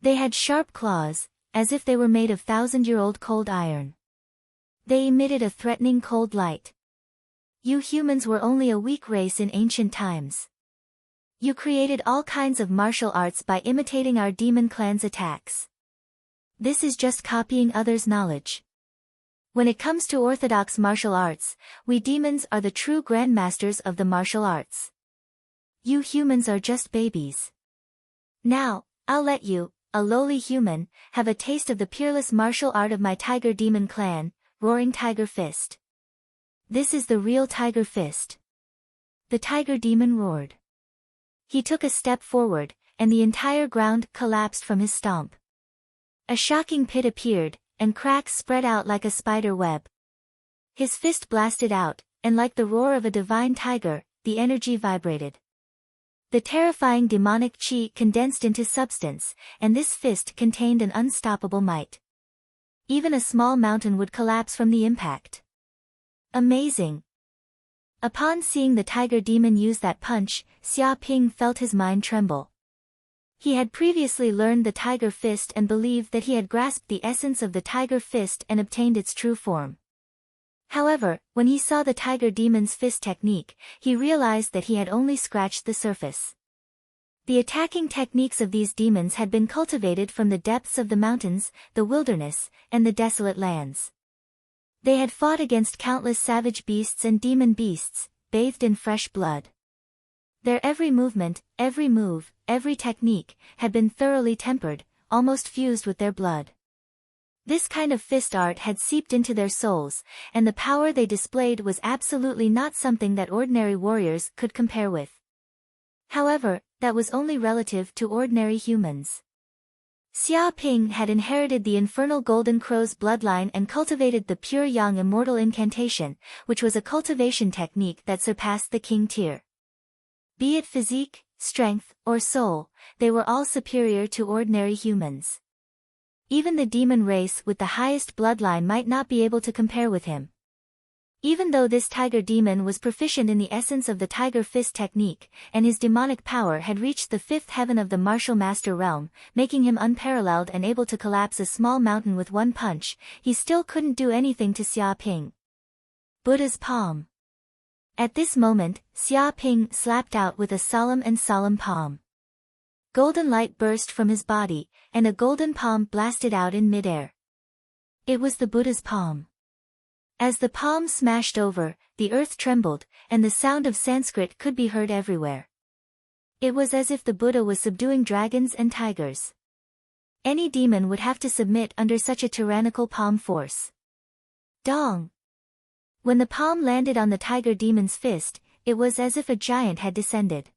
They had sharp claws, as if they were made of thousand-year-old cold iron. They emitted a threatening cold light. You humans were only a weak race in ancient times. You created all kinds of martial arts by imitating our demon clan's attacks. This is just copying others' knowledge. When it comes to orthodox martial arts, we demons are the true grandmasters of the martial arts. You humans are just babies. Now, I'll let you, a lowly human, have a taste of the peerless martial art of my tiger demon clan, Roaring Tiger Fist. This is the real Tiger Fist. The tiger demon roared. He took a step forward, and the entire ground collapsed from his stomp. A shocking pit appeared, and cracks spread out like a spider web. His fist blasted out, and like the roar of a divine tiger, the energy vibrated. The terrifying demonic chi condensed into substance, and this fist contained an unstoppable might. Even a small mountain would collapse from the impact. Amazing! Upon seeing the tiger demon use that punch, Xia Ping felt his mind tremble. He had previously learned the tiger fist and believed that he had grasped the essence of the tiger fist and obtained its true form. However, when he saw the tiger demon's fist technique, he realized that he had only scratched the surface. The attacking techniques of these demons had been cultivated from the depths of the mountains, the wilderness, and the desolate lands. They had fought against countless savage beasts and demon beasts, bathed in fresh blood. Their every movement, every move, every technique, had been thoroughly tempered, almost fused with their blood. This kind of fist art had seeped into their souls, and the power they displayed was absolutely not something that ordinary warriors could compare with. However, that was only relative to ordinary humans. Xia Ping had inherited the infernal golden crow's bloodline and cultivated the pure yang immortal incantation, which was a cultivation technique that surpassed the king tier. Be it physique, strength, or soul, they were all superior to ordinary humans. Even the demon race with the highest bloodline might not be able to compare with him. Even though this tiger demon was proficient in the essence of the tiger fist technique, and his demonic power had reached the 5th heaven of the martial master realm, making him unparalleled and able to collapse a small mountain with one punch, he still couldn't do anything to Xia Ping. Buddha's palm. At this moment, Xia Ping slapped out with a solemn palm. Golden light burst from his body, and a golden palm blasted out in midair. It was the Buddha's palm. As the palm smashed over, the earth trembled, and the sound of Sanskrit could be heard everywhere. It was as if the Buddha was subduing dragons and tigers. Any demon would have to submit under such a tyrannical palm force. Dong! When the palm landed on the tiger demon's fist, it was as if a giant had descended.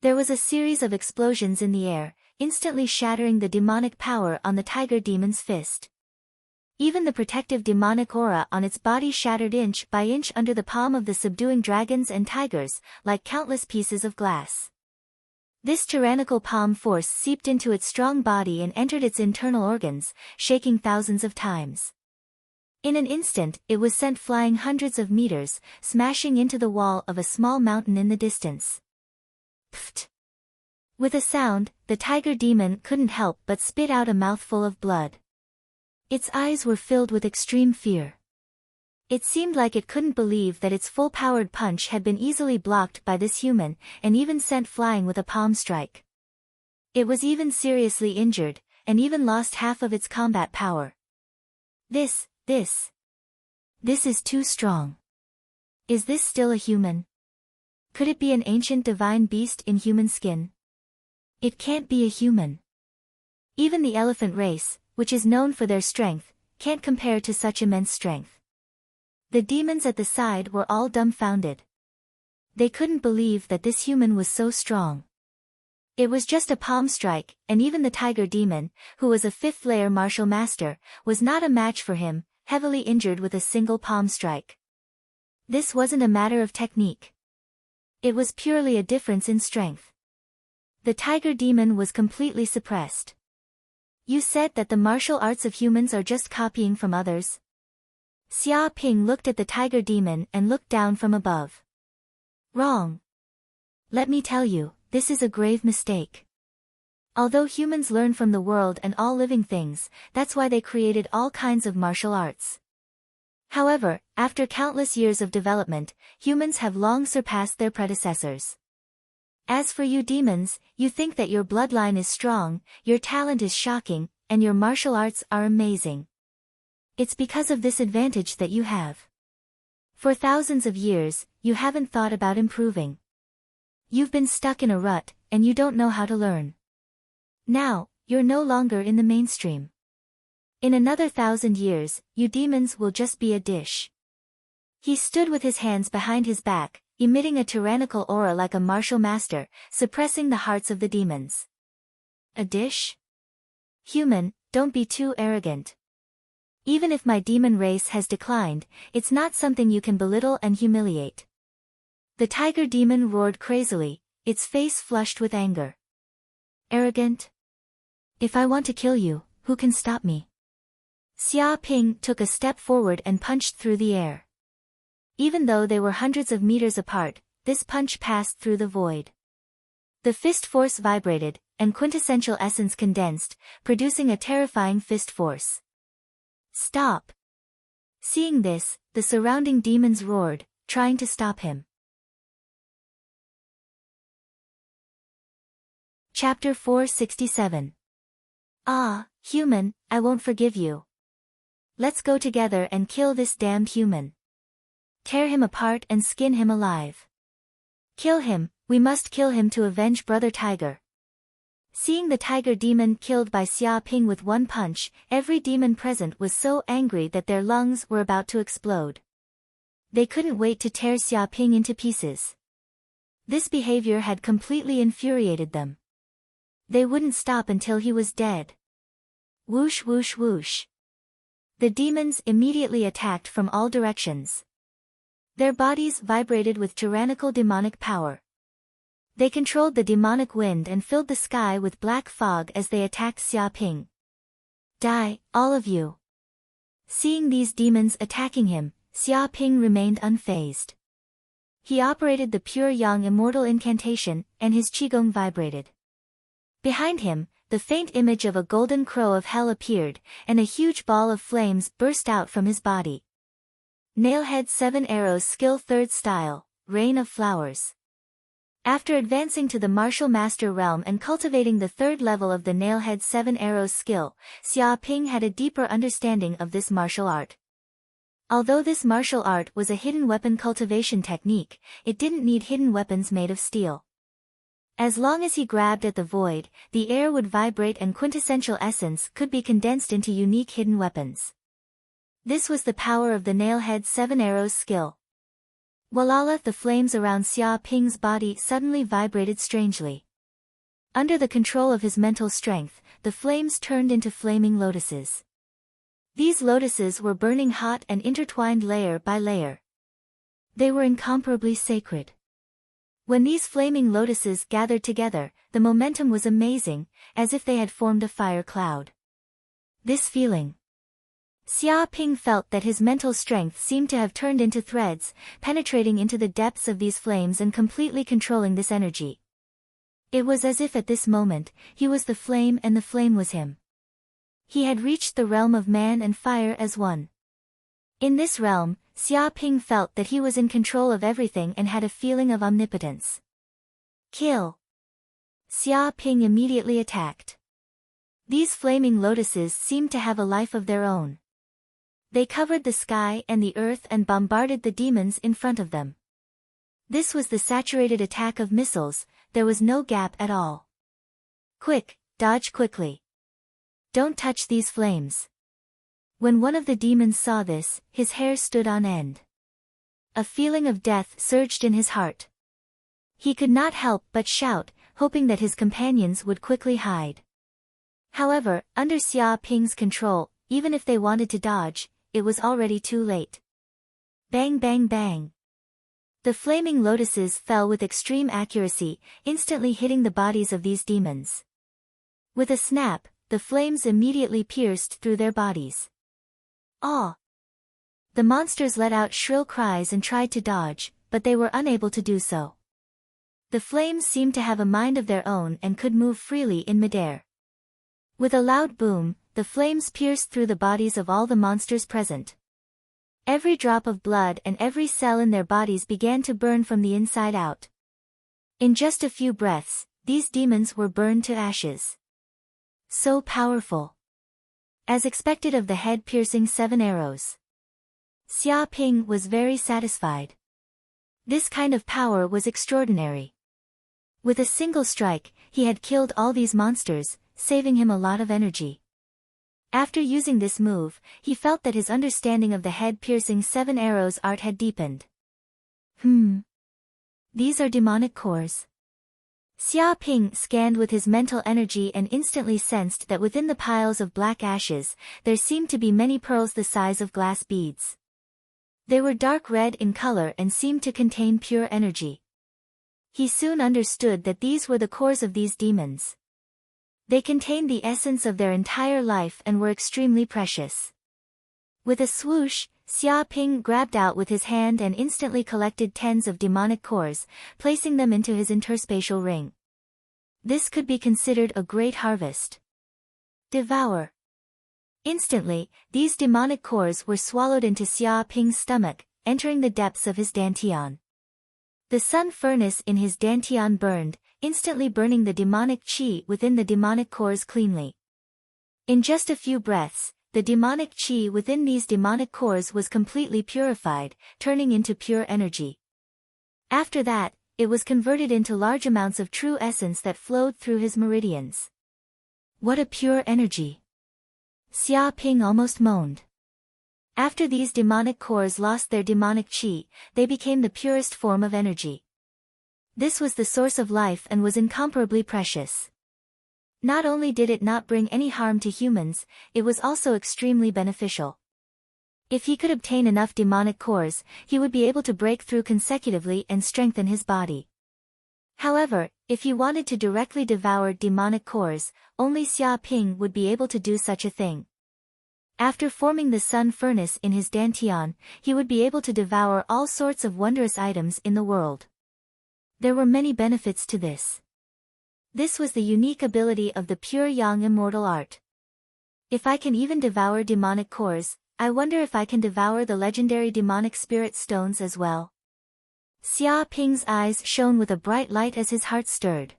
There was a series of explosions in the air, instantly shattering the demonic power on the tiger demon's fist. Even the protective demonic aura on its body shattered inch by inch under the palm of the subduing dragons and tigers, like countless pieces of glass. This tyrannical palm force seeped into its strong body and entered its internal organs, shaking thousands of times. In an instant, it was sent flying hundreds of meters, smashing into the wall of a small mountain in the distance. Pfft! With a sound, the tiger demon couldn't help but spit out a mouthful of blood. Its eyes were filled with extreme fear. It seemed like it couldn't believe that its full-powered punch had been easily blocked by this human, and even sent flying with a palm strike. It was even seriously injured, and even lost half of its combat power. This is too strong. Is this still a human? Could it be an ancient divine beast in human skin? It can't be a human. Even the elephant race, which is known for their strength, can't compare to such immense strength. The demons at the side were all dumbfounded. They couldn't believe that this human was so strong. It was just a palm strike, and even the tiger demon, who was a fifth-layer martial master, was not a match for him, heavily injured with a single palm strike. This wasn't a matter of technique. It was purely a difference in strength. The tiger demon was completely suppressed. You said that the martial arts of humans are just copying from others? Xia Ping looked at the tiger demon and looked down from above. Wrong. Let me tell you, this is a grave mistake. Although humans learn from the world and all living things, that's why they created all kinds of martial arts. However, after countless years of development, humans have long surpassed their predecessors. As for you demons, you think that your bloodline is strong, your talent is shocking, and your martial arts are amazing. It's because of this advantage that you have. For thousands of years, you haven't thought about improving. You've been stuck in a rut, and you don't know how to learn. Now, you're no longer in the mainstream. In another 1,000 years, you demons will just be a dish. He stood with his hands behind his back, emitting a tyrannical aura like a martial master, suppressing the hearts of the demons. A dish? Human, don't be too arrogant. Even if my demon race has declined, it's not something you can belittle and humiliate. The tiger demon roared crazily, its face flushed with anger. Arrogant? If I want to kill you, who can stop me? Xia Ping took a step forward and punched through the air. Even though they were hundreds of meters apart, this punch passed through the void. The fist force vibrated, and quintessential essence condensed, producing a terrifying fist force. Stop! Seeing this, the surrounding demons roared, trying to stop him. Chapter 467. Ah, human, I won't forgive you. Let's go together and kill this damned human. Tear him apart and skin him alive. Kill him, we must kill him to avenge Brother Tiger. Seeing the tiger demon killed by Xia Ping with one punch, every demon present was so angry that their lungs were about to explode. They couldn't wait to tear Xia Ping into pieces. This behavior had completely infuriated them. They wouldn't stop until he was dead. Whoosh whoosh whoosh. The demons immediately attacked from all directions. Their bodies vibrated with tyrannical demonic power. They controlled the demonic wind and filled the sky with black fog as they attacked Xia Ping. Die, all of you. Seeing these demons attacking him, Xia Ping remained unfazed. He operated the pure yang immortal incantation, and his qigong vibrated. Behind him, the faint image of a golden crow of hell appeared, and a huge ball of flames burst out from his body. Nailhead 7 Arrows Skill 3rd Style, Rain of Flowers. After advancing to the martial master realm and cultivating the 3rd level of the Nailhead 7 Arrows skill, Xia Ping had a deeper understanding of this martial art. Although this martial art was a hidden weapon cultivation technique, it didn't need hidden weapons made of steel. As long as he grabbed at the void, the air would vibrate and quintessential essence could be condensed into unique hidden weapons. This was the power of the Nailhead 7 Arrows skill. Walala, the flames around Xia Ping's body suddenly vibrated strangely. Under the control of his mental strength, the flames turned into flaming lotuses. These lotuses were burning hot and intertwined layer by layer. They were incomparably sacred. When these flaming lotuses gathered together, the momentum was amazing, as if they had formed a fire cloud. This feeling. Xia Ping felt that his mental strength seemed to have turned into threads, penetrating into the depths of these flames and completely controlling this energy. It was as if at this moment, he was the flame and the flame was him. He had reached the realm of man and fire as one. In this realm, Xia Ping felt that he was in control of everything and had a feeling of omnipotence. Kill! Xia Ping immediately attacked. These flaming lotuses seemed to have a life of their own. They covered the sky and the earth and bombarded the demons in front of them. This was the saturated attack of missiles, there was no gap at all. Quick, dodge quickly. Don't touch these flames. When one of the demons saw this, his hair stood on end. A feeling of death surged in his heart. He could not help but shout, hoping that his companions would quickly hide. However, under Xia Ping's control, even if they wanted to dodge, it was already too late. Bang bang bang. The flaming lotuses fell with extreme accuracy, instantly hitting the bodies of these demons. With a snap, the flames immediately pierced through their bodies. Ah! The monsters let out shrill cries and tried to dodge, but they were unable to do so. The flames seemed to have a mind of their own and could move freely in midair. With a loud boom, the flames pierced through the bodies of all the monsters present. Every drop of blood and every cell in their bodies began to burn from the inside out. In just a few breaths, these demons were burned to ashes. So powerful. As expected of the head-piercing 7 arrows. Xia Ping was very satisfied. This kind of power was extraordinary. With a single strike, he had killed all these monsters, saving him a lot of energy. After using this move, he felt that his understanding of the head-piercing 7 arrows art had deepened. These are demonic cores. Xia Ping scanned with his mental energy and instantly sensed that within the piles of black ashes, there seemed to be many pearls the size of glass beads. They were dark red in color and seemed to contain pure energy. He soon understood that these were the cores of these demons. They contained the essence of their entire life and were extremely precious. With a swoosh, Xia Ping grabbed out with his hand and instantly collected tens of demonic cores, placing them into his interspatial ring. This could be considered a great harvest. Devour. Instantly, these demonic cores were swallowed into Xia Ping's stomach, entering the depths of his dantian. The sun furnace in his dantian burned, instantly burning the demonic qi within the demonic cores cleanly. In just a few breaths, the demonic qi within these demonic cores was completely purified, turning into pure energy. After that, it was converted into large amounts of true essence that flowed through his meridians. What a pure energy! Xia Ping almost moaned. After these demonic cores lost their demonic qi, they became the purest form of energy. This was the source of life and was incomparably precious. Not only did it not bring any harm to humans, it was also extremely beneficial. If he could obtain enough demonic cores, he would be able to break through consecutively and strengthen his body. However, if he wanted to directly devour demonic cores, only Xia Ping would be able to do such a thing. After forming the sun furnace in his dantian, he would be able to devour all sorts of wondrous items in the world. There were many benefits to this. This was the unique ability of the pure yang immortal art. If I can even devour demonic cores, I wonder if I can devour the legendary demonic spirit stones as well. Xia Ping's eyes shone with a bright light as his heart stirred.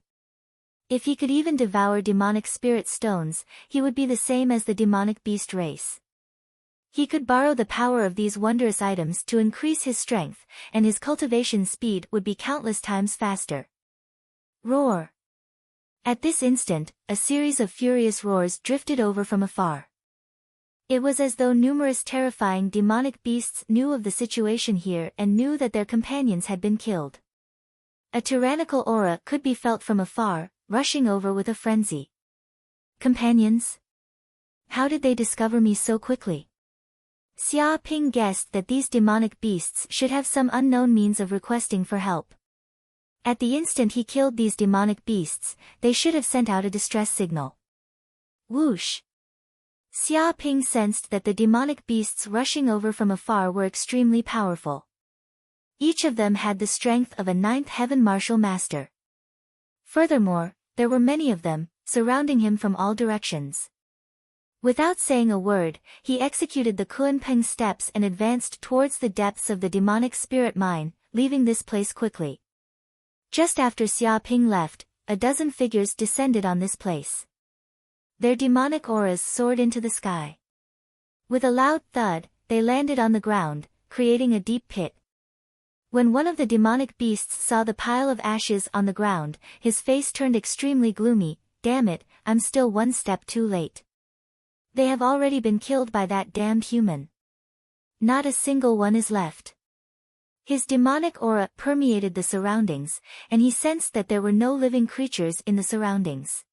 If he could even devour demonic spirit stones, he would be the same as the demonic beast race. He could borrow the power of these wondrous items to increase his strength, and his cultivation speed would be countless times faster. Roar! At this instant, a series of furious roars drifted over from afar. It was as though numerous terrifying demonic beasts knew of the situation here and knew that their companions had been killed. A tyrannical aura could be felt from afar, rushing over with a frenzy. Companions? How did they discover me so quickly? Xia Ping guessed that these demonic beasts should have some unknown means of requesting for help. At the instant he killed these demonic beasts, they should have sent out a distress signal. Whoosh! Xia Ping sensed that the demonic beasts rushing over from afar were extremely powerful. Each of them had the strength of a 9th heaven martial master. Furthermore, there were many of them, surrounding him from all directions. Without saying a word, he executed the Kunpeng steps and advanced towards the depths of the demonic spirit mine, leaving this place quickly. Just after Xia Ping left, a dozen figures descended on this place. Their demonic auras soared into the sky. With a loud thud, they landed on the ground, creating a deep pit. When one of the demonic beasts saw the pile of ashes on the ground, his face turned extremely gloomy. Damn it, I'm still one step too late. They have already been killed by that damned human. Not a single one is left. His demonic aura permeated the surroundings, and he sensed that there were no living creatures in the surroundings.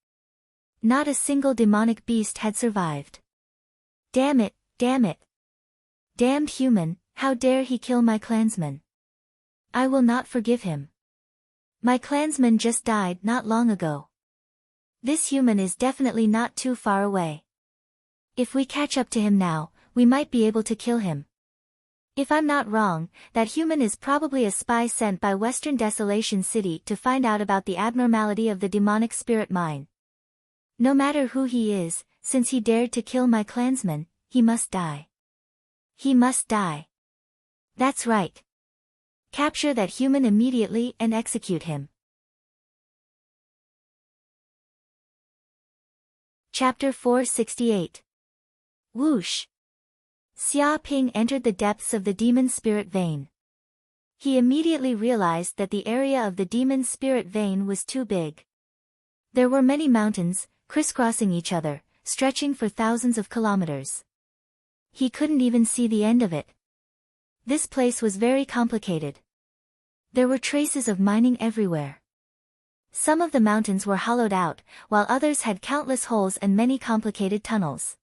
Not a single demonic beast had survived. Damn it, damn it. Damned human, how dare he kill my clansman? I will not forgive him. My clansman just died not long ago. This human is definitely not too far away. If we catch up to him now, we might be able to kill him. If I'm not wrong, that human is probably a spy sent by Western Desolation City to find out about the abnormality of the demonic spirit mine. No matter who he is, since he dared to kill my clansman, he must die. He must die. That's right. Capture that human immediately and execute him. Chapter 468. Whoosh! Xia Ping entered the depths of the demon spirit vein. He immediately realized that the area of the demon spirit vein was too big. There were many mountains, crisscrossing each other, stretching for thousands of kilometers. He couldn't even see the end of it. This place was very complicated. There were traces of mining everywhere. Some of the mountains were hollowed out, while others had countless holes and many complicated tunnels.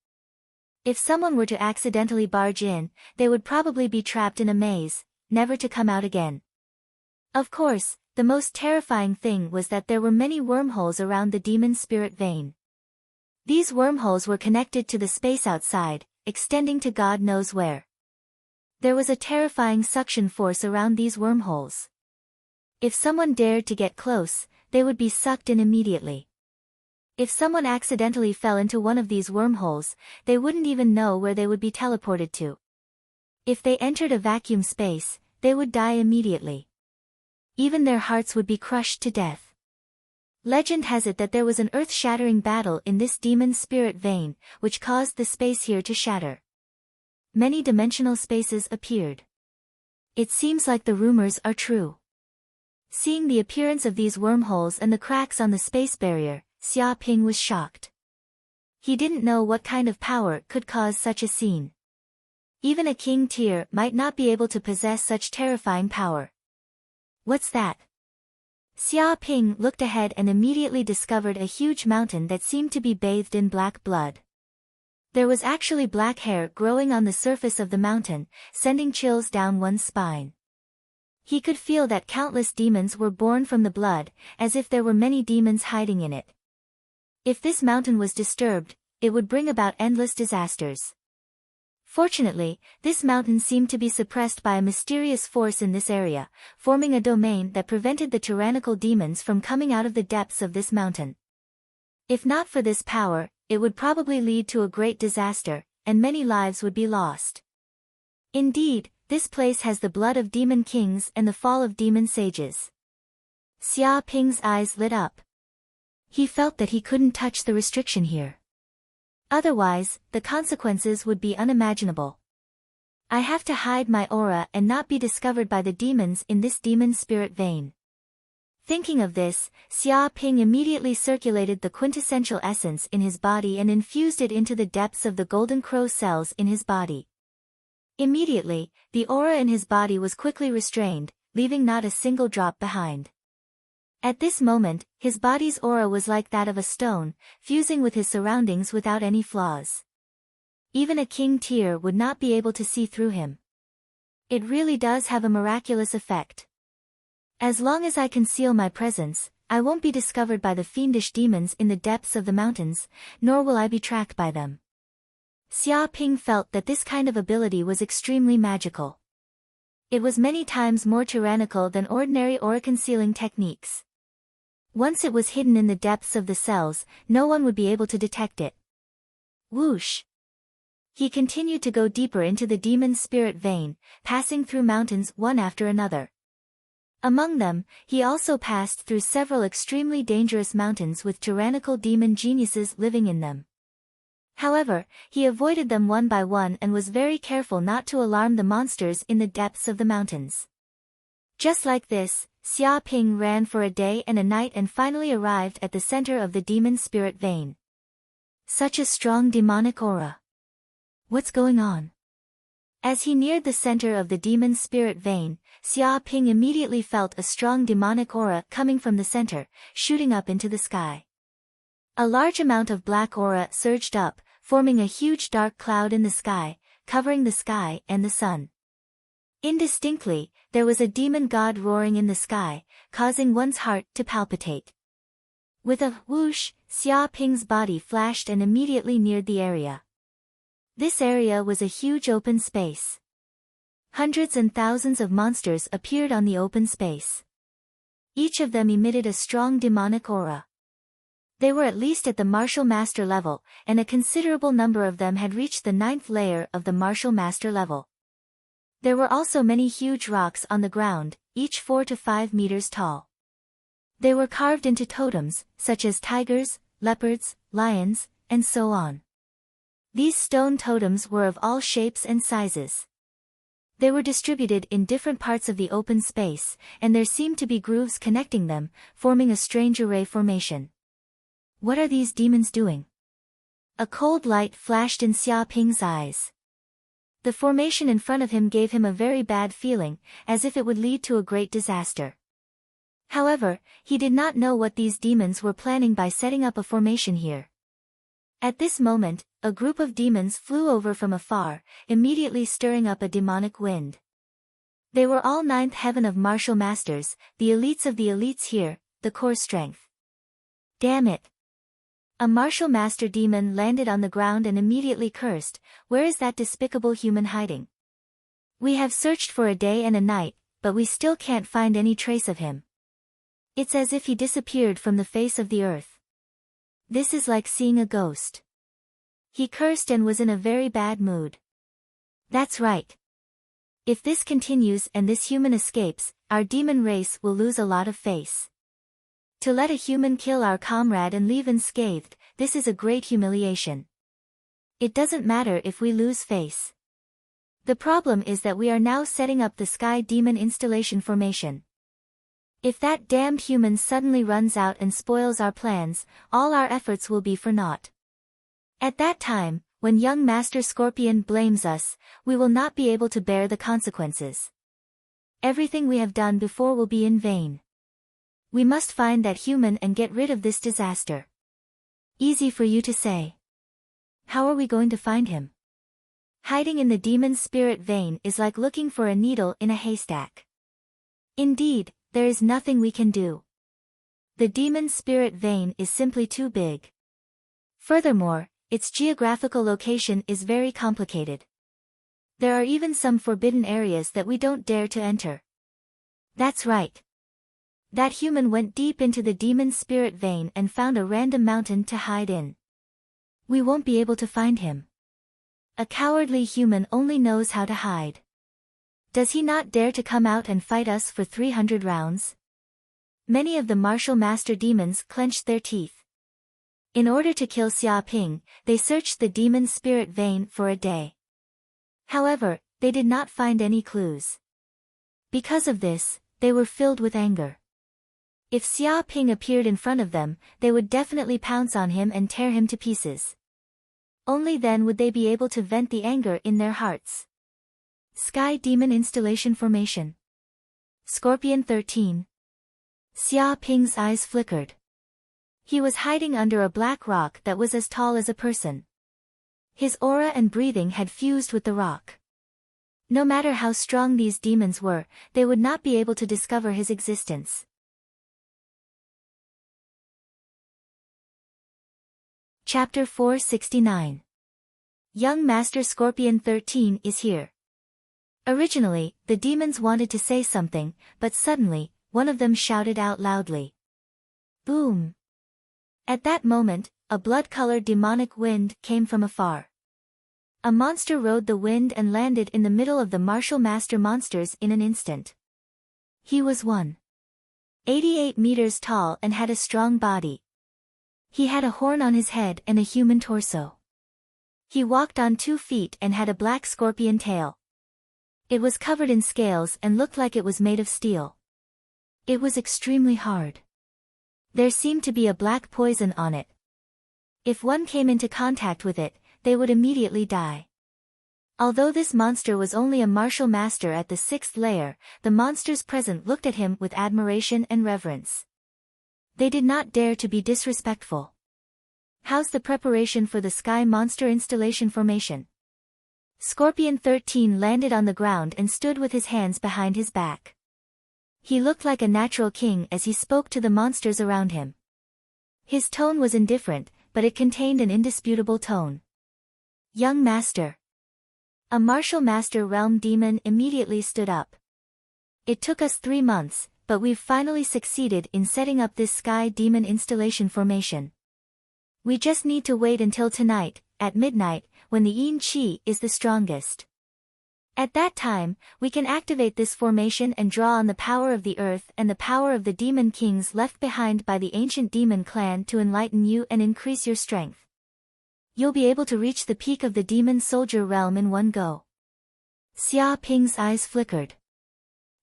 If someone were to accidentally barge in, they would probably be trapped in a maze, never to come out again. Of course, the most terrifying thing was that there were many wormholes around the demon spirit vein. These wormholes were connected to the space outside, extending to God knows where. There was a terrifying suction force around these wormholes. If someone dared to get close, they would be sucked in immediately. If someone accidentally fell into one of these wormholes, they wouldn't even know where they would be teleported to. If they entered a vacuum space, they would die immediately. Even their hearts would be crushed to death. Legend has it that there was an earth-shattering battle in this demon spirit vein, which caused the space here to shatter. Many dimensional spaces appeared. It seems like the rumors are true. Seeing the appearance of these wormholes and the cracks on the space barrier, Xia Ping was shocked. He didn't know what kind of power could cause such a scene. Even a king tier might not be able to possess such terrifying power. What's that? Xia Ping looked ahead and immediately discovered a huge mountain that seemed to be bathed in black blood. There was actually black hair growing on the surface of the mountain, sending chills down one's spine. He could feel that countless demons were born from the blood, as if there were many demons hiding in it. If this mountain was disturbed, it would bring about endless disasters. Fortunately, this mountain seemed to be suppressed by a mysterious force in this area, forming a domain that prevented the tyrannical demons from coming out of the depths of this mountain. If not for this power, it would probably lead to a great disaster, and many lives would be lost. Indeed, this place has the blood of demon kings and the fall of demon sages. Xia Ping's eyes lit up. He felt that he couldn't touch the restriction here. Otherwise, the consequences would be unimaginable. I have to hide my aura and not be discovered by the demons in this demon spirit vein. Thinking of this, Xia Ping immediately circulated the quintessential essence in his body and infused it into the depths of the golden crow cells in his body. Immediately, the aura in his body was quickly restrained, leaving not a single drop behind. At this moment, his body's aura was like that of a stone, fusing with his surroundings without any flaws. Even a king tier would not be able to see through him. It really does have a miraculous effect. As long as I conceal my presence, I won't be discovered by the fiendish demons in the depths of the mountains, nor will I be tracked by them. Xia Ping felt that this kind of ability was extremely magical. It was many times more tyrannical than ordinary aura concealing techniques. Once it was hidden in the depths of the cells, no one would be able to detect it. Whoosh! He continued to go deeper into the demon spirit vein, passing through mountains one after another. Among them, he also passed through several extremely dangerous mountains with tyrannical demon geniuses living in them. However, he avoided them one by one and was very careful not to alarm the monsters in the depths of the mountains. Just like this, Xia Ping ran for a day and a night and finally arrived at the center of the demon spirit vein. Such a strong demonic aura. What's going on? As he neared the center of the demon spirit vein, Xia Ping immediately felt a strong demonic aura coming from the center, shooting up into the sky. A large amount of black aura surged up, forming a huge dark cloud in the sky, covering the sky and the sun. Indistinctly, there was a demon god roaring in the sky, causing one's heart to palpitate. With a whoosh, Xia Ping's body flashed and immediately neared the area. This area was a huge open space. Hundreds and thousands of monsters appeared on the open space. Each of them emitted a strong demonic aura. They were at least at the martial master level, and a considerable number of them had reached the 9th layer of the martial master level. There were also many huge rocks on the ground, each 4 to 5 meters tall. They were carved into totems, such as tigers, leopards, lions, and so on. These stone totems were of all shapes and sizes. They were distributed in different parts of the open space, and there seemed to be grooves connecting them, forming a strange array formation. What are these demons doing? A cold light flashed in Xia Ping's eyes. The formation in front of him gave him a very bad feeling, as if it would lead to a great disaster. However, he did not know what these demons were planning by setting up a formation here. At this moment, a group of demons flew over from afar, immediately stirring up a demonic wind. They were all 9th heaven of martial masters, the elites of the elites here, the core strength. Damn it! A martial master demon landed on the ground and immediately cursed, "Where is that despicable human hiding? We have searched for a day and a night, but we still can't find any trace of him. It's as if he disappeared from the face of the earth. This is like seeing a ghost." He cursed and was in a very bad mood. That's right. If this continues and this human escapes, our demon race will lose a lot of face. To let a human kill our comrade and leave unscathed, this is a great humiliation. It doesn't matter if we lose face. The problem is that we are now setting up the Sky Demon installation formation. If that damned human suddenly runs out and spoils our plans, all our efforts will be for naught. At that time, when young Master Scorpion blames us, we will not be able to bear the consequences. Everything we have done before will be in vain. We must find that human and get rid of this disaster. Easy for you to say. How are we going to find him? Hiding in the demon spirit vein is like looking for a needle in a haystack. Indeed, there is nothing we can do. The demon spirit vein is simply too big. Furthermore, its geographical location is very complicated. There are even some forbidden areas that we don't dare to enter. That's right. That human went deep into the demon spirit vein and found a random mountain to hide in. We won't be able to find him. A cowardly human only knows how to hide. Does he not dare to come out and fight us for 300 rounds? Many of the martial master demons clenched their teeth. In order to kill Xia Ping, they searched the demon spirit vein for a day. However, they did not find any clues. Because of this, they were filled with anger. If Xia Ping appeared in front of them, they would definitely pounce on him and tear him to pieces. Only then would they be able to vent the anger in their hearts. Sky Demon Installation Formation. Scorpion 13. Xia Ping's eyes flickered. He was hiding under a black rock that was as tall as a person. His aura and breathing had fused with the rock. No matter how strong these demons were, they would not be able to discover his existence. Chapter 469. Young Master Scorpion 13 is here. Originally, the demons wanted to say something, but suddenly, one of them shouted out loudly. Boom! At that moment, a blood-colored demonic wind came from afar. A monster rode the wind and landed in the middle of the martial master monsters in an instant. He was 188 meters tall and had a strong body. He had a horn on his head and a human torso. He walked on 2 feet and had a black scorpion tail. It was covered in scales and looked like it was made of steel. It was extremely hard. There seemed to be a black poison on it. If one came into contact with it, they would immediately die. Although this monster was only a martial master at the 6th layer, the monsters present looked at him with admiration and reverence. They did not dare to be disrespectful. How's the preparation for the Sky Monster installation formation? Scorpion 13 landed on the ground and stood with his hands behind his back. He looked like a natural king as he spoke to the monsters around him. His tone was indifferent, but it contained an indisputable tone. Young Master. A martial master realm demon immediately stood up. It took us 3 months, but we've finally succeeded in setting up this Sky Demon installation formation. We just need to wait until tonight, at midnight, when the Yin Qi is the strongest. At that time, we can activate this formation and draw on the power of the earth and the power of the demon kings left behind by the ancient demon clan to enlighten you and increase your strength. You'll be able to reach the peak of the demon soldier realm in one go. Xia Ping's eyes flickered.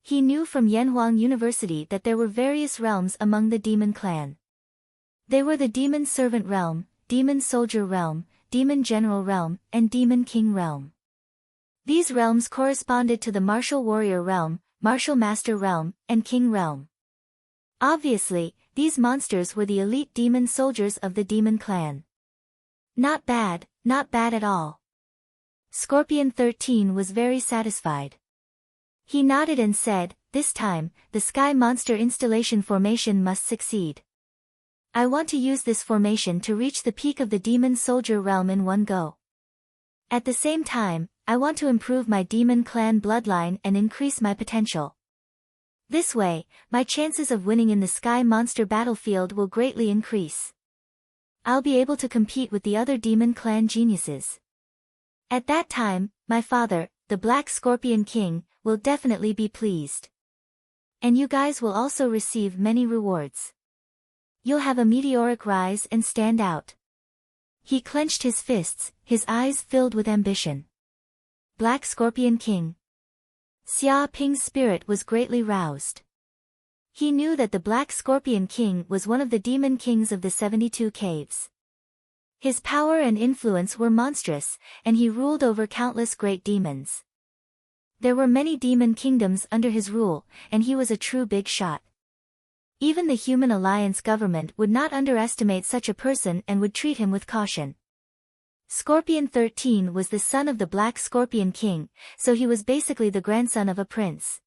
He knew from Yanhuang University that there were various realms among the demon clan. They were the demon servant realm, demon soldier realm, demon general realm, and demon king realm. These realms corresponded to the martial warrior realm, martial master realm, and king realm. Obviously, these monsters were the elite demon soldiers of the demon clan. Not bad at all. Scorpion 13 was very satisfied. He nodded and said, this time, the Sky Monster installation formation must succeed. I want to use this formation to reach the peak of the demon soldier realm in one go. At the same time, I want to improve my demon clan bloodline and increase my potential. This way, my chances of winning in the Sky Monster battlefield will greatly increase. I'll be able to compete with the other demon clan geniuses. At that time, my father, the Black Scorpion King, will definitely be pleased. And you guys will also receive many rewards. You'll have a meteoric rise and stand out. He clenched his fists, his eyes filled with ambition. Black Scorpion King. Xia Ping's spirit was greatly roused. He knew that the Black Scorpion King was one of the demon kings of the 72 caves. His power and influence were monstrous, and he ruled over countless great demons. There were many demon kingdoms under his rule, and he was a true big shot. Even the Human Alliance government would not underestimate such a person and would treat him with caution. Scorpion 13 was the son of the Black Scorpion King, so he was basically the grandson of a prince.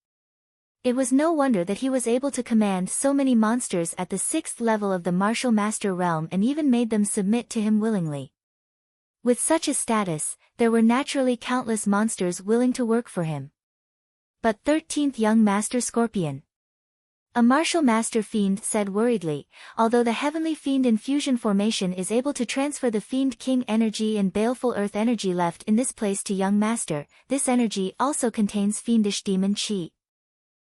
It was no wonder that he was able to command so many monsters at the 6th level of the martial master realm and even made them submit to him willingly. With such a status, there were naturally countless monsters willing to work for him. But 13th young Master Scorpion. A martial master fiend said worriedly, although the heavenly fiend infusion formation is able to transfer the fiend king energy and baleful earth energy left in this place to young master, this energy also contains fiendish demon chi.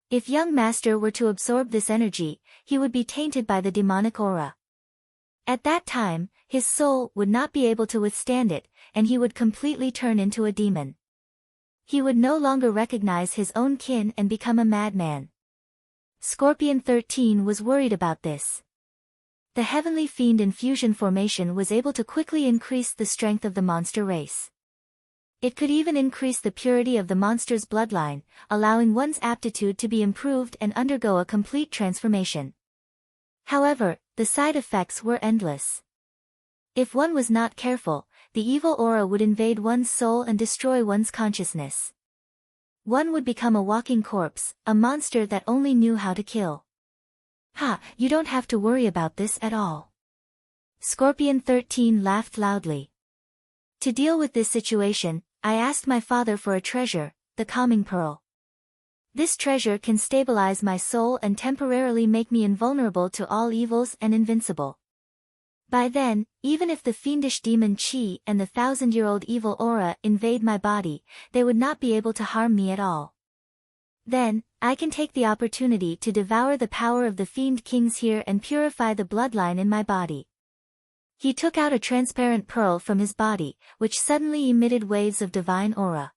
If young master were to absorb this energy, he would be tainted by the demonic aura. At that time, his soul would not be able to withstand it, and he would completely turn into a demon. He would no longer recognize his own kin and become a madman. Scorpion 13 was worried about this. The heavenly fiend infusion formation was able to quickly increase the strength of the monster race. It could even increase the purity of the monster's bloodline, allowing one's aptitude to be improved and undergo a complete transformation. However, the side effects were endless. If one was not careful, the evil aura would invade one's soul and destroy one's consciousness. One would become a walking corpse, a monster that only knew how to kill. You don't have to worry about this at all. Scorpion 13 laughed loudly. To deal with this situation, I asked my father for a treasure, the calming pearl. This treasure can stabilize my soul and temporarily make me invulnerable to all evils and invincible. By then, even if the fiendish demon Qi and the 1,000-year-old evil aura invade my body, they would not be able to harm me at all. Then, I can take the opportunity to devour the power of the fiend kings here and purify the bloodline in my body. He took out a transparent pearl from his body, which suddenly emitted waves of divine aura.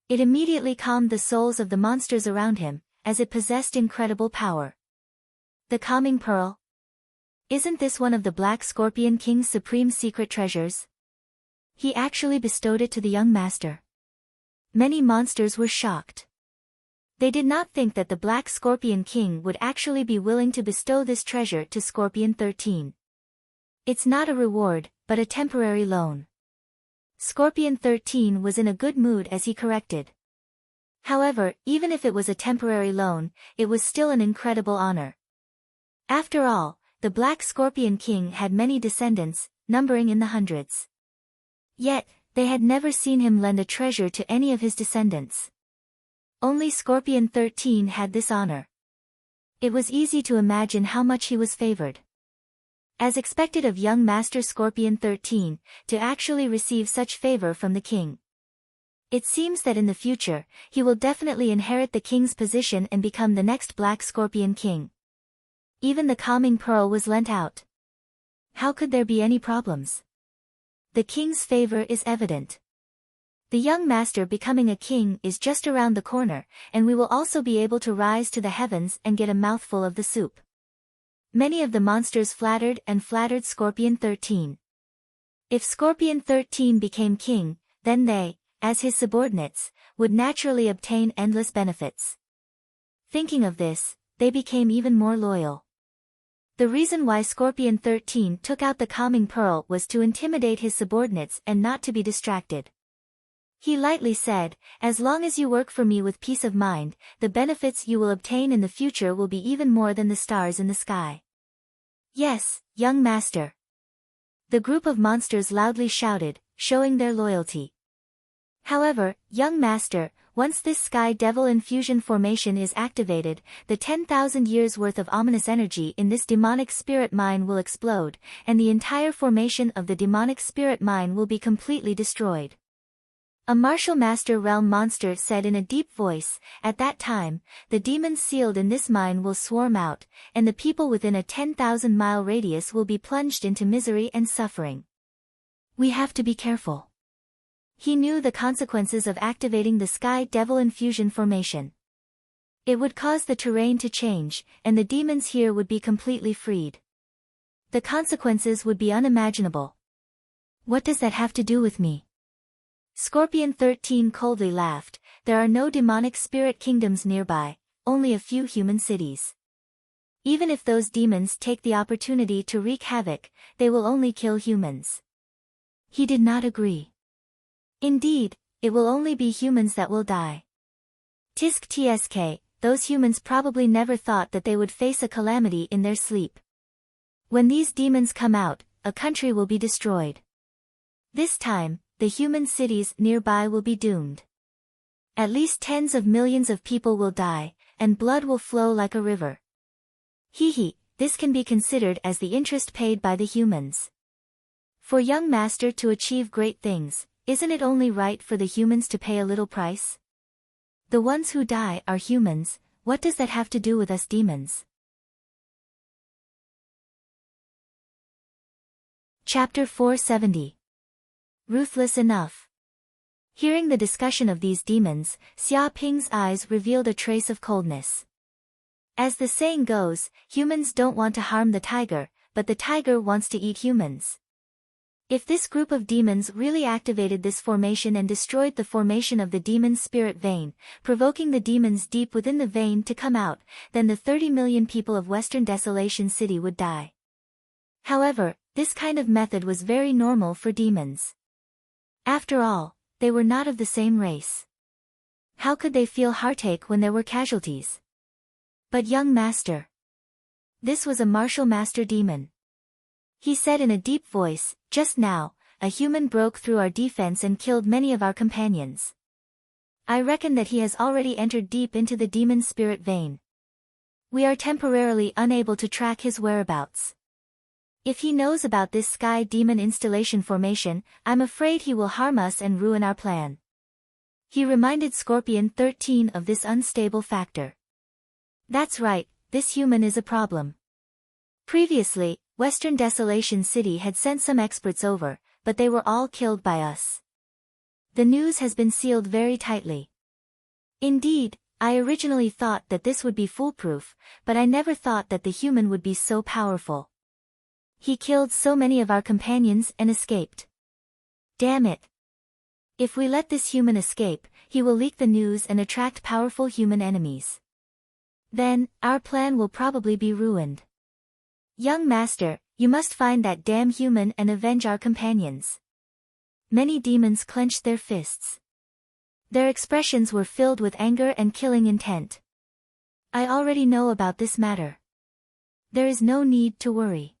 It immediately calmed the souls of the monsters around him, as it possessed incredible power. The calming pearl? Isn't this one of the Black Scorpion King's supreme secret treasures? He actually bestowed it to the young master. Many monsters were shocked. They did not think that the Black Scorpion King would actually be willing to bestow this treasure to Scorpion 13. It's not a reward, but a temporary loan. Scorpion 13 was in a good mood as he corrected. However, even if it was a temporary loan, it was still an incredible honor. After all, the Black Scorpion King had many descendants, numbering in the hundreds. Yet, they had never seen him lend a treasure to any of his descendants. Only Scorpion 13 had this honor. It was easy to imagine how much he was favored. As expected of young Master Scorpion 13, to actually receive such favor from the king. It seems that in the future, he will definitely inherit the king's position and become the next Black Scorpion King. Even the calming pearl was lent out. How could there be any problems? The king's favor is evident. The young master becoming a king is just around the corner, and we will also be able to rise to the heavens and get a mouthful of the soup. Many of the monsters flattered Scorpion 13. If Scorpion 13 became king, then they, as his subordinates, would naturally obtain endless benefits. Thinking of this, they became even more loyal. The reason why Scorpion 13 took out the calming pearl was to intimidate his subordinates and not to be distracted. He lightly said, "As long as you work for me with peace of mind, the benefits you will obtain in the future will be even more than the stars in the sky." "Yes, young master." The group of monsters loudly shouted, showing their loyalty. However, young master, once this Sky Devil infusion formation is activated, the 10,000 years worth of ominous energy in this demonic spirit mine will explode, and the entire formation of the demonic spirit mine will be completely destroyed. A martial master realm monster said in a deep voice, "At that time, the demons sealed in this mine will swarm out, and the people within a 10,000-mile radius will be plunged into misery and suffering. We have to be careful." He knew the consequences of activating the Sky Devil infusion formation. It would cause the terrain to change, and the demons here would be completely freed. The consequences would be unimaginable. "What does that have to do with me?" Scorpion 13 coldly laughed. "There are no demonic spirit kingdoms nearby, only a few human cities. Even if those demons take the opportunity to wreak havoc, they will only kill humans." He did not agree. Indeed, it will only be humans that will die. Tisk tsk, those humans probably never thought that they would face a calamity in their sleep. When these demons come out, a country will be destroyed. This time, the human cities nearby will be doomed. At least tens of millions of people will die, and blood will flow like a river. This can be considered as the interest paid by the humans. For young master to achieve great things, isn't it only right for the humans to pay a little price? The ones who die are humans. What does that have to do with us demons? Chapter 470. Ruthless enough. Hearing the discussion of these demons, Xia Ping's eyes revealed a trace of coldness. As the saying goes, humans don't want to harm the tiger, but the tiger wants to eat humans. If this group of demons really activated this formation and destroyed the formation of the demon's spirit vein, provoking the demons deep within the vein to come out, then the 30 million people of Western Desolation City would die. However, this kind of method was very normal for demons. After all, they were not of the same race. How could they feel heartache when there were casualties? But young master. This was a martial master demon. He said in a deep voice, "Just now, a human broke through our defense and killed many of our companions. I reckon that he has already entered deep into the demon's spirit vein. We are temporarily unable to track his whereabouts. If he knows about this sky demon installation formation, I'm afraid he will harm us and ruin our plan. He reminded Scorpion 13 of this unstable factor. That's right, this human is a problem. Previously, Western Desolation City had sent some experts over, but they were all killed by us. The news has been sealed very tightly. Indeed, I originally thought that this would be foolproof, but I never thought that the human would be so powerful. He killed so many of our companions and escaped. Damn it. If we let this human escape, he will leak the news and attract powerful human enemies. Then, our plan will probably be ruined. Young master, you must find that damn human and avenge our companions. Many demons clenched their fists. Their expressions were filled with anger and killing intent. I already know about this matter. There is no need to worry.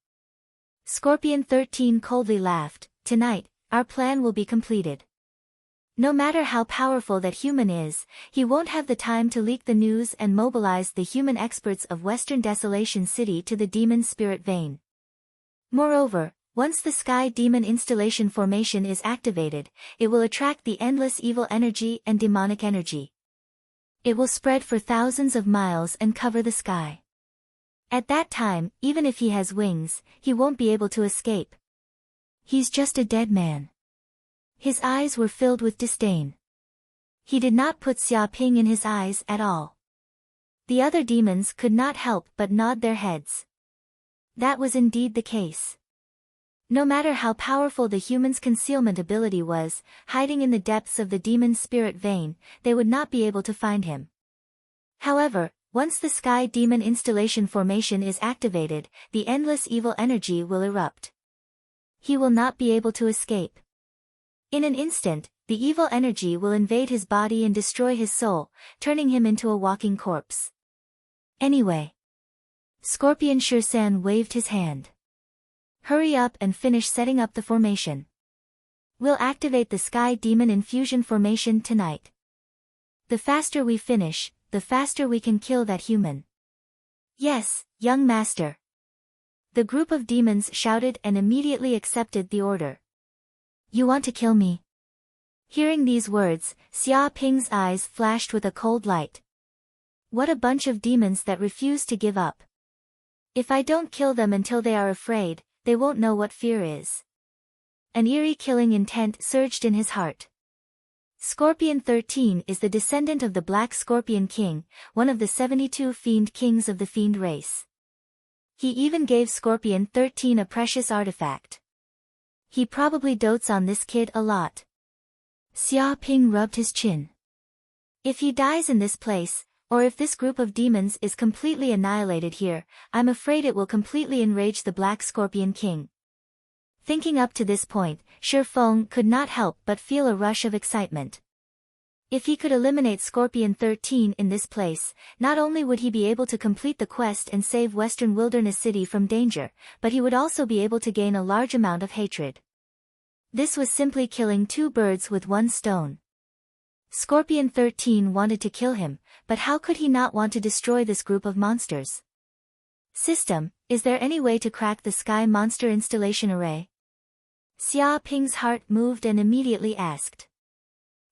Scorpion 13 coldly laughed. Tonight, our plan will be completed. No matter how powerful that human is, he won't have the time to leak the news and mobilize the human experts of Western Desolation City to the demon spirit vein. Moreover, once the sky demon installation formation is activated, it will attract the endless evil energy and demonic energy. It will spread for thousands of miles and cover the sky. At that time, even if he has wings, he won't be able to escape. He's just a dead man. His eyes were filled with disdain. He did not put Xia Ping in his eyes at all. The other demons could not help but nod their heads. That was indeed the case. No matter how powerful the human's concealment ability was, hiding in the depths of the demon spirit vein, they would not be able to find him. However, once the sky demon installation formation is activated, the endless evil energy will erupt. He will not be able to escape. In an instant, the evil energy will invade his body and destroy his soul, turning him into a walking corpse. Anyway. Scorpion Shirsan waved his hand. Hurry up and finish setting up the formation. We'll activate the sky demon infusion formation tonight. The faster we finish, the faster we can kill that human. Yes, young master. The group of demons shouted and immediately accepted the order. You want to kill me? Hearing these words, Xia Ping's eyes flashed with a cold light. What a bunch of demons that refuse to give up. If I don't kill them until they are afraid, they won't know what fear is. An eerie killing intent surged in his heart. Scorpion 13 is the descendant of the Black Scorpion King, one of the 72 fiend kings of the fiend race. He even gave Scorpion 13 a precious artifact. He probably dotes on this kid a lot. Xia Ping rubbed his chin. If he dies in this place, or if this group of demons is completely annihilated here, I'm afraid it will completely enrage the Black Scorpion King. Thinking up to this point, Shi Feng could not help but feel a rush of excitement. If he could eliminate Scorpion 13 in this place, not only would he be able to complete the quest and save Western Wilderness City from danger, but he would also be able to gain a large amount of hatred. This was simply killing two birds with one stone. Scorpion 13 wanted to kill him, but how could he not want to destroy this group of monsters? System, is there any way to crack the Sky Monster Installation Array? Xia Ping's heart moved and immediately asked.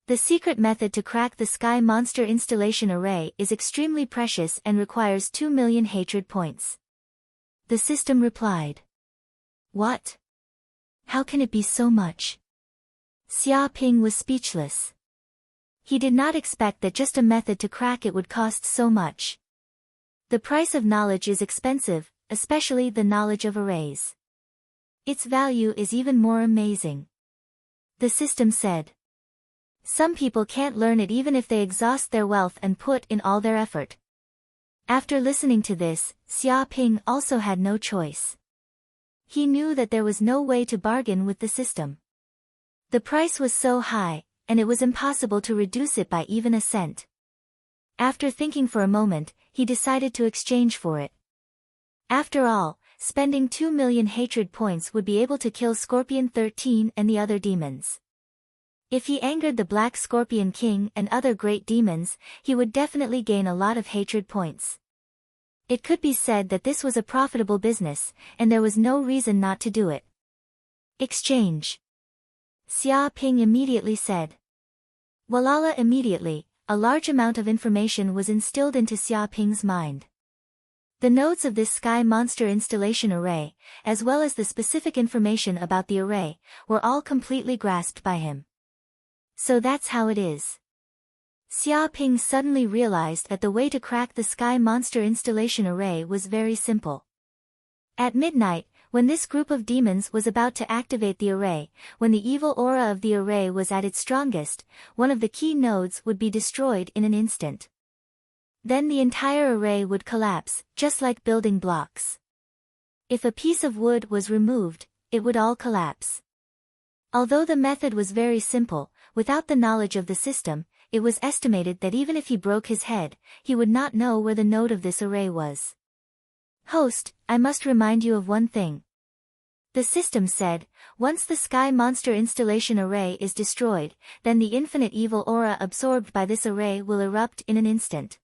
The secret method to crack the Sky Monster Installation Array is extremely precious and requires 2 million hatred points. The system replied. What? How can it be so much? Xia Ping was speechless. He did not expect that just a method to crack it would cost so much. The price of knowledge is expensive, especially the knowledge of arrays. Its value is even more amazing. The system said. Some people can't learn it even if they exhaust their wealth and put in all their effort. After listening to this, Xia Ping also had no choice. He knew that there was no way to bargain with the system. The price was so high, and it was impossible to reduce it by even a cent. After thinking for a moment, he decided to exchange for it. After all, spending 2 million hatred points would be able to kill Scorpion 13 and the other demons. If he angered the Black Scorpion King and other great demons, he would definitely gain a lot of hatred points. It could be said that this was a profitable business, and there was no reason not to do it. Exchange. Xia Ping immediately said. Walala immediately, a large amount of information was instilled into Xia Ping's mind. The nodes of this sky monster installation array, as well as the specific information about the array, were all completely grasped by him. So that's how it is. Xia Ping suddenly realized that the way to crack the sky monster installation array was very simple. At midnight, when this group of demons was about to activate the array, when the evil aura of the array was at its strongest, one of the key nodes would be destroyed in an instant. Then the entire array would collapse, just like building blocks. If a piece of wood was removed, it would all collapse. Although the method was very simple, without the knowledge of the system, it was estimated that even if he broke his head, he would not know where the node of this array was. Host, I must remind you of one thing. The system said, once the sky monster installation array is destroyed, then the infinite evil aura absorbed by this array will erupt in an instant.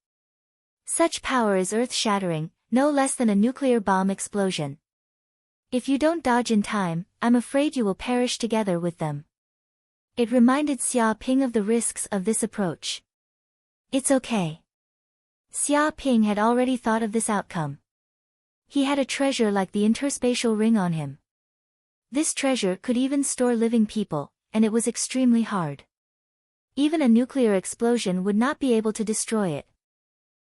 Such power is earth-shattering, no less than a nuclear bomb explosion. If you don't dodge in time, I'm afraid you will perish together with them. It reminded Xia Ping of the risks of this approach. It's okay. Xia Ping had already thought of this outcome. He had a treasure like the interspatial ring on him. This treasure could even store living people, and it was extremely hard. Even a nuclear explosion would not be able to destroy it.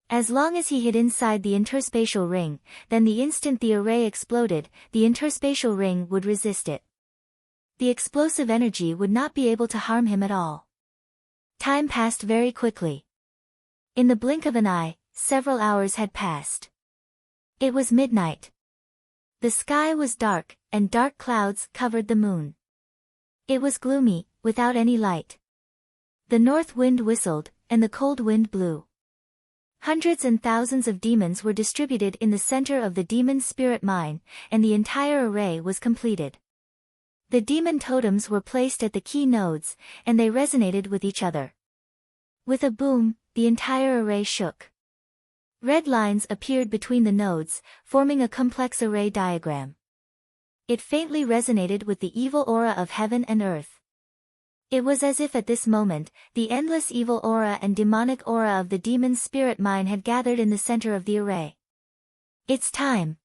As long as he hid inside the interspatial ring, then the instant the array exploded, the interspatial ring would resist it. The explosive energy would not be able to harm him at all. Time passed very quickly. In the blink of an eye, several hours had passed. It was midnight. The sky was dark, and dark clouds covered the moon. It was gloomy, without any light. The north wind whistled, and the cold wind blew. Hundreds and thousands of demons were distributed in the center of the demon spirit mine, and the entire array was completed. The demon totems were placed at the key nodes, and they resonated with each other. With a boom, the entire array shook. Red lines appeared between the nodes, forming a complex array diagram. It faintly resonated with the evil aura of heaven and earth. It was as if at this moment, the endless evil aura and demonic aura of the demon's spirit mine had gathered in the center of the array. It's time.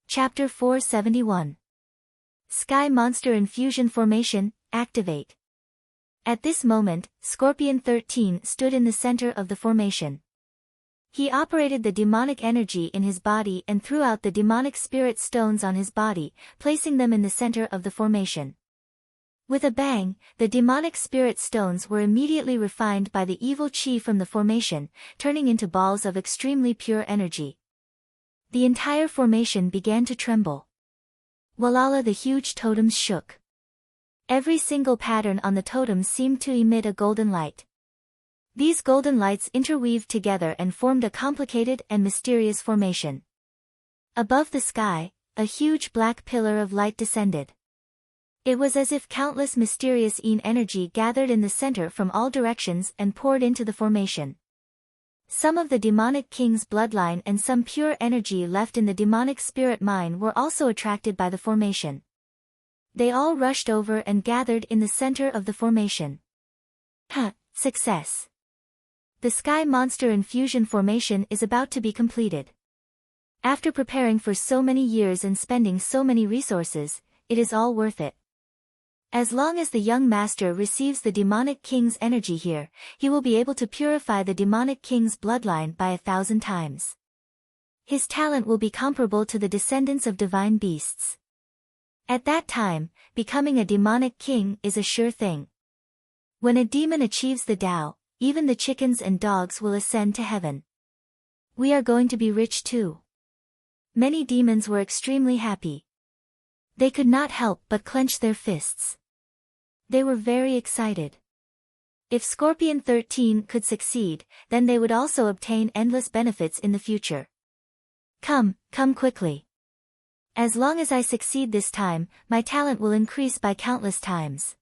Chapter 471. Sky Monster Infusion Formation, Activate. At this moment, Scorpion 13 stood in the center of the formation. He operated the demonic energy in his body and threw out the demonic spirit stones on his body, placing them in the center of the formation. With a bang, the demonic spirit stones were immediately refined by the evil chi from the formation, turning into balls of extremely pure energy. The entire formation began to tremble. Walala, the huge totems shook. Every single pattern on the totems seemed to emit a golden light. These golden lights interweaved together and formed a complicated and mysterious formation. Above the sky, a huge black pillar of light descended. It was as if countless mysterious energy gathered in the center from all directions and poured into the formation. Some of the demonic king's bloodline and some pure energy left in the demonic spirit mine were also attracted by the formation. They all rushed over and gathered in the center of the formation. Success! The Sky Monster Infusion Formation is about to be completed. After preparing for so many years and spending so many resources, it is all worth it. As long as the young master receives the demonic king's energy here, he will be able to purify the demonic king's bloodline by 1,000 times. His talent will be comparable to the descendants of divine beasts. At that time, becoming a demonic king is a sure thing. When a demon achieves the Tao, even the chickens and dogs will ascend to heaven. We are going to be rich too. Many demons were extremely happy. They could not help but clench their fists. They were very excited. If Scorpion 13 could succeed, then they would also obtain endless benefits in the future. Come quickly. As long as I succeed this time, my talent will increase by countless times.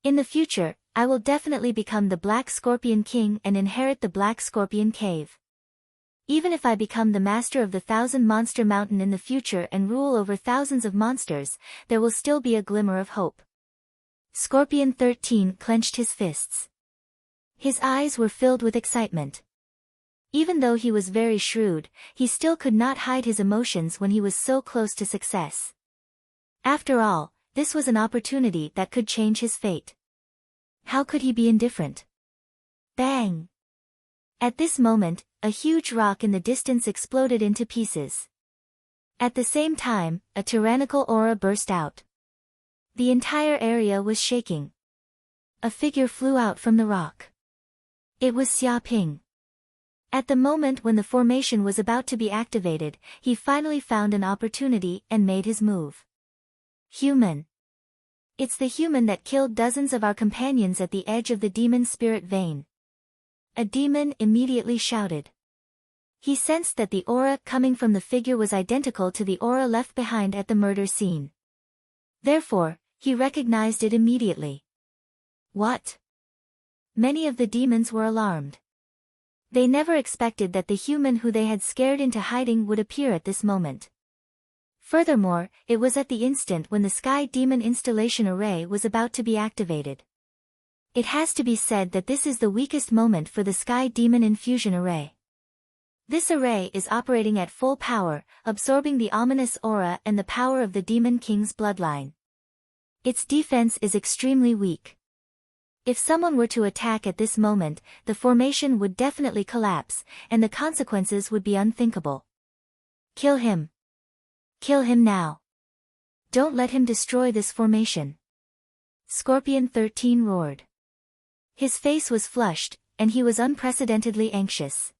In the future, I will definitely become the Black Scorpion King and inherit the Black Scorpion Cave. Even if I become the master of the 1,000-monster mountain in the future and rule over thousands of monsters, there will still be a glimmer of hope. Scorpion 13 clenched his fists. His eyes were filled with excitement. Even though he was very shrewd, he still could not hide his emotions when he was so close to success. After all, this was an opportunity that could change his fate. How could he be indifferent? Bang! At this moment, a huge rock in the distance exploded into pieces. At the same time, a tyrannical aura burst out. The entire area was shaking. A figure flew out from the rock. It was Xia Ping. At the moment when the formation was about to be activated, he finally found an opportunity and made his move. Human. It's the human that killed dozens of our companions at the edge of the demon spirit vein. A demon immediately shouted. He sensed that the aura coming from the figure was identical to the aura left behind at the murder scene. Therefore, he recognized it immediately. What? Many of the demons were alarmed. They never expected that the human who they had scared into hiding would appear at this moment. Furthermore, it was at the instant when the Sky Demon Installation Array was about to be activated. It has to be said that this is the weakest moment for the Sky Demon Infusion Array. This array is operating at full power, absorbing the ominous aura and the power of the Demon King's bloodline. Its defense is extremely weak. If someone were to attack at this moment, the formation would definitely collapse, and the consequences would be unthinkable. Kill him. Kill him now. Don't let him destroy this formation. Scorpion 13 roared. His face was flushed, and he was unprecedentedly anxious.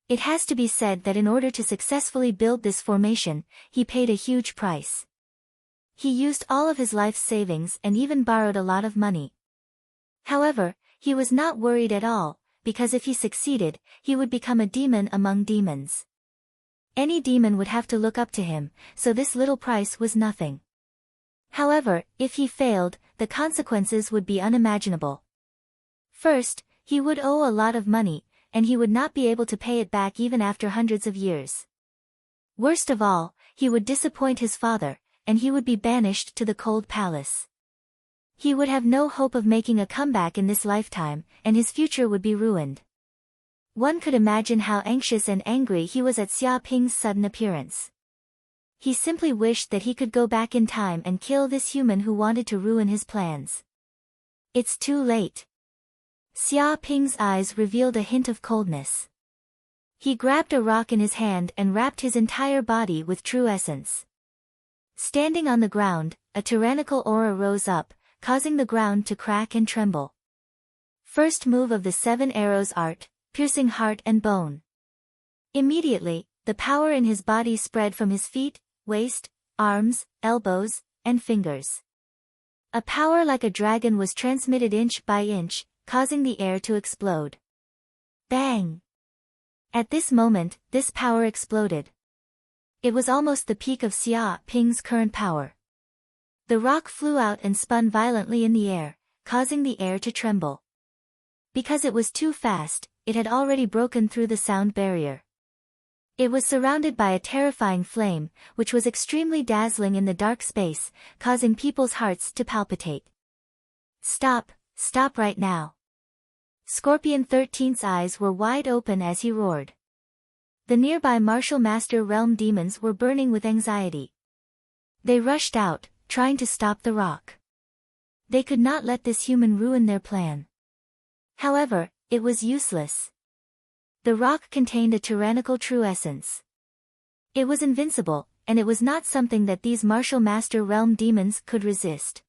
It has to be said that in order to successfully build this formation, he paid a huge price. He used all of his life's savings and even borrowed a lot of money. However, he was not worried at all, because if he succeeded, he would become a demon among demons. Any demon would have to look up to him, so this little price was nothing. However, if he failed, the consequences would be unimaginable. First, he would owe a lot of money, and he would not be able to pay it back even after hundreds of years. Worst of all, he would disappoint his father, and he would be banished to the cold palace. He would have no hope of making a comeback in this lifetime, and his future would be ruined. One could imagine how anxious and angry he was at Xia Ping's sudden appearance. He simply wished that he could go back in time and kill this human who wanted to ruin his plans. It's too late. Xia Ping's eyes revealed a hint of coldness. He grabbed a rock in his hand and wrapped his entire body with true essence. Standing on the ground, a tyrannical aura rose up, causing the ground to crack and tremble. First move of the 7 arrows art, piercing heart and bone. Immediately, the power in his body spread from his feet, waist, arms, elbows, and fingers. A power like a dragon was transmitted inch by inch, causing the air to explode. Bang! At this moment, this power exploded. It was almost the peak of Xia Ping's current power. The rock flew out and spun violently in the air, causing the air to tremble. Because it was too fast, it had already broken through the sound barrier. It was surrounded by a terrifying flame, which was extremely dazzling in the dark space, causing people's hearts to palpitate. Stop right now. Scorpion 13's eyes were wide open as he roared. The nearby Martial Master Realm demons were burning with anxiety. They rushed out, trying to stop the rock. They could not let this human ruin their plan. However, it was useless. The rock contained a tyrannical true essence. It was invincible, and it was not something that these Martial Master Realm demons could resist.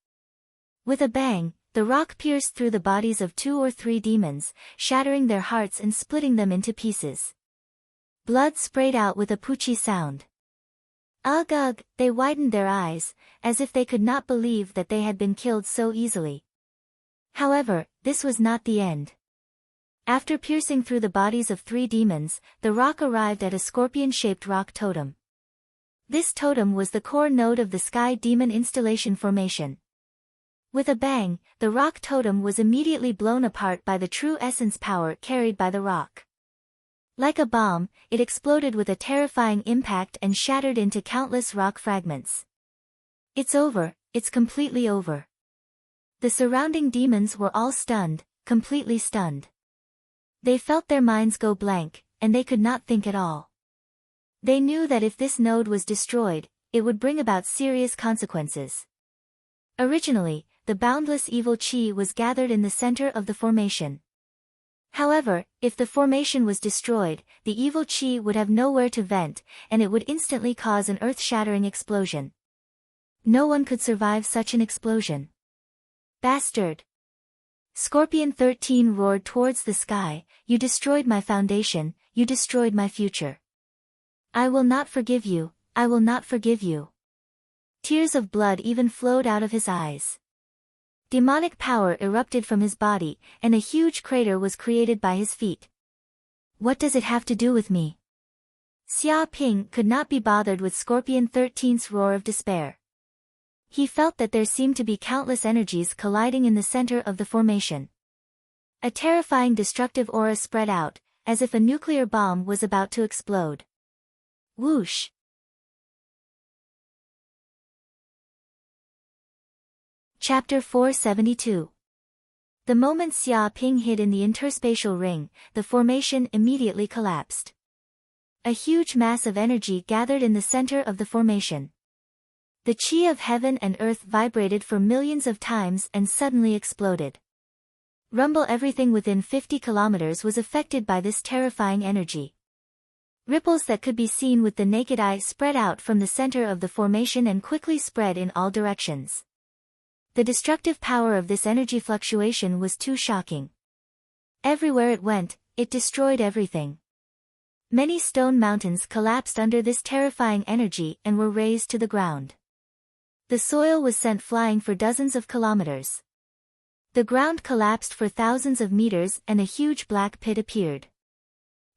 With a bang, the rock pierced through the bodies of 2 or 3 demons, shattering their hearts and splitting them into pieces. Blood sprayed out with a poochie sound. Ugh ugh, they widened their eyes, as if they could not believe that they had been killed so easily. However, this was not the end. After piercing through the bodies of 3 demons, the rock arrived at a scorpion-shaped rock totem. This totem was the core node of the Sky Demon Installation Formation. With a bang, the rock totem was immediately blown apart by the true essence power carried by the rock. Like a bomb, it exploded with a terrifying impact and shattered into countless rock fragments. It's over, it's completely over. The surrounding demons were all stunned, completely stunned. They felt their minds go blank, and they could not think at all. They knew that if this node was destroyed, it would bring about serious consequences. Originally, the boundless evil chi was gathered in the center of the formation. However, if the formation was destroyed, the evil chi would have nowhere to vent, and it would instantly cause an earth-shattering explosion. No one could survive such an explosion. Bastard! Scorpion 13 roared towards the sky, "You destroyed my foundation, you destroyed my future. I will not forgive you, I will not forgive you." Tears of blood even flowed out of his eyes. Demonic power erupted from his body, and a huge crater was created by his feet. What does it have to do with me? Xia Ping could not be bothered with Scorpion 13's roar of despair. He felt that there seemed to be countless energies colliding in the center of the formation. A terrifying destructive aura spread out, as if a nuclear bomb was about to explode. Whoosh! Chapter 472. The moment Xia Ping hid in the interspatial ring, the formation immediately collapsed. A huge mass of energy gathered in the center of the formation. The chi of heaven and earth vibrated for millions of times and suddenly exploded. Rumble everything within 50 kilometers was affected by this terrifying energy. Ripples that could be seen with the naked eye spread out from the center of the formation and quickly spread in all directions. The destructive power of this energy fluctuation was too shocking. Everywhere it went, it destroyed everything. Many stone mountains collapsed under this terrifying energy and were razed to the ground. The soil was sent flying for dozens of kilometers. The ground collapsed for thousands of meters and a huge black pit appeared.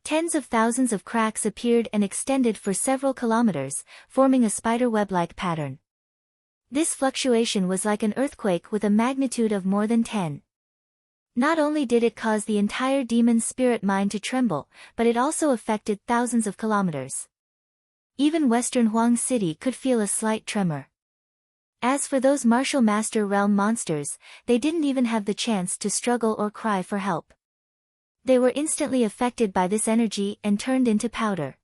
Tens of thousands of cracks appeared and extended for several kilometers, forming a spider web-like pattern. This fluctuation was like an earthquake with a magnitude of more than 10. Not only did it cause the entire demon's spirit mind to tremble, but it also affected thousands of kilometers. Even Western Huang City could feel a slight tremor. As for those martial master realm monsters, they didn't even have the chance to struggle or cry for help. They were instantly affected by this energy and turned into powder.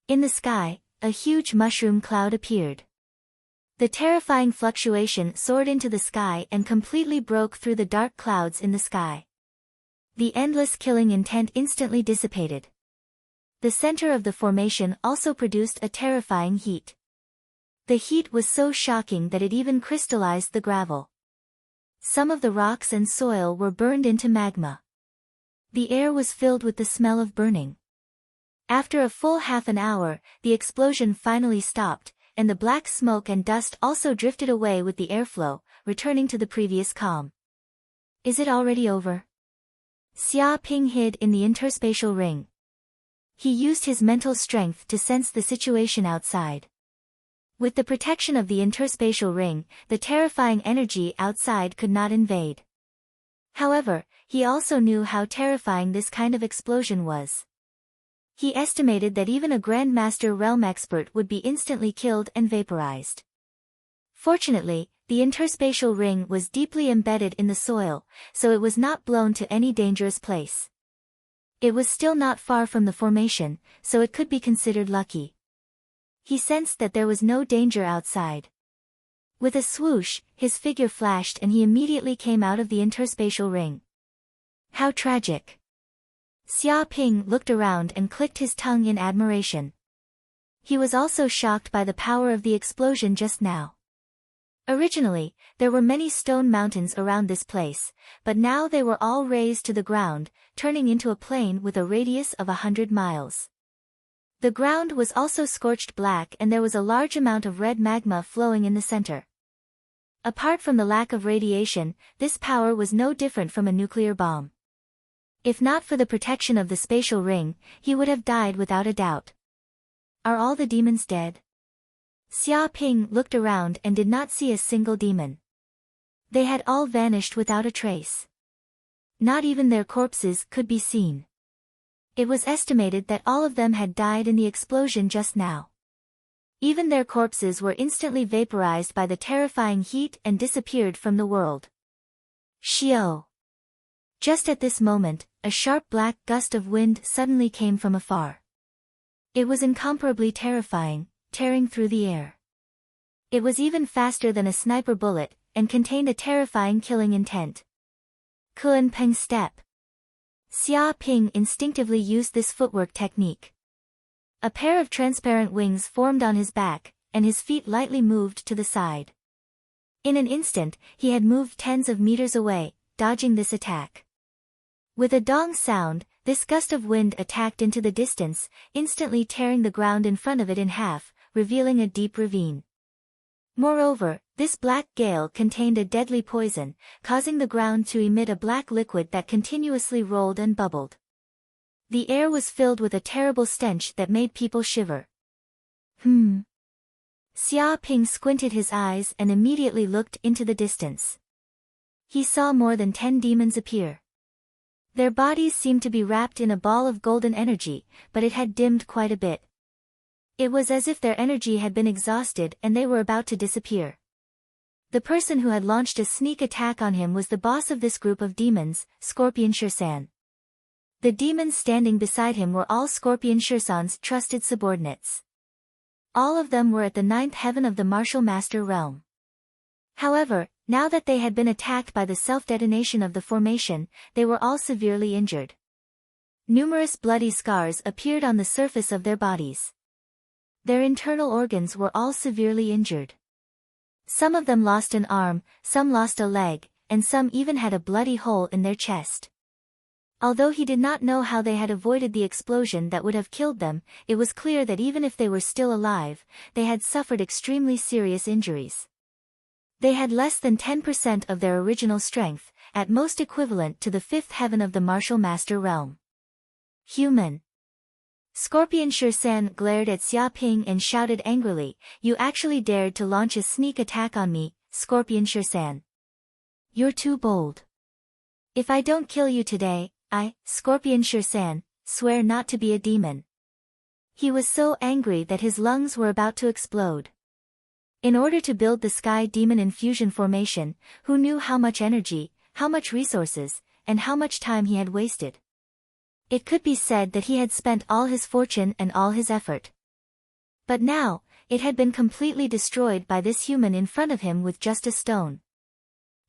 In the sky, a huge mushroom cloud appeared. The terrifying fluctuation soared into the sky and completely broke through the dark clouds in the sky. The endless killing intent instantly dissipated. The center of the formation also produced a terrifying heat. The heat was so shocking that it even crystallized the gravel. Some of the rocks and soil were burned into magma. The air was filled with the smell of burning. After a full half an hour, the explosion finally stopped, and the black smoke and dust also drifted away with the airflow, returning to the previous calm. Is it already over? Xia Ping hid in the interspatial ring. He used his mental strength to sense the situation outside. With the protection of the interspatial ring, the terrifying energy outside could not invade. However, he also knew how terrifying this kind of explosion was. He estimated that even a Grandmaster realm expert would be instantly killed and vaporized. Fortunately, the interspatial ring was deeply embedded in the soil, so it was not blown to any dangerous place. It was still not far from the formation, so it could be considered lucky. He sensed that there was no danger outside. With a swoosh, his figure flashed and he immediately came out of the interspatial ring. How tragic! Xia Ping looked around and clicked his tongue in admiration. He was also shocked by the power of the explosion just now. Originally, there were many stone mountains around this place, but now they were all razed to the ground, turning into a plain with a radius of 100 miles. The ground was also scorched black and there was a large amount of red magma flowing in the center. Apart from the lack of radiation, this power was no different from a nuclear bomb. If not for the protection of the spatial ring, he would have died without a doubt. Are all the demons dead? Xia Ping looked around and did not see a single demon. They had all vanished without a trace. Not even their corpses could be seen. It was estimated that all of them had died in the explosion just now. Even their corpses were instantly vaporized by the terrifying heat and disappeared from the world. Shio! Just at this moment, a sharp black gust of wind suddenly came from afar. It was incomparably terrifying, tearing through the air. It was even faster than a sniper bullet, and contained a terrifying killing intent. Kun Peng step. Xia Ping instinctively used this footwork technique. A pair of transparent wings formed on his back, and his feet lightly moved to the side. In an instant, he had moved tens of meters away, dodging this attack. With a dong sound, this gust of wind attacked into the distance, instantly tearing the ground in front of it in half, revealing a deep ravine. Moreover, this black gale contained a deadly poison, causing the ground to emit a black liquid that continuously rolled and bubbled. The air was filled with a terrible stench that made people shiver. Xia Ping squinted his eyes and immediately looked into the distance. He saw more than 10 demons appear. Their bodies seemed to be wrapped in a ball of golden energy, but it had dimmed quite a bit. It was as if their energy had been exhausted and they were about to disappear. The person who had launched a sneak attack on him was the boss of this group of demons, Scorpion Shursan. The demons standing beside him were all Scorpion Shursan's trusted subordinates. All of them were at the 9th heaven of the Martial Master realm. However, now that they had been attacked by the self-detonation of the formation, they were all severely injured. Numerous bloody scars appeared on the surface of their bodies. Their internal organs were all severely injured. Some of them lost an arm, some lost a leg, and some even had a bloody hole in their chest. Although he did not know how they had avoided the explosion that would have killed them, it was clear that even if they were still alive, they had suffered extremely serious injuries. They had less than 10% of their original strength, at most equivalent to the 5th heaven of the Martial Master realm. Human. Scorpion Shursan glared at Xia Ping and shouted angrily, "You actually dared to launch a sneak attack on me, Scorpion Shursan. You're too bold. If I don't kill you today, I, Scorpion Shursan, swear not to be a demon." He was so angry that his lungs were about to explode. In order to build the Sky Demon Infusion formation, who knew how much energy, how much resources, and how much time he had wasted? It could be said that he had spent all his fortune and all his effort. But now, it had been completely destroyed by this human in front of him with just a stone.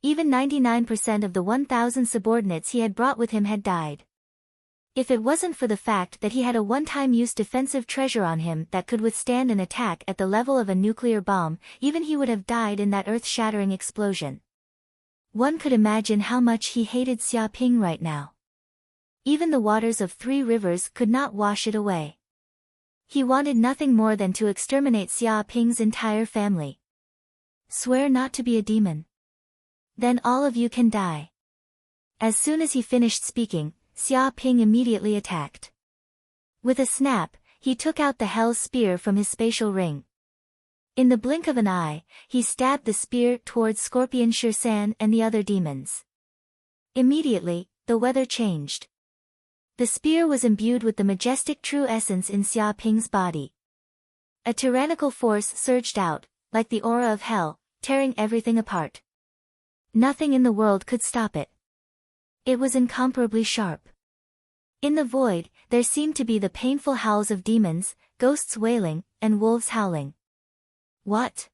Even 99% of the 1,000 subordinates he had brought with him had died. If it wasn't for the fact that he had a one-time use defensive treasure on him that could withstand an attack at the level of a nuclear bomb, even he would have died in that earth-shattering explosion. One could imagine how much he hated Xia Ping right now. Even the waters of 3 rivers could not wash it away. He wanted nothing more than to exterminate Xia Ping's entire family. Swear not to be a demon. Then all of you can die. As soon as he finished speaking, Xia Ping immediately attacked. With a snap, he took out the Hell's Spear from his spatial ring. In the blink of an eye, he stabbed the spear towards Scorpion Shursan and the other demons. Immediately, the weather changed. The spear was imbued with the majestic true essence in Xia Ping's body. A tyrannical force surged out, like the aura of hell, tearing everything apart. Nothing in the world could stop it. It was incomparably sharp. In the void, there seemed to be the painful howls of demons, ghosts wailing, and wolves howling. What?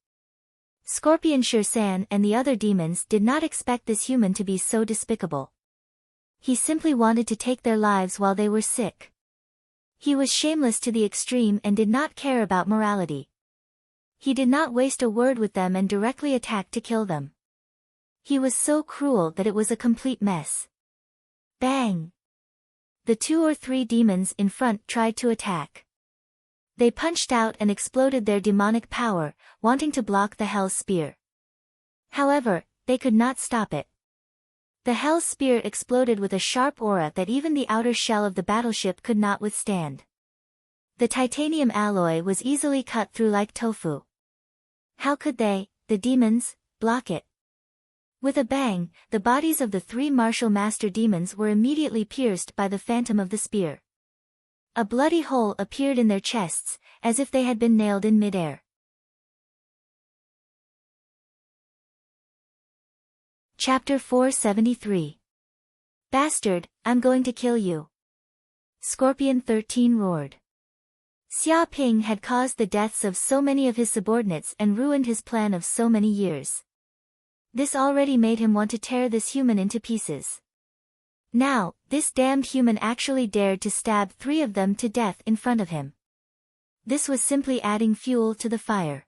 Scorpion Shursan and the other demons did not expect this human to be so despicable. He simply wanted to take their lives while they were sick. He was shameless to the extreme and did not care about morality. He did not waste a word with them and directly attacked to kill them. He was so cruel that it was a complete mess. Bang! The 2 or 3 demons in front tried to attack. They punched out and exploded their demonic power, wanting to block the Hell's Spear. However, they could not stop it. The Hell's Spear exploded with a sharp aura that even the outer shell of the battleship could not withstand. The titanium alloy was easily cut through like tofu. How could they, the demons, block it? With a bang, the bodies of the three martial master demons were immediately pierced by the phantom of the spear. A bloody hole appeared in their chests, as if they had been nailed in midair. Chapter 473. Bastard, I'm going to kill you. Scorpion 13 roared. Xia Ping had caused the deaths of so many of his subordinates and ruined his plan of so many years. This already made him want to tear this human into pieces. Now, this damned human actually dared to stab 3 of them to death in front of him. This was simply adding fuel to the fire.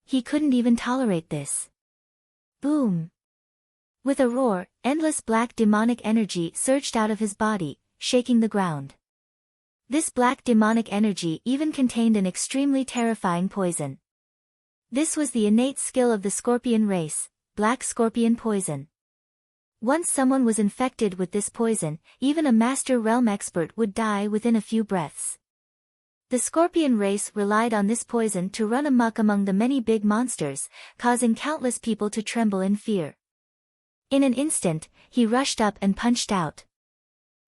He couldn't even tolerate this. Boom! With a roar, endless black demonic energy surged out of his body, shaking the ground. This black demonic energy even contained an extremely terrifying poison. This was the innate skill of the scorpion race, black scorpion poison. Once someone was infected with this poison, even a Master Realm expert would die within a few breaths. The scorpion race relied on this poison to run amok among the many big monsters, causing countless people to tremble in fear. In an instant, he rushed up and punched out.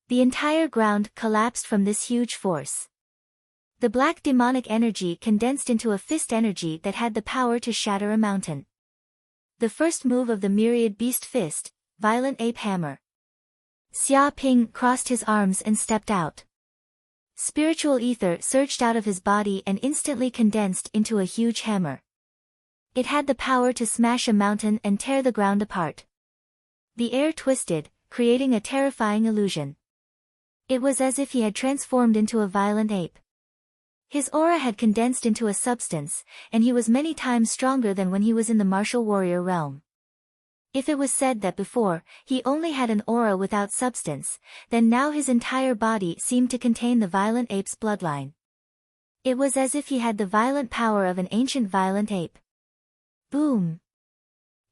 The entire ground collapsed from this huge force. The black demonic energy condensed into a fist energy that had the power to shatter a mountain. The first move of the myriad beast fist, Violent Ape Hammer. Xia Ping crossed his arms and stepped out. Spiritual ether surged out of his body and instantly condensed into a huge hammer. It had the power to smash a mountain and tear the ground apart. The air twisted, creating a terrifying illusion. It was as if he had transformed into a violent ape. His aura had condensed into a substance, and he was many times stronger than when he was in the martial warrior realm. If it was said that before, he only had an aura without substance, then now his entire body seemed to contain the violent ape's bloodline. It was as if he had the violent power of an ancient violent ape. Boom!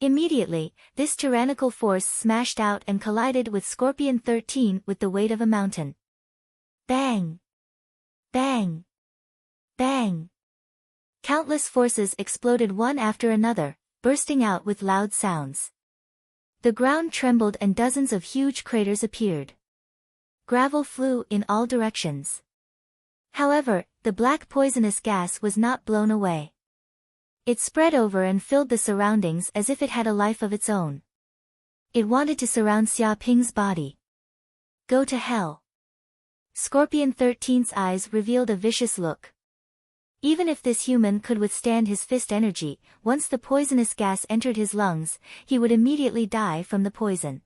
Immediately, this tyrannical force smashed out and collided with Scorpion 13 with the weight of a mountain. Bang! Bang! Bang! Countless forces exploded one after another, bursting out with loud sounds. The ground trembled and dozens of huge craters appeared. Gravel flew in all directions. However, the black poisonous gas was not blown away. It spread over and filled the surroundings as if it had a life of its own. It wanted to surround Xia Ping's body. Go to hell. Scorpion 13's eyes revealed a vicious look. Even if this human could withstand his fist energy, once the poisonous gas entered his lungs, he would immediately die from the poison.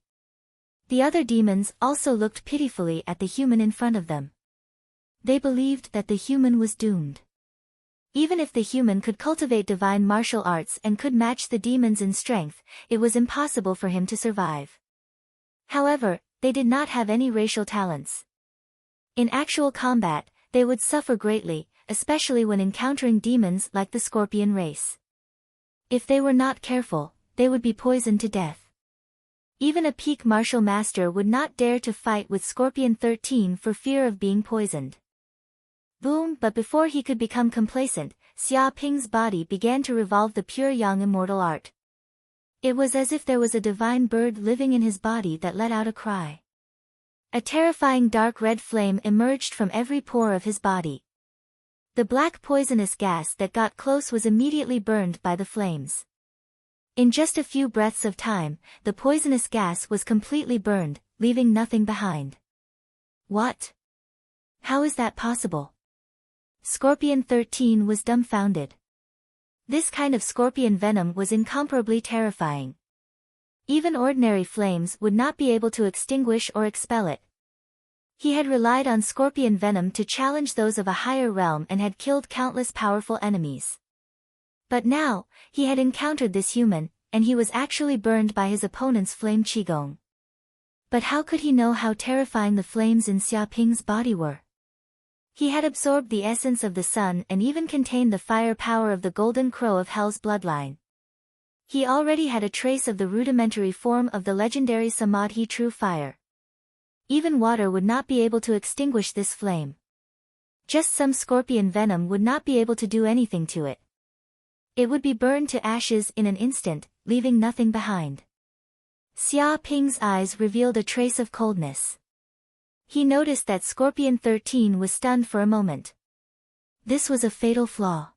The other demons also looked pitifully at the human in front of them. They believed that the human was doomed. Even if the human could cultivate divine martial arts and could match the demons in strength, it was impossible for him to survive. However, they did not have any racial talents. In actual combat, they would suffer greatly, especially when encountering demons like the scorpion race. If they were not careful, they would be poisoned to death. Even a peak martial master would not dare to fight with Scorpion 13 for fear of being poisoned. Boom! But before he could become complacent, Xia Ping's body began to revolve the pure young immortal art. It was as if there was a divine bird living in his body that let out a cry. A terrifying dark red flame emerged from every pore of his body. The black poisonous gas that got close was immediately burned by the flames. In just a few breaths of time, the poisonous gas was completely burned, leaving nothing behind. What? How is that possible? Scorpion 13 was dumbfounded. This kind of scorpion venom was incomparably terrifying. Even ordinary flames would not be able to extinguish or expel it. He had relied on scorpion venom to challenge those of a higher realm and had killed countless powerful enemies. But now, he had encountered this human, and he was actually burned by his opponent's flame qigong. But how could he know how terrifying the flames in Xia Ping's body were? He had absorbed the essence of the sun and even contained the fire power of the golden crow of hell's bloodline. He already had a trace of the rudimentary form of the legendary Samadhi true fire. Even water would not be able to extinguish this flame. Just some scorpion venom would not be able to do anything to it. It would be burned to ashes in an instant, leaving nothing behind. Xia Ping's eyes revealed a trace of coldness. He noticed that Scorpion 13 was stunned for a moment. This was a fatal flaw.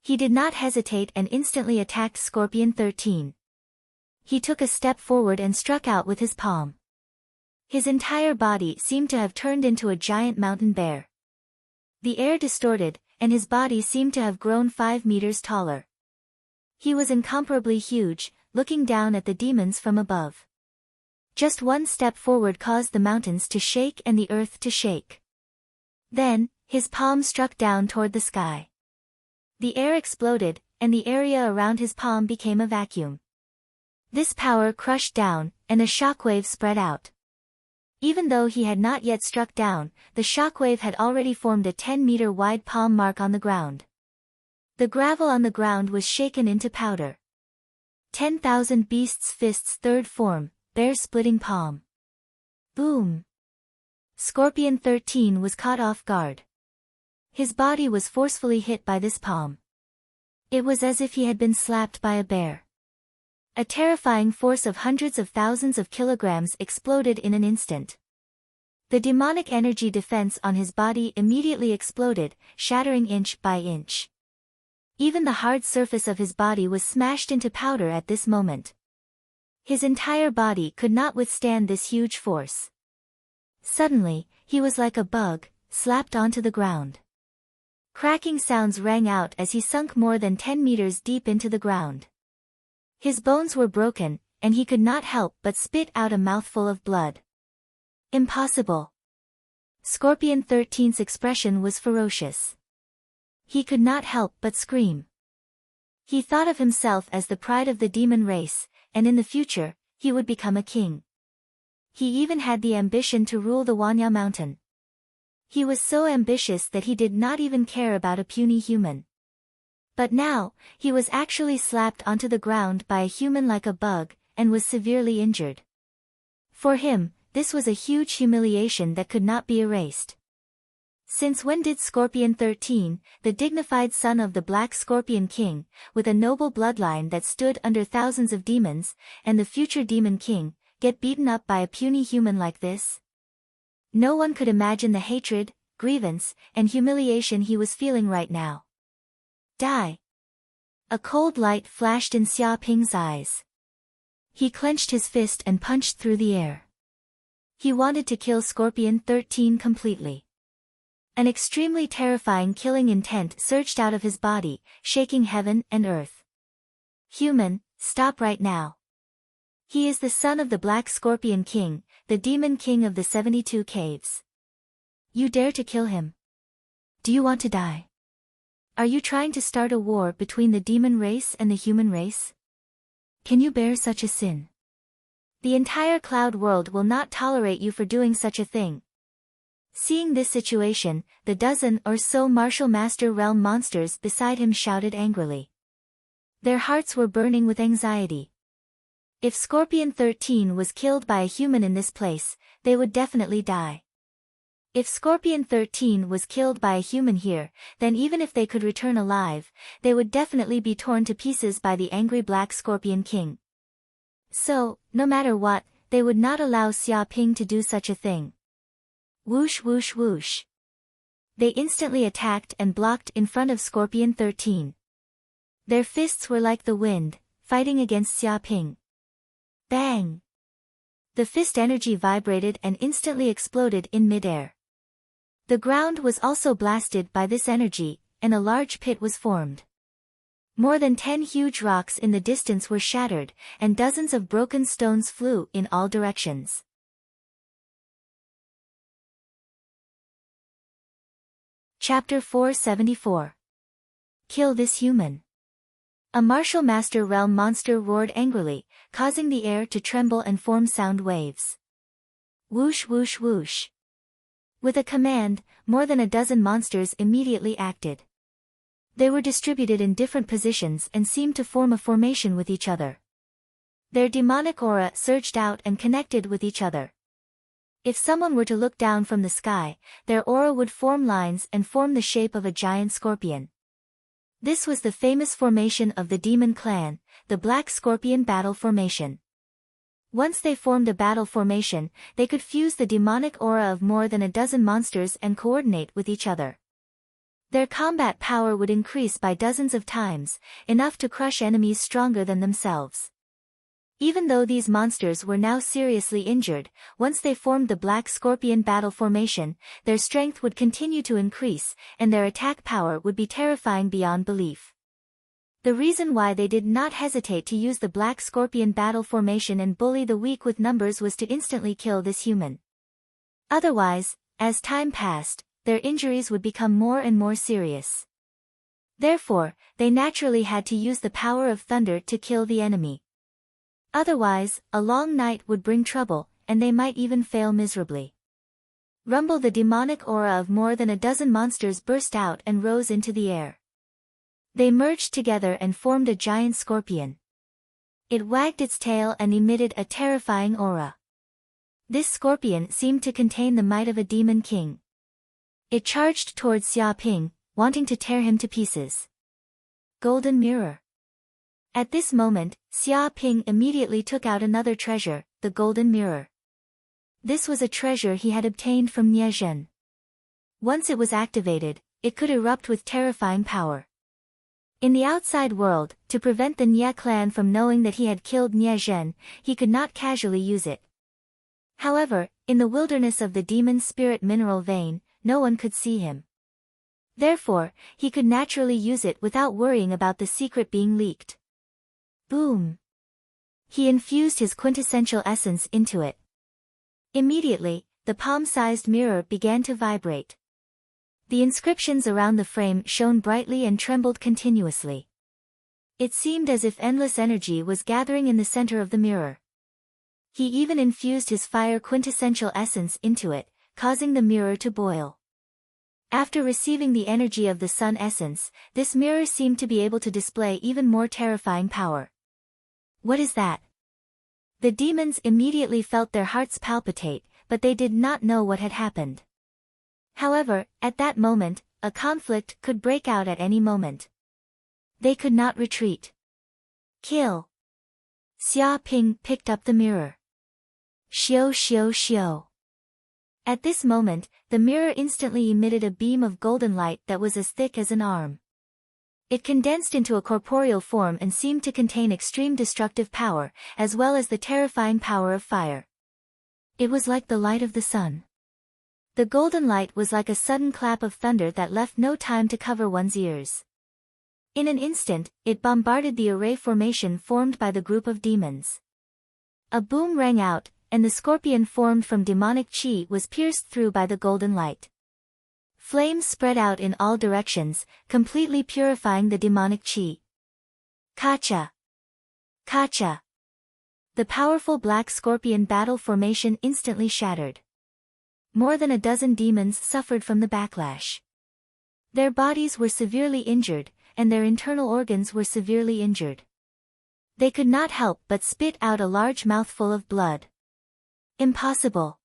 He did not hesitate and instantly attacked Scorpion 13. He took a step forward and struck out with his palm. His entire body seemed to have turned into a giant mountain bear. The air distorted, and his body seemed to have grown 5 meters taller. He was incomparably huge, looking down at the demons from above. Just one step forward caused the mountains to shake and the earth to shake. Then, his palm struck down toward the sky. The air exploded, and the area around his palm became a vacuum. This power crushed down, and a shockwave spread out. Even though he had not yet struck down, the shockwave had already formed a 10-meter-wide palm mark on the ground. The gravel on the ground was shaken into powder. 10,000 Beasts' Fists Third Form, Bear-Splitting Palm. Boom! Scorpion 13 was caught off guard. His body was forcefully hit by this palm. It was as if he had been slapped by a bear. A terrifying force of hundreds of thousands of kilograms exploded in an instant. The demonic energy defense on his body immediately exploded, shattering inch by inch. Even the hard surface of his body was smashed into powder at this moment. His entire body could not withstand this huge force. Suddenly, he was like a bug, slapped onto the ground. Cracking sounds rang out as he sunk more than 10 meters deep into the ground. His bones were broken, and he could not help but spit out a mouthful of blood. Impossible. Scorpion 13's expression was ferocious. He could not help but scream. He thought of himself as the pride of the demon race, and in the future, he would become a king. He even had the ambition to rule the Wanya mountain. He was so ambitious that he did not even care about a puny human. But now, he was actually slapped onto the ground by a human like a bug, and was severely injured. For him, this was a huge humiliation that could not be erased. Since when did Scorpion 13, the dignified son of the Black Scorpion King, with a noble bloodline that stood under thousands of demons, and the future Demon King, get beaten up by a puny human like this? No one could imagine the hatred, grievance, and humiliation he was feeling right now. Die! A cold light flashed in Xia Ping's eyes. He clenched his fist and punched through the air. He wanted to kill Scorpion 13 completely. An extremely terrifying killing intent surged out of his body, shaking heaven and earth. Human, stop right now. He is the son of the Black Scorpion King, the Demon King of the 72 Caves. You dare to kill him? Do you want to die? Are you trying to start a war between the demon race and the human race? Can you bear such a sin? The entire cloud world will not tolerate you for doing such a thing. Seeing this situation, the dozen or so martial master realm monsters beside him shouted angrily. Their hearts were burning with anxiety. If Scorpion 13 was killed by a human in this place, they would definitely die. If Scorpion 13 was killed by a human here, then even if they could return alive, they would definitely be torn to pieces by the angry Black Scorpion King. So, no matter what, they would not allow Xia Ping to do such a thing. Whoosh whoosh whoosh. They instantly attacked and blocked in front of Scorpion 13. Their fists were like the wind, fighting against Xia Ping. Bang! The fist energy vibrated and instantly exploded in midair. The ground was also blasted by this energy, and a large pit was formed. More than 10 huge rocks in the distance were shattered, and dozens of broken stones flew in all directions. Chapter 474. Kill this human. A martial master realm monster roared angrily, causing the air to tremble and form sound waves. Whoosh whoosh whoosh. With a command, more than a dozen monsters immediately acted. They were distributed in different positions and seemed to form a formation with each other. Their demonic aura surged out and connected with each other. If someone were to look down from the sky, their aura would form lines and form the shape of a giant scorpion. This was the famous formation of the Demon Clan, the Black Scorpion Battle Formation. Once they formed a battle formation, they could fuse the demonic aura of more than a dozen monsters and coordinate with each other. Their combat power would increase by dozens of times, enough to crush enemies stronger than themselves. Even though these monsters were now seriously injured, once they formed the Black Scorpion battle formation, their strength would continue to increase, and their attack power would be terrifying beyond belief. The reason why they did not hesitate to use the Black Scorpion battle formation and bully the weak with numbers was to instantly kill this human. Otherwise, as time passed, their injuries would become more and more serious. Therefore, they naturally had to use the power of thunder to kill the enemy. Otherwise, a long night would bring trouble, and they might even fail miserably. Rumble, the demonic aura of more than a dozen monsters burst out and rose into the air. They merged together and formed a giant scorpion. It wagged its tail and emitted a terrifying aura. This scorpion seemed to contain the might of a demon king. It charged towards Xia Ping, wanting to tear him to pieces. Golden Mirror. At this moment, Xia Ping immediately took out another treasure, the Golden Mirror. This was a treasure he had obtained from Nie Zhen. Once it was activated, it could erupt with terrifying power. In the outside world, to prevent the Nie clan from knowing that he had killed Nie Zhen, he could not casually use it. However, in the wilderness of the demon spirit mineral vein, no one could see him. Therefore, he could naturally use it without worrying about the secret being leaked. Boom! He infused his quintessential essence into it. Immediately, the palm-sized mirror began to vibrate. The inscriptions around the frame shone brightly and trembled continuously. It seemed as if endless energy was gathering in the center of the mirror. He even infused his fire quintessential essence into it, causing the mirror to boil. After receiving the energy of the sun essence, this mirror seemed to be able to display even more terrifying power. What is that? The demons immediately felt their hearts palpitate, but they did not know what had happened. However, at that moment, a conflict could break out at any moment. They could not retreat. Kill! Xia Ping picked up the mirror. Xiao xiao xiao. At this moment, the mirror instantly emitted a beam of golden light that was as thick as an arm. It condensed into a corporeal form and seemed to contain extreme destructive power, as well as the terrifying power of fire. It was like the light of the sun. The golden light was like a sudden clap of thunder that left no time to cover one's ears. In an instant, it bombarded the array formation formed by the group of demons. A boom rang out, and the scorpion formed from demonic chi was pierced through by the golden light. Flames spread out in all directions, completely purifying the demonic chi. Kacha! Kacha! The powerful black scorpion battle formation instantly shattered. More than a dozen demons suffered from the backlash. Their bodies were severely injured, and their internal organs were severely injured. They could not help but spit out a large mouthful of blood. Impossible!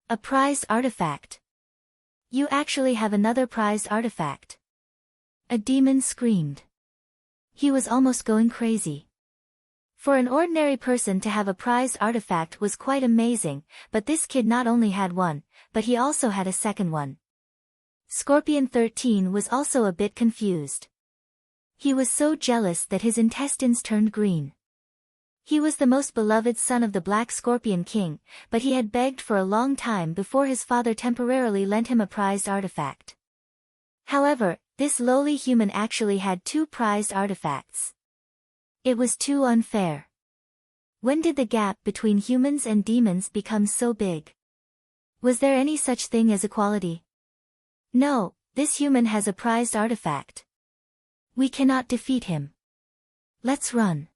A prized artifact. You actually have another prized artifact. A demon screamed. He was almost going crazy. For an ordinary person to have a prized artifact was quite amazing, but this kid not only had one, but he also had a second one. Scorpion 13 was also a bit confused. He was so jealous that his intestines turned green. He was the most beloved son of the Black Scorpion King, but he had begged for a long time before his father temporarily lent him a prized artifact. However, this lowly human actually had two prized artifacts. It was too unfair. When did the gap between humans and demons become so big? Was there any such thing as equality? No, this human has a prized artifact. We cannot defeat him. Let's run.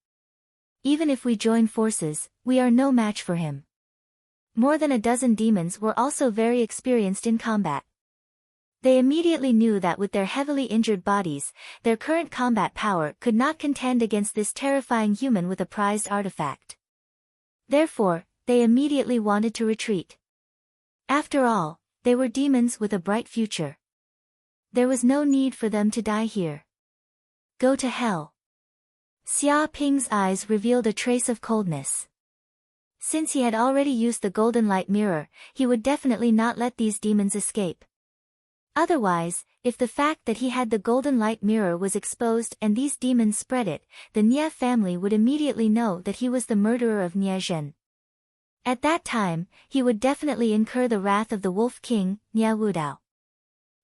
Even if we join forces, we are no match for him. More than a dozen demons were also very experienced in combat. They immediately knew that with their heavily injured bodies, their current combat power could not contend against this terrifying human with a prized artifact. Therefore, they immediately wanted to retreat. After all, they were demons with a bright future. There was no need for them to die here. Go to hell. Xia Ping's eyes revealed a trace of coldness. Since he had already used the golden light mirror, he would definitely not let these demons escape. Otherwise, if the fact that he had the golden light mirror was exposed and these demons spread it, the Nya family would immediately know that he was the murderer of Nya Zhen. At that time, he would definitely incur the wrath of the Wolf King, Nya Wudao.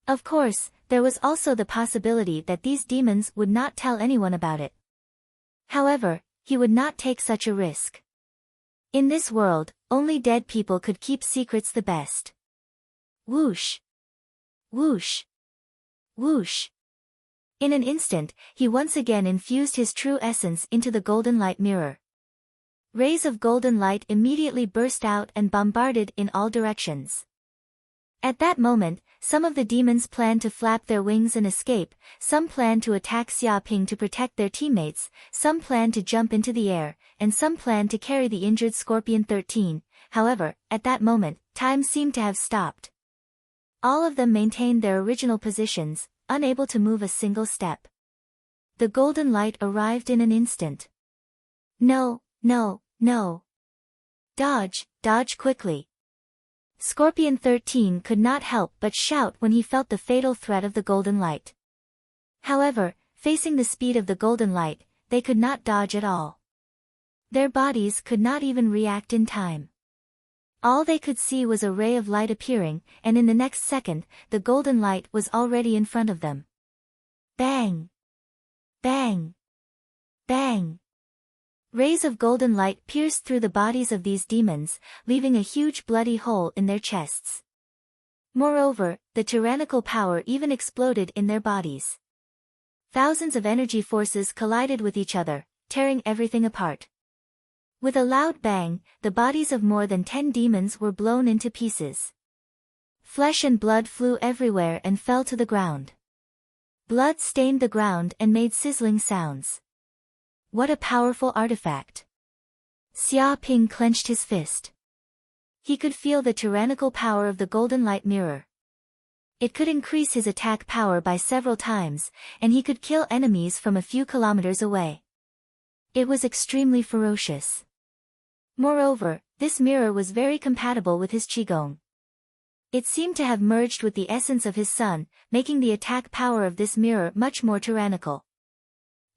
Of course, there was also the possibility that these demons would not tell anyone about it. However, he would not take such a risk. In this world, only dead people could keep secrets the best. Whoosh! Whoosh! Whoosh! In an instant, he once again infused his true essence into the golden light mirror. Rays of golden light immediately burst out and bombarded in all directions. At that moment, some of the demons planned to flap their wings and escape, some planned to attack Xiaoping to protect their teammates, some planned to jump into the air, and some planned to carry the injured Scorpion 13. However, at that moment, time seemed to have stopped. All of them maintained their original positions, unable to move a single step. The golden light arrived in an instant. No, no, no. Dodge, dodge quickly. Scorpion 13 could not help but shout when he felt the fatal threat of the golden light. However, facing the speed of the golden light, they could not dodge at all. Their bodies could not even react in time. All they could see was a ray of light appearing, and in the next second, the golden light was already in front of them. Bang! Bang! Bang! Rays of golden light pierced through the bodies of these demons, leaving a huge bloody hole in their chests. Moreover, the tyrannical power even exploded in their bodies. Thousands of energy forces collided with each other, tearing everything apart. With a loud bang, the bodies of more than 10 demons were blown into pieces. Flesh and blood flew everywhere and fell to the ground. Blood stained the ground and made sizzling sounds. What a powerful artifact! Xia Ping clenched his fist. He could feel the tyrannical power of the golden light mirror. It could increase his attack power by several times, and he could kill enemies from a few kilometers away. It was extremely ferocious. Moreover, this mirror was very compatible with his qigong. It seemed to have merged with the essence of his son, making the attack power of this mirror much more tyrannical.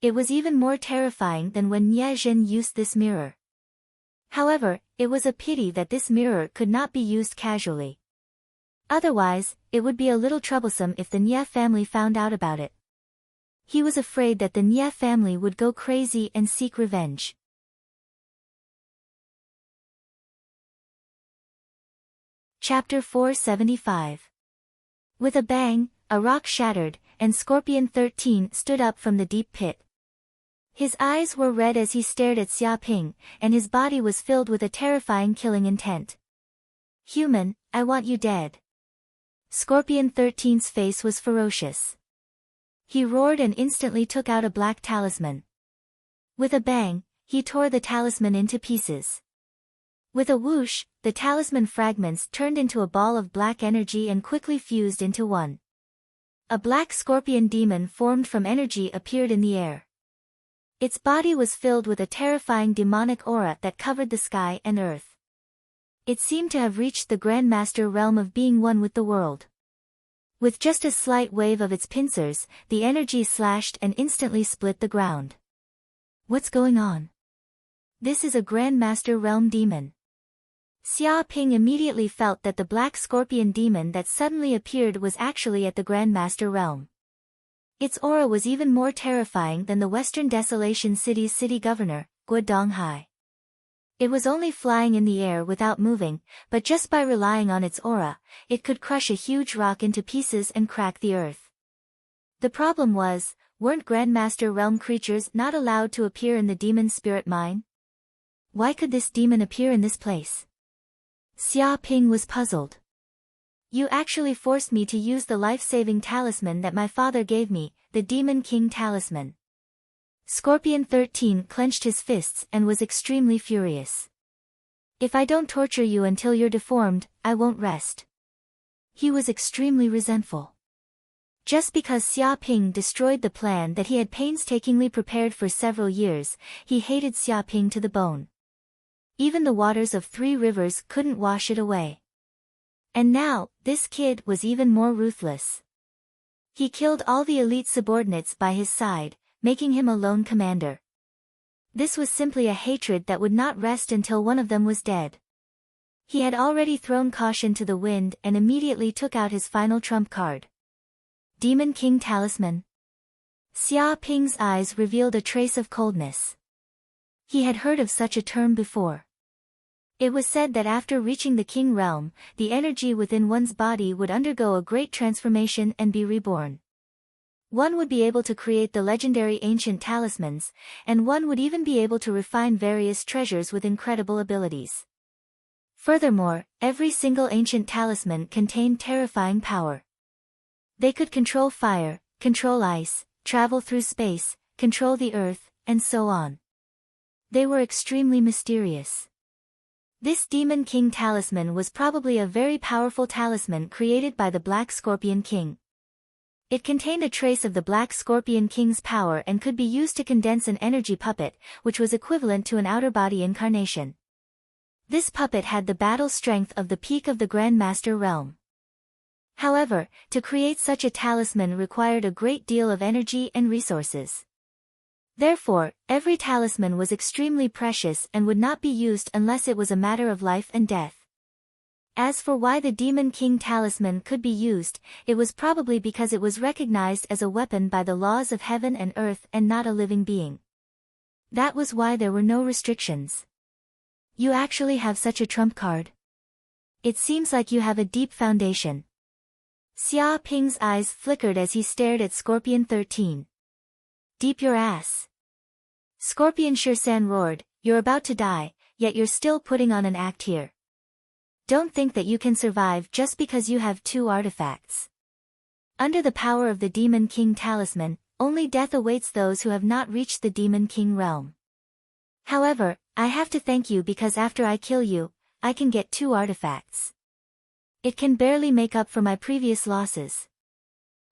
It was even more terrifying than when Nye Zhen used this mirror. However, it was a pity that this mirror could not be used casually. Otherwise, it would be a little troublesome if the Nye family found out about it. He was afraid that the Nye family would go crazy and seek revenge. Chapter 475. With a bang, a rock shattered, and Scorpion 13 stood up from the deep pit. His eyes were red as he stared at Xia Ping, and his body was filled with a terrifying killing intent. Human, I want you dead. Scorpion 13's face was ferocious. He roared and instantly took out a black talisman. With a bang, he tore the talisman into pieces. With a whoosh, the talisman fragments turned into a ball of black energy and quickly fused into one. A black scorpion demon formed from energy appeared in the air. Its body was filled with a terrifying demonic aura that covered the sky and earth. It seemed to have reached the Grandmaster realm of being one with the world. With just a slight wave of its pincers, the energy slashed and instantly split the ground. What's going on? This is a Grandmaster realm demon. Xia Ping immediately felt that the black scorpion demon that suddenly appeared was actually at the Grandmaster realm. Its aura was even more terrifying than the Western Desolation City's city governor, Guodonghai. It was only flying in the air without moving, but just by relying on its aura, it could crush a huge rock into pieces and crack the earth. The problem was, weren't Grandmaster realm creatures not allowed to appear in the demon spirit mine? Why could this demon appear in this place? Xia Ping was puzzled. You actually forced me to use the life-saving talisman that my father gave me, the Demon King talisman. Scorpion 13 clenched his fists and was extremely furious. If I don't torture you until you're deformed, I won't rest. He was extremely resentful. Just because Xia Ping destroyed the plan that he had painstakingly prepared for several years, he hated Xia Ping to the bone. Even the waters of 3 rivers couldn't wash it away. And now, this kid was even more ruthless. He killed all the elite subordinates by his side, making him a lone commander. This was simply a hatred that would not rest until one of them was dead. He had already thrown caution to the wind and immediately took out his final trump card. Demon King Talisman. Xia Ping's eyes revealed a trace of coldness. He had heard of such a term before. It was said that after reaching the King realm, the energy within one's body would undergo a great transformation and be reborn. One would be able to create the legendary ancient talismans, and one would even be able to refine various treasures with incredible abilities. Furthermore, every single ancient talisman contained terrifying power. They could control fire, control ice, travel through space, control the earth, and so on. They were extremely mysterious. This Demon King talisman was probably a very powerful talisman created by the Black Scorpion King. It contained a trace of the Black Scorpion King's power and could be used to condense an energy puppet, which was equivalent to an outer body incarnation. This puppet had the battle strength of the peak of the Grandmaster realm. However, to create such a talisman required a great deal of energy and resources. Therefore, every talisman was extremely precious and would not be used unless it was a matter of life and death. As for why the Demon King talisman could be used, it was probably because it was recognized as a weapon by the laws of heaven and earth and not a living being. That was why there were no restrictions. You actually have such a trump card? It seems like you have a deep foundation. Xia Ping's eyes flickered as he stared at Scorpion 13. Deep your ass. Scorpion Shirsan roared, you're about to die, yet you're still putting on an act here. Don't think that you can survive just because you have 2 artifacts. Under the power of the Demon King talisman, only death awaits those who have not reached the Demon King realm. However, I have to thank you because after I kill you, I can get 2 artifacts. It can barely make up for my previous losses.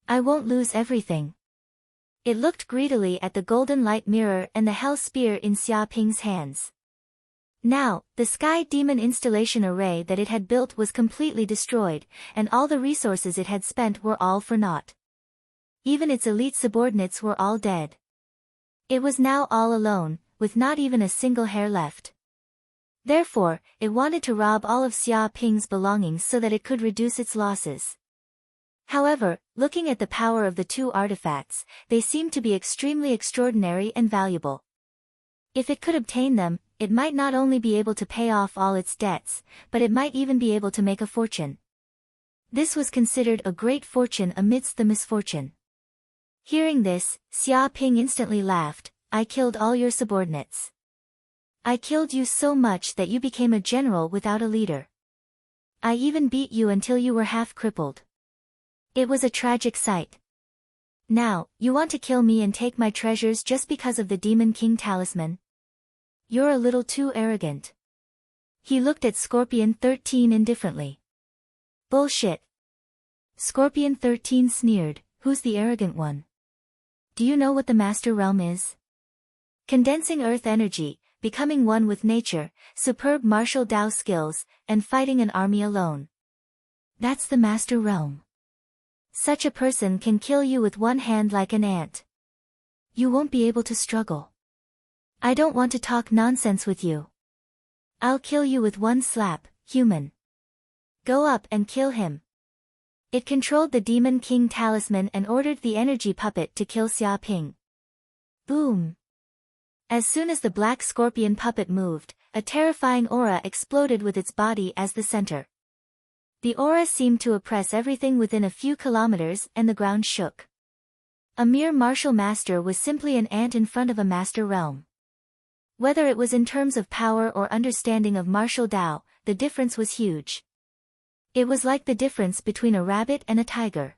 I won't lose everything. It looked greedily at the golden light mirror and the hell spear in Xia Ping's hands. Now, the Sky Demon installation array that it had built was completely destroyed, and all the resources it had spent were all for naught. Even its elite subordinates were all dead. It was now all alone, with not even a single hair left. Therefore, it wanted to rob all of Xia Ping's belongings so that it could reduce its losses. However, looking at the power of the 2 artifacts, they seemed to be extremely extraordinary and valuable. If it could obtain them, it might not only be able to pay off all its debts, but it might even be able to make a fortune. This was considered a great fortune amidst the misfortune. Hearing this, Xia Ping instantly laughed, I killed all your subordinates. I killed you so much that you became a general without a leader. I even beat you until you were half crippled. It was a tragic sight. Now, you want to kill me and take my treasures just because of the Demon King talisman? You're a little too arrogant. He looked at Scorpion 13 indifferently. Bullshit. Scorpion 13 sneered, who's the arrogant one? Do you know what the Master Realm is? Condensing earth energy, becoming one with nature, superb martial Dao skills, and fighting an army alone. That's the Master Realm. Such a person can kill you with one hand like an ant. You won't be able to struggle. I don't want to talk nonsense with you. I'll kill you with one slap, human. Go up and kill him. It controlled the Demon King talisman and ordered the energy puppet to kill Xia Ping. Boom. As soon as the Black Scorpion puppet moved, a terrifying aura exploded with its body as the center. The aura seemed to oppress everything within a few kilometers and the ground shook. A mere martial master was simply an ant in front of a master realm. Whether it was in terms of power or understanding of martial Dao, the difference was huge. It was like the difference between a rabbit and a tiger.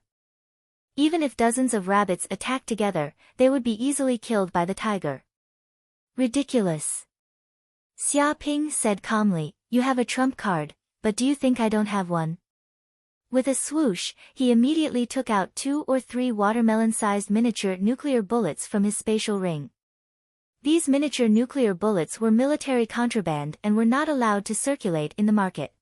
Even if dozens of rabbits attacked together, they would be easily killed by the tiger. Ridiculous. Xia Ping said calmly, you have a trump card, but do you think I don't have one? With a swoosh, he immediately took out 2 or 3 watermelon-sized miniature nuclear bullets from his spatial ring. These miniature nuclear bullets were military contraband and were not allowed to circulate in the market.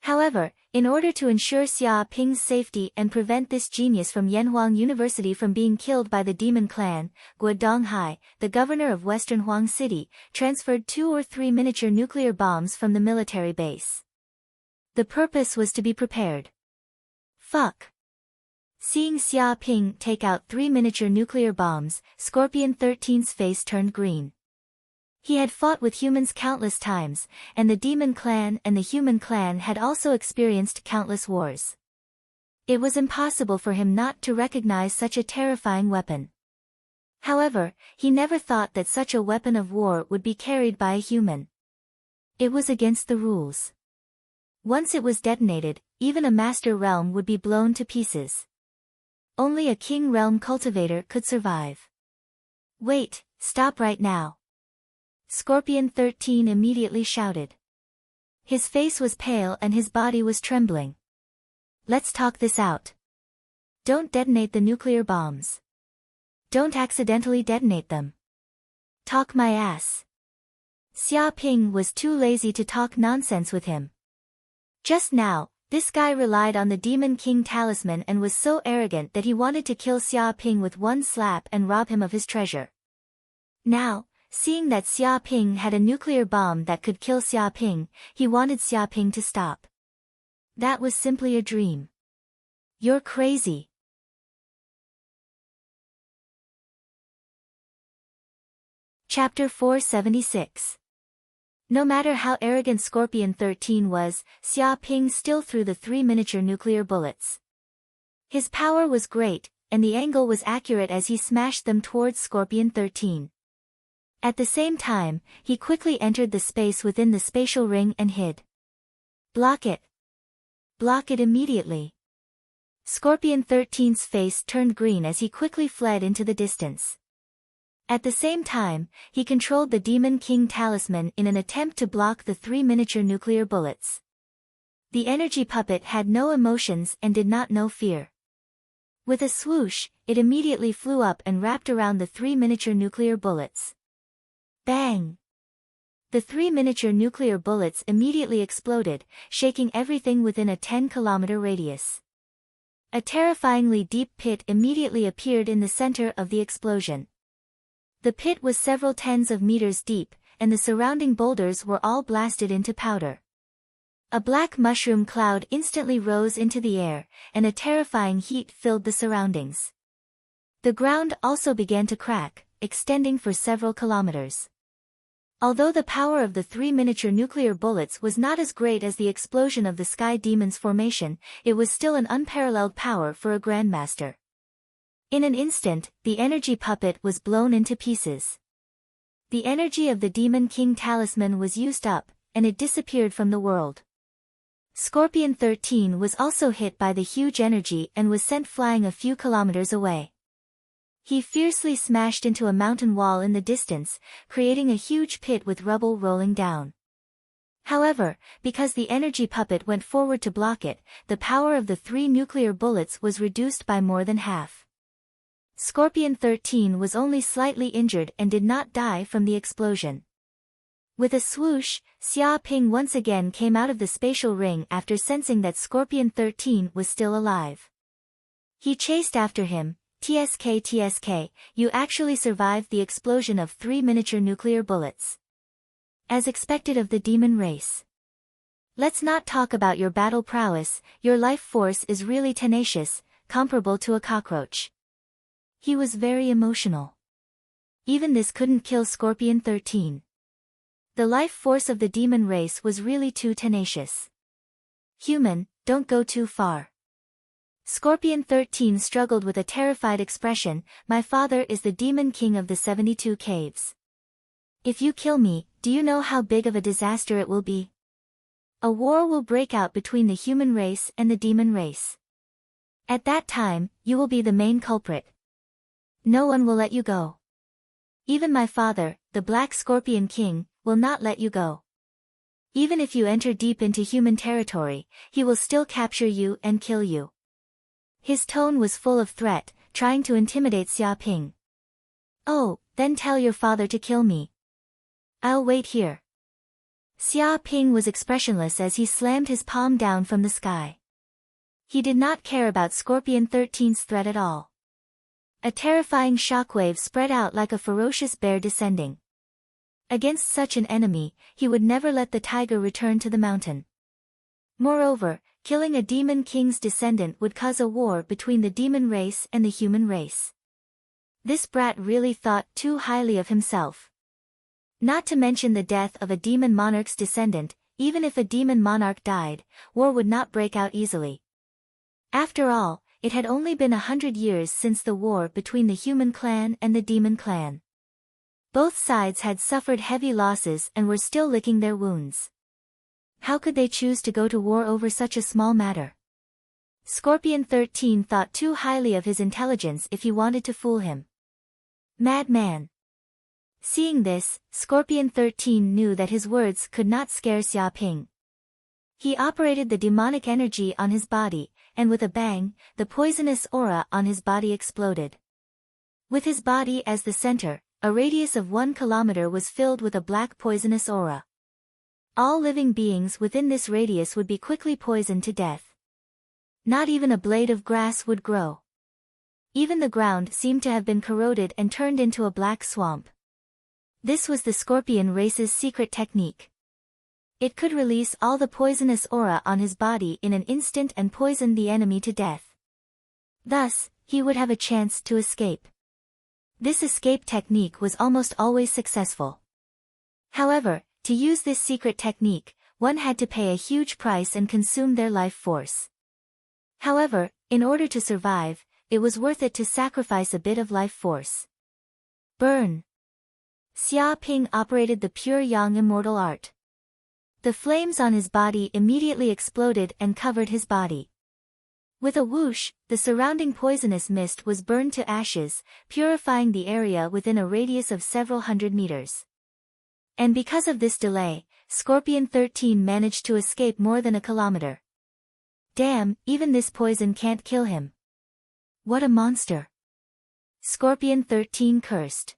However, in order to ensure Xia Ping's safety and prevent this genius from Yanhuang University from being killed by the demon clan, Guodonghai, the governor of Western Huang City, transferred 2 or 3 miniature nuclear bombs from the military base. The purpose was to be prepared. Fuck. Seeing Xia Ping take out 3 miniature nuclear bombs, Scorpion 13's face turned green. He had fought with humans countless times, and the demon clan and the human clan had also experienced countless wars. It was impossible for him not to recognize such a terrifying weapon. However, he never thought that such a weapon of war would be carried by a human. It was against the rules. Once it was detonated, even a master realm would be blown to pieces. Only a king realm cultivator could survive. Wait, stop right now. Scorpion 13 immediately shouted. His face was pale and his body was trembling. Let's talk this out. Don't detonate the nuclear bombs. Don't accidentally detonate them. Talk my ass. Xia Ping was too lazy to talk nonsense with him. Just now, this guy relied on the Demon King talisman and was so arrogant that he wanted to kill Xia Ping with one slap and rob him of his treasure. Now, seeing that Xia Ping had a nuclear bomb that could kill Xia Ping, he wanted Xia Ping to stop. That was simply a dream. You're crazy. Chapter 476. No matter how arrogant Scorpion 13 was, Xia Ping still threw the 3 miniature nuclear bullets. His power was great, and the angle was accurate as he smashed them towards Scorpion 13. At the same time, he quickly entered the space within the spatial ring and hid. Block it. Block it immediately. Scorpion 13's face turned green as he quickly fled into the distance. At the same time, he controlled the Demon King talisman in an attempt to block the 3 miniature nuclear bullets. The energy puppet had no emotions and did not know fear. With a swoosh, it immediately flew up and wrapped around the 3 miniature nuclear bullets. Bang! The 3 miniature nuclear bullets immediately exploded, shaking everything within a 10-kilometer radius. A terrifyingly deep pit immediately appeared in the center of the explosion. The pit was several tens of meters deep, and the surrounding boulders were all blasted into powder. A black mushroom cloud instantly rose into the air, and a terrifying heat filled the surroundings. The ground also began to crack, extending for several kilometers. Although the power of the 3 miniature nuclear bullets was not as great as the explosion of the Sky Demon's formation, it was still an unparalleled power for a Grandmaster. In an instant, the energy puppet was blown into pieces. The energy of the Demon King talisman was used up, and it disappeared from the world. Scorpion 13 was also hit by the huge energy and was sent flying a few kilometers away. He fiercely smashed into a mountain wall in the distance, creating a huge pit with rubble rolling down. However, because the energy puppet went forward to block it, the power of the 3 nuclear bullets was reduced by more than half. Scorpion 13 was only slightly injured and did not die from the explosion. With a swoosh, Xia Ping once again came out of the spatial ring after sensing that Scorpion 13 was still alive. He chased after him. TSK, you actually survived the explosion of 3 miniature nuclear bullets. As expected of the demon race. Let's not talk about your battle prowess, your life force is really tenacious, comparable to a cockroach. He was very emotional. Even this couldn't kill Scorpion 13. The life force of the demon race was really too tenacious. Human, don't go too far. Scorpion 13 struggled with a terrified expression. My father is the Demon King of the 72 Caves. If you kill me, do you know how big of a disaster it will be? A war will break out between the human race and the demon race. At that time, you will be the main culprit. No one will let you go. Even my father, the Black Scorpion King, will not let you go. Even if you enter deep into human territory, he will still capture you and kill you. His tone was full of threat, trying to intimidate Xia Ping. Oh, then tell your father to kill me. I'll wait here. Xia Ping was expressionless as he slammed his palm down from the sky. He did not care about Scorpion 13's threat at all. A terrifying shockwave spread out like a ferocious bear descending. Against such an enemy, he would never let the tiger return to the mountain. Moreover, killing a demon king's descendant would cause a war between the demon race and the human race. This brat really thought too highly of himself. Not to mention the death of a demon monarch's descendant, even if a demon monarch died, war would not break out easily. After all, it had only been 100 years since the war between the human clan and the demon clan. Both sides had suffered heavy losses and were still licking their wounds. How could they choose to go to war over such a small matter? Scorpion 13 thought too highly of his intelligence if he wanted to fool him. Madman. Seeing this, Scorpion 13 knew that his words could not scare Xia Ping. He operated the demonic energy on his body, and with a bang, the poisonous aura on his body exploded. With his body as the center, a radius of 1 kilometer was filled with a black poisonous aura. All living beings within this radius would be quickly poisoned to death. Not even a blade of grass would grow. Even the ground seemed to have been corroded and turned into a black swamp. This was the scorpion race's secret technique. It could release all the poisonous aura on his body in an instant and poison the enemy to death. Thus, he would have a chance to escape. This escape technique was almost always successful. However, to use this secret technique, one had to pay a huge price and consume their life force. However, in order to survive, it was worth it to sacrifice a bit of life force. Burn. Xia Ping operated the pure yang immortal art. The flames on his body immediately exploded and covered his body. With a whoosh, the surrounding poisonous mist was burned to ashes, purifying the area within a radius of several hundred meters. And because of this delay, Scorpion 13 managed to escape more than a kilometer. Damn, even this poison can't kill him. What a monster! Scorpion 13 cursed.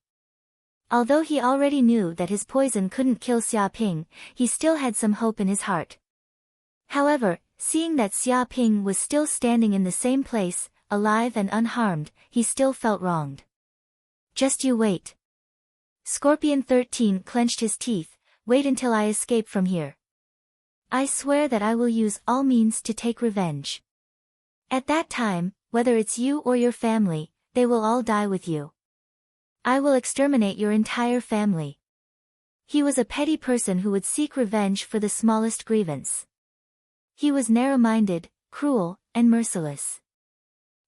Although he already knew that his poison couldn't kill Xia Ping, he still had some hope in his heart. However, seeing that Xia Ping was still standing in the same place, alive and unharmed, he still felt wronged. Just you wait. Scorpion 13 clenched his teeth. Wait until I escape from here. I swear that I will use all means to take revenge. At that time, whether it's you or your family, they will all die with you. I will exterminate your entire family. He was a petty person who would seek revenge for the smallest grievance. He was narrow-minded, cruel, and merciless.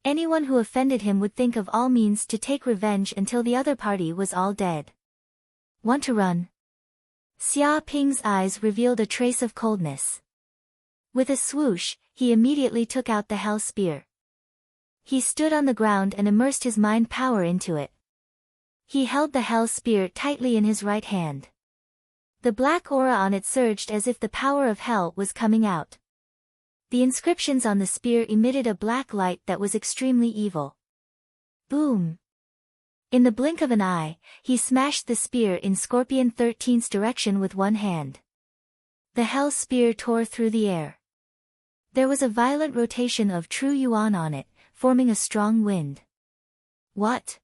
Anyone who offended him would think of all means to take revenge until the other party was all dead. Want to run? Xia Ping's eyes revealed a trace of coldness. With a swoosh, he immediately took out the hell spear. He stood on the ground and immersed his mind power into it. He held the hell spear tightly in his right hand. The black aura on it surged as if the power of hell was coming out. The inscriptions on the spear emitted a black light that was extremely evil. Boom! In the blink of an eye, he smashed the spear in Scorpion 13's direction with one hand. The hell spear tore through the air. There was a violent rotation of true yuan on it, forming a strong wind. What?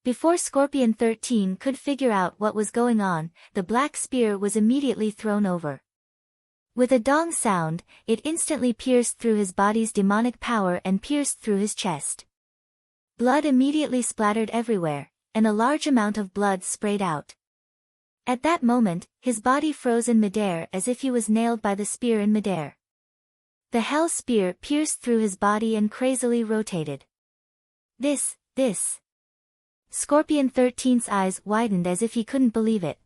Before Scorpion 13 could figure out what was going on, the black spear was immediately thrown over. With a dong sound, it instantly pierced through his body's demonic power and pierced through his chest. Blood immediately splattered everywhere, and a large amount of blood sprayed out. At that moment, his body froze in midair as if he was nailed by the spear in midair. The hell spear pierced through his body and crazily rotated. This. Scorpion 13's eyes widened as if he couldn't believe it.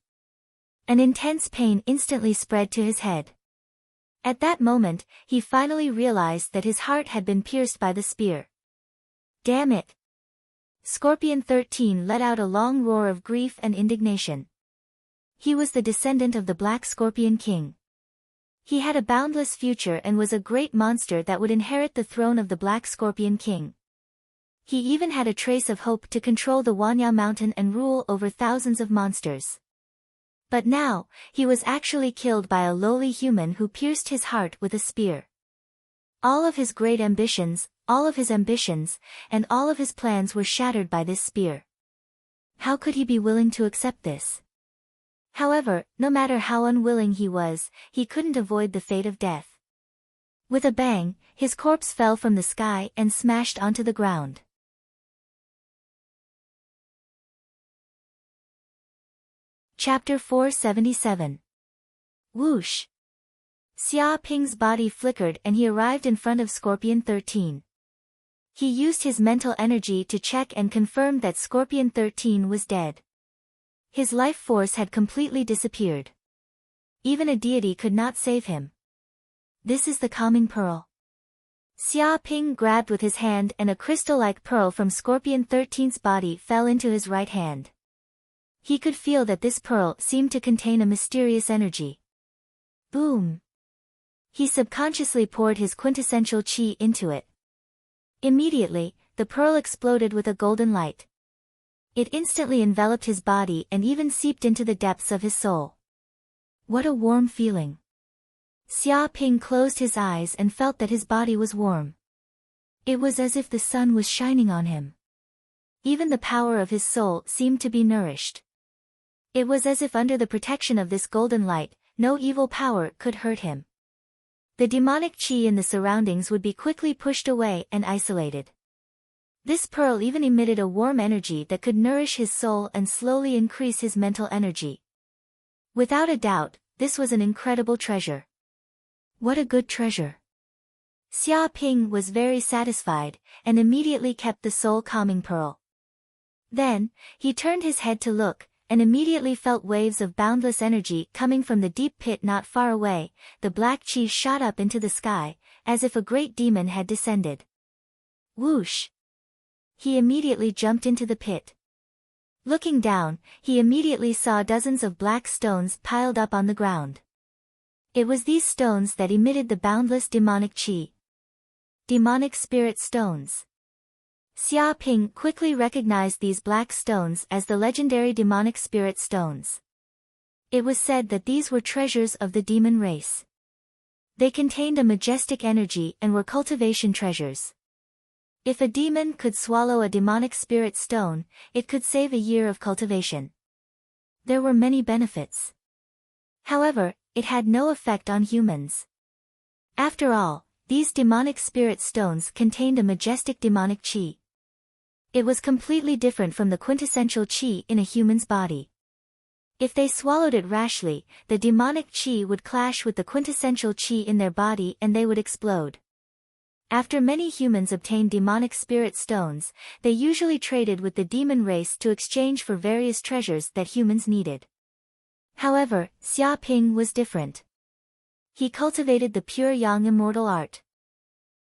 An intense pain instantly spread to his head. At that moment, he finally realized that his heart had been pierced by the spear. Damn it! Scorpion 13 let out a long roar of grief and indignation. He was the descendant of the Black Scorpion King. He had a boundless future and was a great monster that would inherit the throne of the Black Scorpion King. He even had a trace of hope to control the Wanya mountain and rule over thousands of monsters. But now, he was actually killed by a lowly human who pierced his heart with a spear. All of his great ambitions, all of his ambitions, and all of his plans were shattered by this spear. How could he be willing to accept this? However, no matter how unwilling he was, he couldn't avoid the fate of death. With a bang, his corpse fell from the sky and smashed onto the ground. Chapter 477. Whoosh! Xia Ping's body flickered and he arrived in front of Scorpion 13. He used his mental energy to check and confirmed that Scorpion 13 was dead. His life force had completely disappeared. Even a deity could not save him. This is the calming pearl. Xia Ping grabbed with his hand and a crystal-like pearl from Scorpion 13's body fell into his right hand. He could feel that this pearl seemed to contain a mysterious energy. Boom! He subconsciously poured his quintessential qi into it. Immediately, the pearl exploded with a golden light. It instantly enveloped his body and even seeped into the depths of his soul. What a warm feeling! Xia Ping closed his eyes and felt that his body was warm. It was as if the sun was shining on him. Even the power of his soul seemed to be nourished. It was as if under the protection of this golden light, no evil power could hurt him. The demonic qi in the surroundings would be quickly pushed away and isolated. This pearl even emitted a warm energy that could nourish his soul and slowly increase his mental energy. Without a doubt, this was an incredible treasure. What a good treasure! Xia Ping was very satisfied, and immediately kept the soul-calming pearl. Then, he turned his head to look, and immediately felt waves of boundless energy coming from the deep pit not far away. The black qi shot up into the sky, as if a great demon had descended. Whoosh! He immediately jumped into the pit. Looking down, he immediately saw dozens of black stones piled up on the ground. It was these stones that emitted the boundless demonic qi. Demonic spirit stones. Xia Ping quickly recognized these black stones as the legendary demonic spirit stones. It was said that these were treasures of the demon race. They contained a majestic energy and were cultivation treasures. If a demon could swallow a demonic spirit stone, it could save a year of cultivation. There were many benefits. However, it had no effect on humans. After all, these demonic spirit stones contained a majestic demonic qi. It was completely different from the quintessential qi in a human's body. If they swallowed it rashly, the demonic qi would clash with the quintessential qi in their body and they would explode. After many humans obtained demonic spirit stones, they usually traded with the demon race to exchange for various treasures that humans needed. However, Xia Ping was different. He cultivated the pure yang immortal art.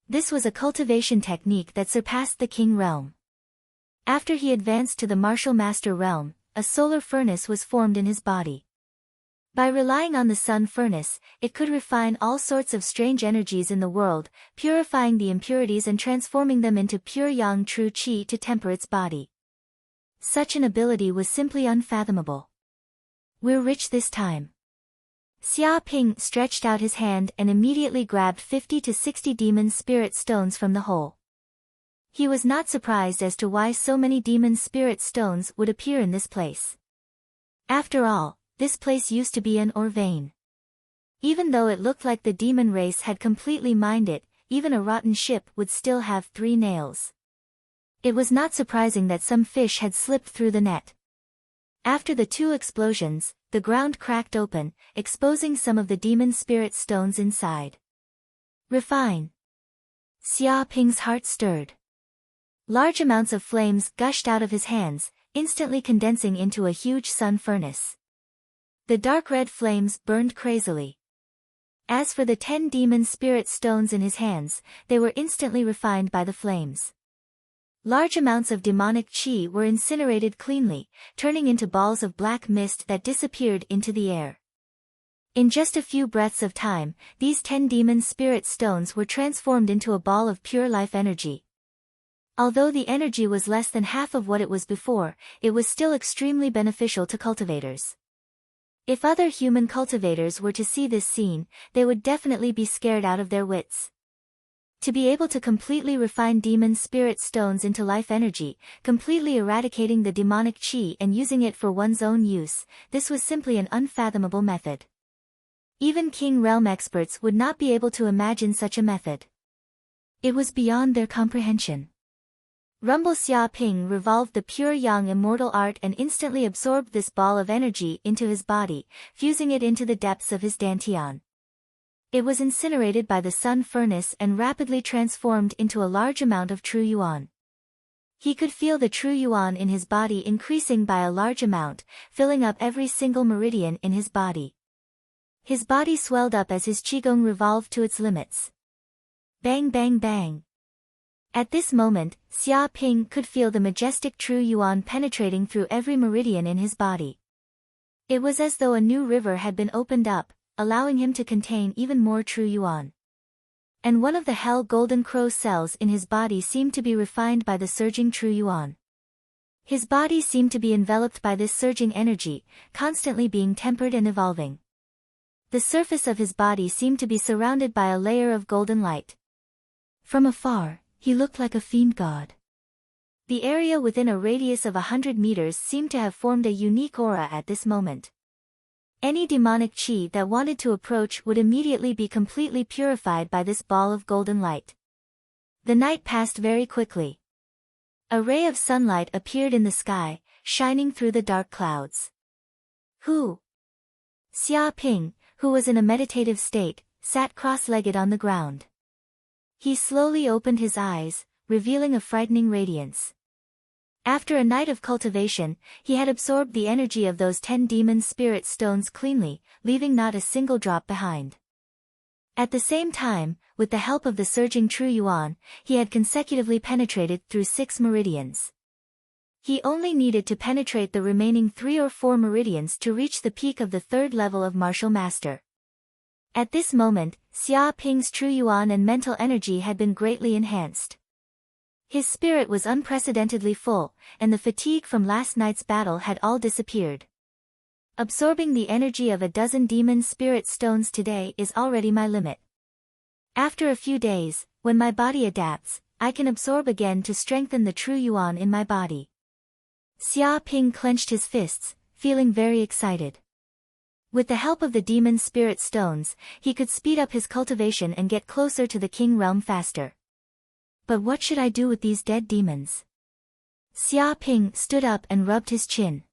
This was a cultivation technique that surpassed the king realm. After he advanced to the martial master realm, a solar furnace was formed in his body. By relying on the sun furnace, it could refine all sorts of strange energies in the world, purifying the impurities and transforming them into pure yang true qi to temper its body. Such an ability was simply unfathomable. We're rich this time. Xia Ping stretched out his hand and immediately grabbed 50 to 60 demon spirit stones from the hole. He was not surprised as to why so many demon spirit stones would appear in this place. After all, this place used to be an ore vein. Even though it looked like the demon race had completely mined it, even a rotten ship would still have 3 nails. It was not surprising that some fish had slipped through the net. After the 2 explosions, the ground cracked open, exposing some of the demon spirit stones inside. Refine. Xia Ping's heart stirred. Large amounts of flames gushed out of his hands, instantly condensing into a huge sun furnace. The dark red flames burned crazily. As for the 10 demon spirit stones in his hands, they were instantly refined by the flames. Large amounts of demonic qi were incinerated cleanly, turning into balls of black mist that disappeared into the air. In just a few breaths of time, these 10 demon spirit stones were transformed into a ball of pure life energy. Although the energy was less than half of what it was before, it was still extremely beneficial to cultivators. If other human cultivators were to see this scene, they would definitely be scared out of their wits. To be able to completely refine demon spirit stones into life energy, completely eradicating the demonic chi and using it for one's own use, this was simply an unfathomable method. Even King Realm experts would not be able to imagine such a method. It was beyond their comprehension. Rumble Xia Ping revolved the pure yang immortal art and instantly absorbed this ball of energy into his body, fusing it into the depths of his dantian. It was incinerated by the sun furnace and rapidly transformed into a large amount of true yuan. He could feel the true yuan in his body increasing by a large amount, filling up every single meridian in his body. His body swelled up as his qigong revolved to its limits. Bang bang bang. At this moment, Xia Ping could feel the majestic true yuan penetrating through every meridian in his body. It was as though a new river had been opened up, allowing him to contain even more true yuan. And one of the hell golden crow cells in his body seemed to be refined by the surging true yuan. His body seemed to be enveloped by this surging energy, constantly being tempered and evolving. The surface of his body seemed to be surrounded by a layer of golden light. From afar, he looked like a fiend god. The area within a radius of 100 meters seemed to have formed a unique aura at this moment. Any demonic chi that wanted to approach would immediately be completely purified by this ball of golden light. The night passed very quickly. A ray of sunlight appeared in the sky, shining through the dark clouds. Who? Xia Ping, who was in a meditative state, sat cross-legged on the ground. He slowly opened his eyes, revealing a frightening radiance. After a night of cultivation, he had absorbed the energy of those 10 demon spirit stones cleanly, leaving not a single drop behind. At the same time, with the help of the surging true yuan, he had consecutively penetrated through 6 meridians. He only needed to penetrate the remaining 3 or 4 meridians to reach the peak of the 3rd level of martial master. At this moment, Xia Ping's true yuan and mental energy had been greatly enhanced. His spirit was unprecedentedly full, and the fatigue from last night's battle had all disappeared. Absorbing the energy of a dozen demon spirit stones today is already my limit. After a few days, when my body adapts, I can absorb again to strengthen the true yuan in my body. Xia Ping clenched his fists, feeling very excited. With the help of the demon spirit stones, he could speed up his cultivation and get closer to the king realm faster. But what should I do with these dead demons? Xia Ping stood up and rubbed his chin.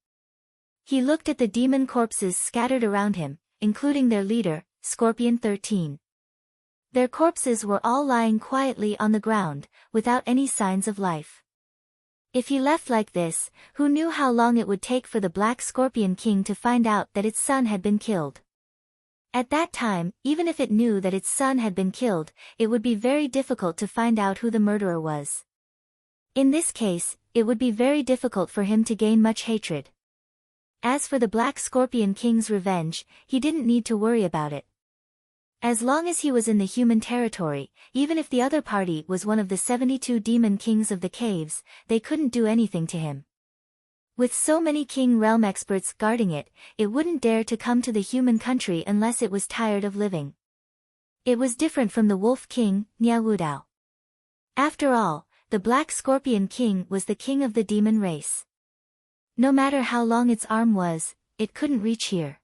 He looked at the demon corpses scattered around him, including their leader, Scorpion 13. Their corpses were all lying quietly on the ground, without any signs of life. If he left like this, who knew how long it would take for the Black Scorpion King to find out that its son had been killed? At that time, even if it knew that its son had been killed, it would be very difficult to find out who the murderer was. In this case, it would be very difficult for him to gain much hatred. As for the Black Scorpion King's revenge, he didn't need to worry about it. As long as he was in the human territory, even if the other party was one of the 72 demon kings of the caves, they couldn't do anything to him. With so many king realm experts guarding it, it wouldn't dare to come to the human country unless it was tired of living. It was different from the Wolf King, Niawudao. After all, the Black Scorpion King was the king of the demon race. No matter how long its arm was, it couldn't reach here.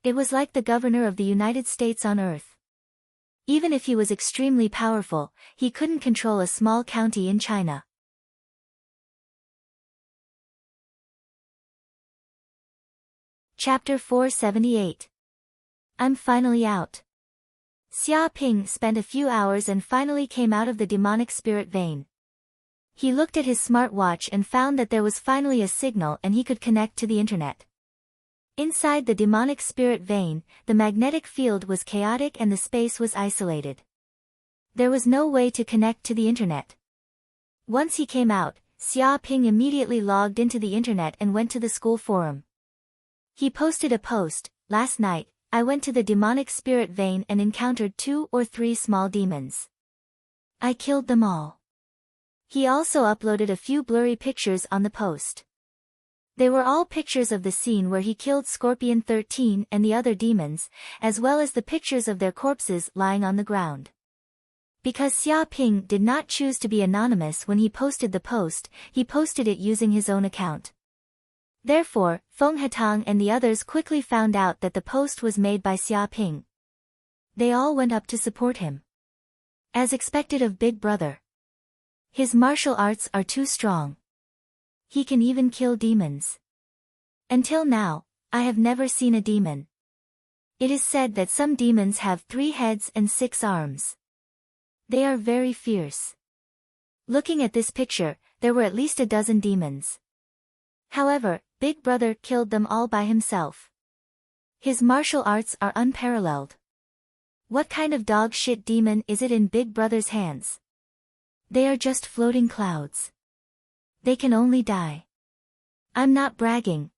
It was like the governor of the United States on Earth. Even if he was extremely powerful, he couldn't control a small county in China. Chapter 478. I'm finally out. Xia Ping spent a few hours and finally came out of the demonic spirit vein. He looked at his smartwatch and found that there was finally a signal and he could connect to the internet. Inside the demonic spirit vein, the magnetic field was chaotic and the space was isolated. There was no way to connect to the internet. Once he came out, Xia Ping immediately logged into the internet and went to the school forum. He posted a post, "Last night, I went to the demonic spirit vein and encountered 2 or 3 small demons. I killed them all. He also uploaded a few blurry pictures on the post. They were all pictures of the scene where he killed Scorpion 13 and the other demons, as well as the pictures of their corpses lying on the ground. Because Xiaoping did not choose to be anonymous when he posted the post, he posted it using his own account. Therefore, Feng Hetang and the others quickly found out that the post was made by Xiaoping. They all went up to support him. As expected of Big Brother. His martial arts are too strong. He can even kill demons. Until now, I have never seen a demon. It is said that some demons have 3 heads and 6 arms. They are very fierce. Looking at this picture, there were at least a dozen demons. However, Big Brother killed them all by himself. His martial arts are unparalleled. What kind of dog shit demon is it in Big Brother's hands? They are just floating clouds. They can only die. I'm not bragging.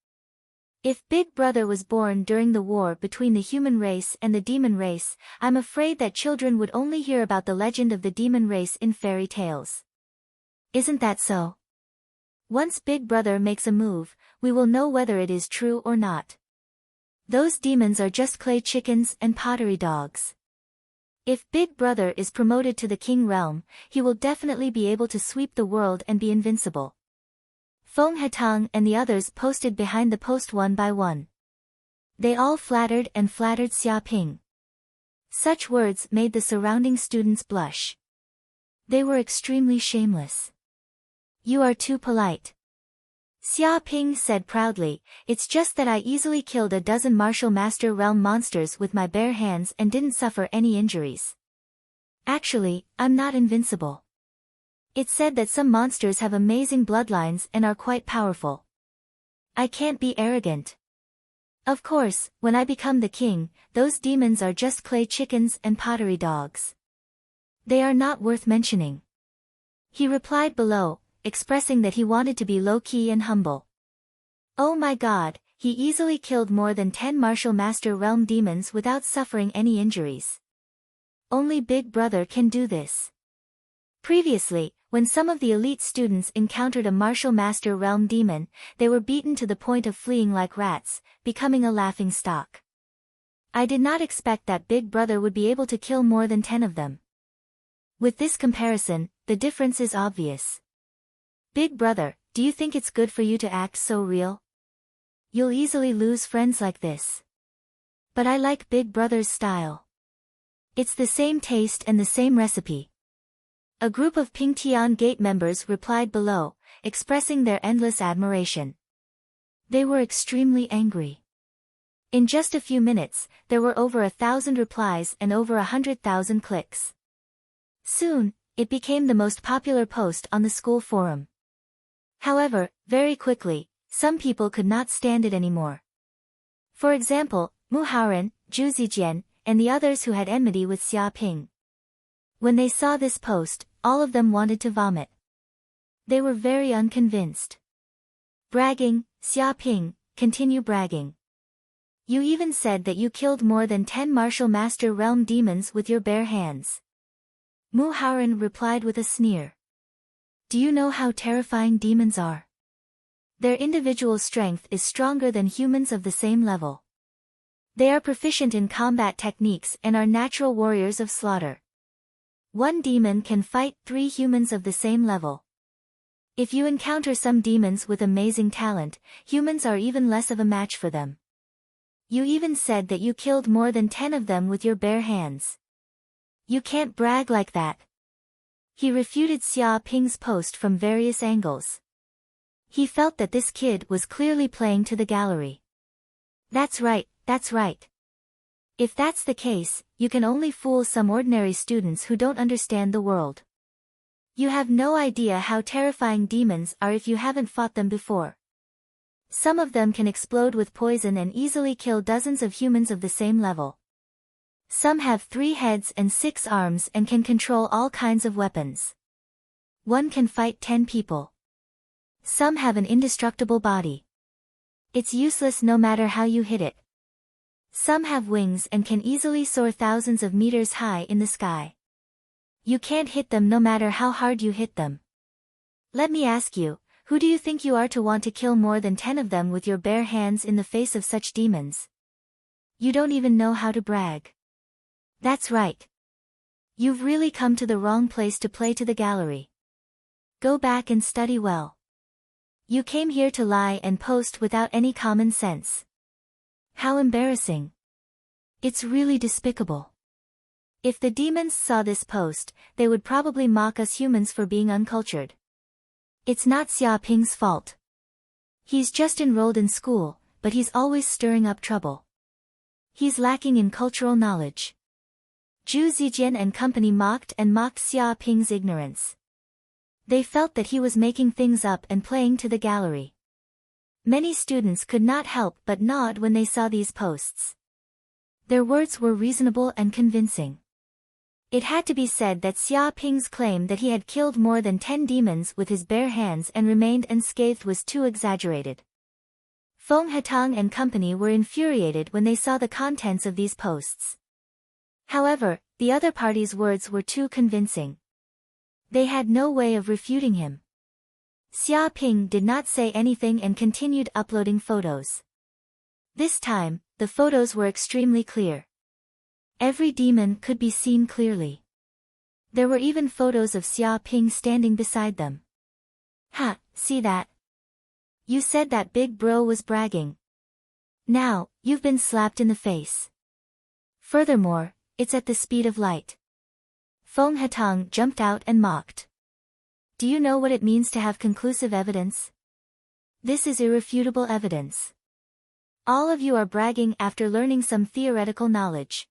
If Big Brother was born during the war between the human race and the demon race, I'm afraid that children would only hear about the legend of the demon race in fairy tales. Isn't that so? Once Big Brother makes a move, we will know whether it is true or not. Those demons are just clay chickens and pottery dogs. If Big Brother is promoted to the King realm, he will definitely be able to sweep the world and be invincible. Feng Hetang and the others posted behind the post one by one. They all flattered Xiaoping. Such words made the surrounding students blush. They were extremely shameless. You are too polite. Xiaoping said proudly, it's just that I easily killed a dozen martial master realm monsters with my bare hands and didn't suffer any injuries. Actually, I'm not invincible. It's said that some monsters have amazing bloodlines and are quite powerful. I can't be arrogant. Of course, when I become the king, those demons are just clay chickens and pottery dogs. They are not worth mentioning. He replied below, expressing that he wanted to be low-key and humble. Oh my god, he easily killed more than 10 martial master realm demons without suffering any injuries. Only Big Brother can do this. Previously, when some of the elite students encountered a martial master realm demon, they were beaten to the point of fleeing like rats, becoming a laughing stock. I did not expect that Big Brother would be able to kill more than 10 of them. With this comparison, the difference is obvious. Big Brother, do you think it's good for you to act so real? You'll easily lose friends like this. But I like Big Brother's style. It's the same taste and the same recipe. A group of Pingtian Gate members replied below, expressing their endless admiration. They were extremely angry. In just a few minutes, there were over 1,000 replies and over 100,000 clicks. Soon, it became the most popular post on the school forum. However, very quickly, some people could not stand it anymore. For example, Mu Haoren, Zhu Zijian, and the others who had enmity with Xiaoping. When they saw this post, all of them wanted to vomit. They were very unconvinced. Bragging, Xiaoping, continue bragging. You even said that you killed more than 10 martial master realm demons with your bare hands. Mu Haoren replied with a sneer. Do you know how terrifying demons are? Their individual strength is stronger than humans of the same level. They are proficient in combat techniques and are natural warriors of slaughter. One demon can fight 3 humans of the same level. If you encounter some demons with amazing talent, humans are even less of a match for them. You even said that you killed more than 10 of them with your bare hands. You can't brag like that. He refuted Xiaoping's post from various angles. He felt that this kid was clearly playing to the gallery. That's right, that's right. If that's the case, you can only fool some ordinary students who don't understand the world. You have no idea how terrifying demons are if you haven't fought them before. Some of them can explode with poison and easily kill dozens of humans of the same level. Some have 3 heads and 6 arms and can control all kinds of weapons. One can fight 10 people. Some have an indestructible body. It's useless no matter how you hit it. Some have wings and can easily soar thousands of meters high in the sky. You can't hit them no matter how hard you hit them. Let me ask you, who do you think you are to want to kill more than 10 of them with your bare hands in the face of such demons? You don't even know how to brag. That's right. You've really come to the wrong place to play to the gallery. Go back and study well. You came here to lie and post without any common sense. How embarrassing. It's really despicable. If the demons saw this post, they would probably mock us humans for being uncultured. It's not Xiaoping's fault. He's just enrolled in school, but he's always stirring up trouble. He's lacking in cultural knowledge. Zhu Zijian and company mocked Xiaoping's ignorance. They felt that he was making things up and playing to the gallery. Many students could not help but nod when they saw these posts. Their words were reasonable and convincing. It had to be said that Xiaoping's claim that he had killed more than 10 demons with his bare hands and remained unscathed was too exaggerated. Feng Hetang and company were infuriated when they saw the contents of these posts. However, the other party's words were too convincing. They had no way of refuting him. Xiaoping did not say anything and continued uploading photos. This time, the photos were extremely clear. Every demon could be seen clearly. There were even photos of Xiaoping standing beside them. Ha, see that? You said that big bro was bragging. Now, you've been slapped in the face. Furthermore, it's at the speed of light. Feng Hetang jumped out and mocked. Do you know what it means to have conclusive evidence? This is irrefutable evidence. All of you are bragging after learning some theoretical knowledge.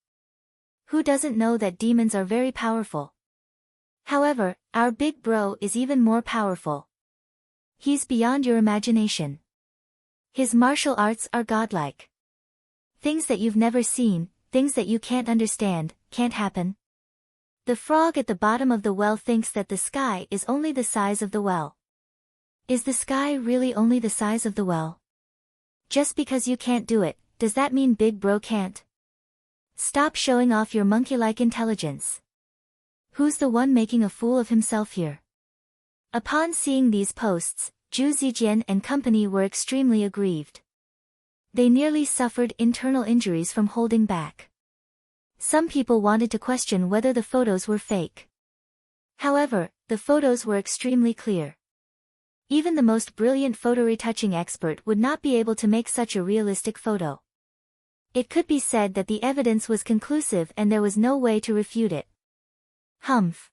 Who doesn't know that demons are very powerful? However, our big bro is even more powerful. He's beyond your imagination. His martial arts are godlike. Things that you've never seen, things that you can't understand, can't happen. The frog at the bottom of the well thinks that the sky is only the size of the well. Is the sky really only the size of the well? Just because you can't do it, does that mean Big Bro can't? Stop showing off your monkey-like intelligence. Who's the one making a fool of himself here? Upon seeing these posts, Zhu Zijian and company were extremely aggrieved. They nearly suffered internal injuries from holding back. Some people wanted to question whether the photos were fake. However, the photos were extremely clear. Even the most brilliant photo-retouching expert would not be able to make such a realistic photo. It could be said that the evidence was conclusive and there was no way to refute it. Humph.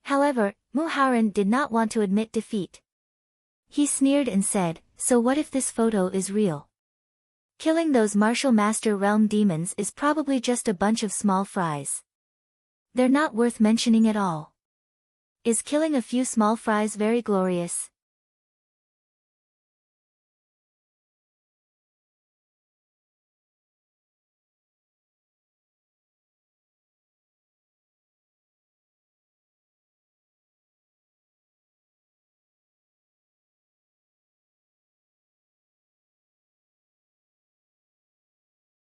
However, Muharan did not want to admit defeat. He sneered and said, so what if this photo is real? Killing those martial master realm demons is probably just a bunch of small fries. They're not worth mentioning at all. Is killing a few small fries very glorious?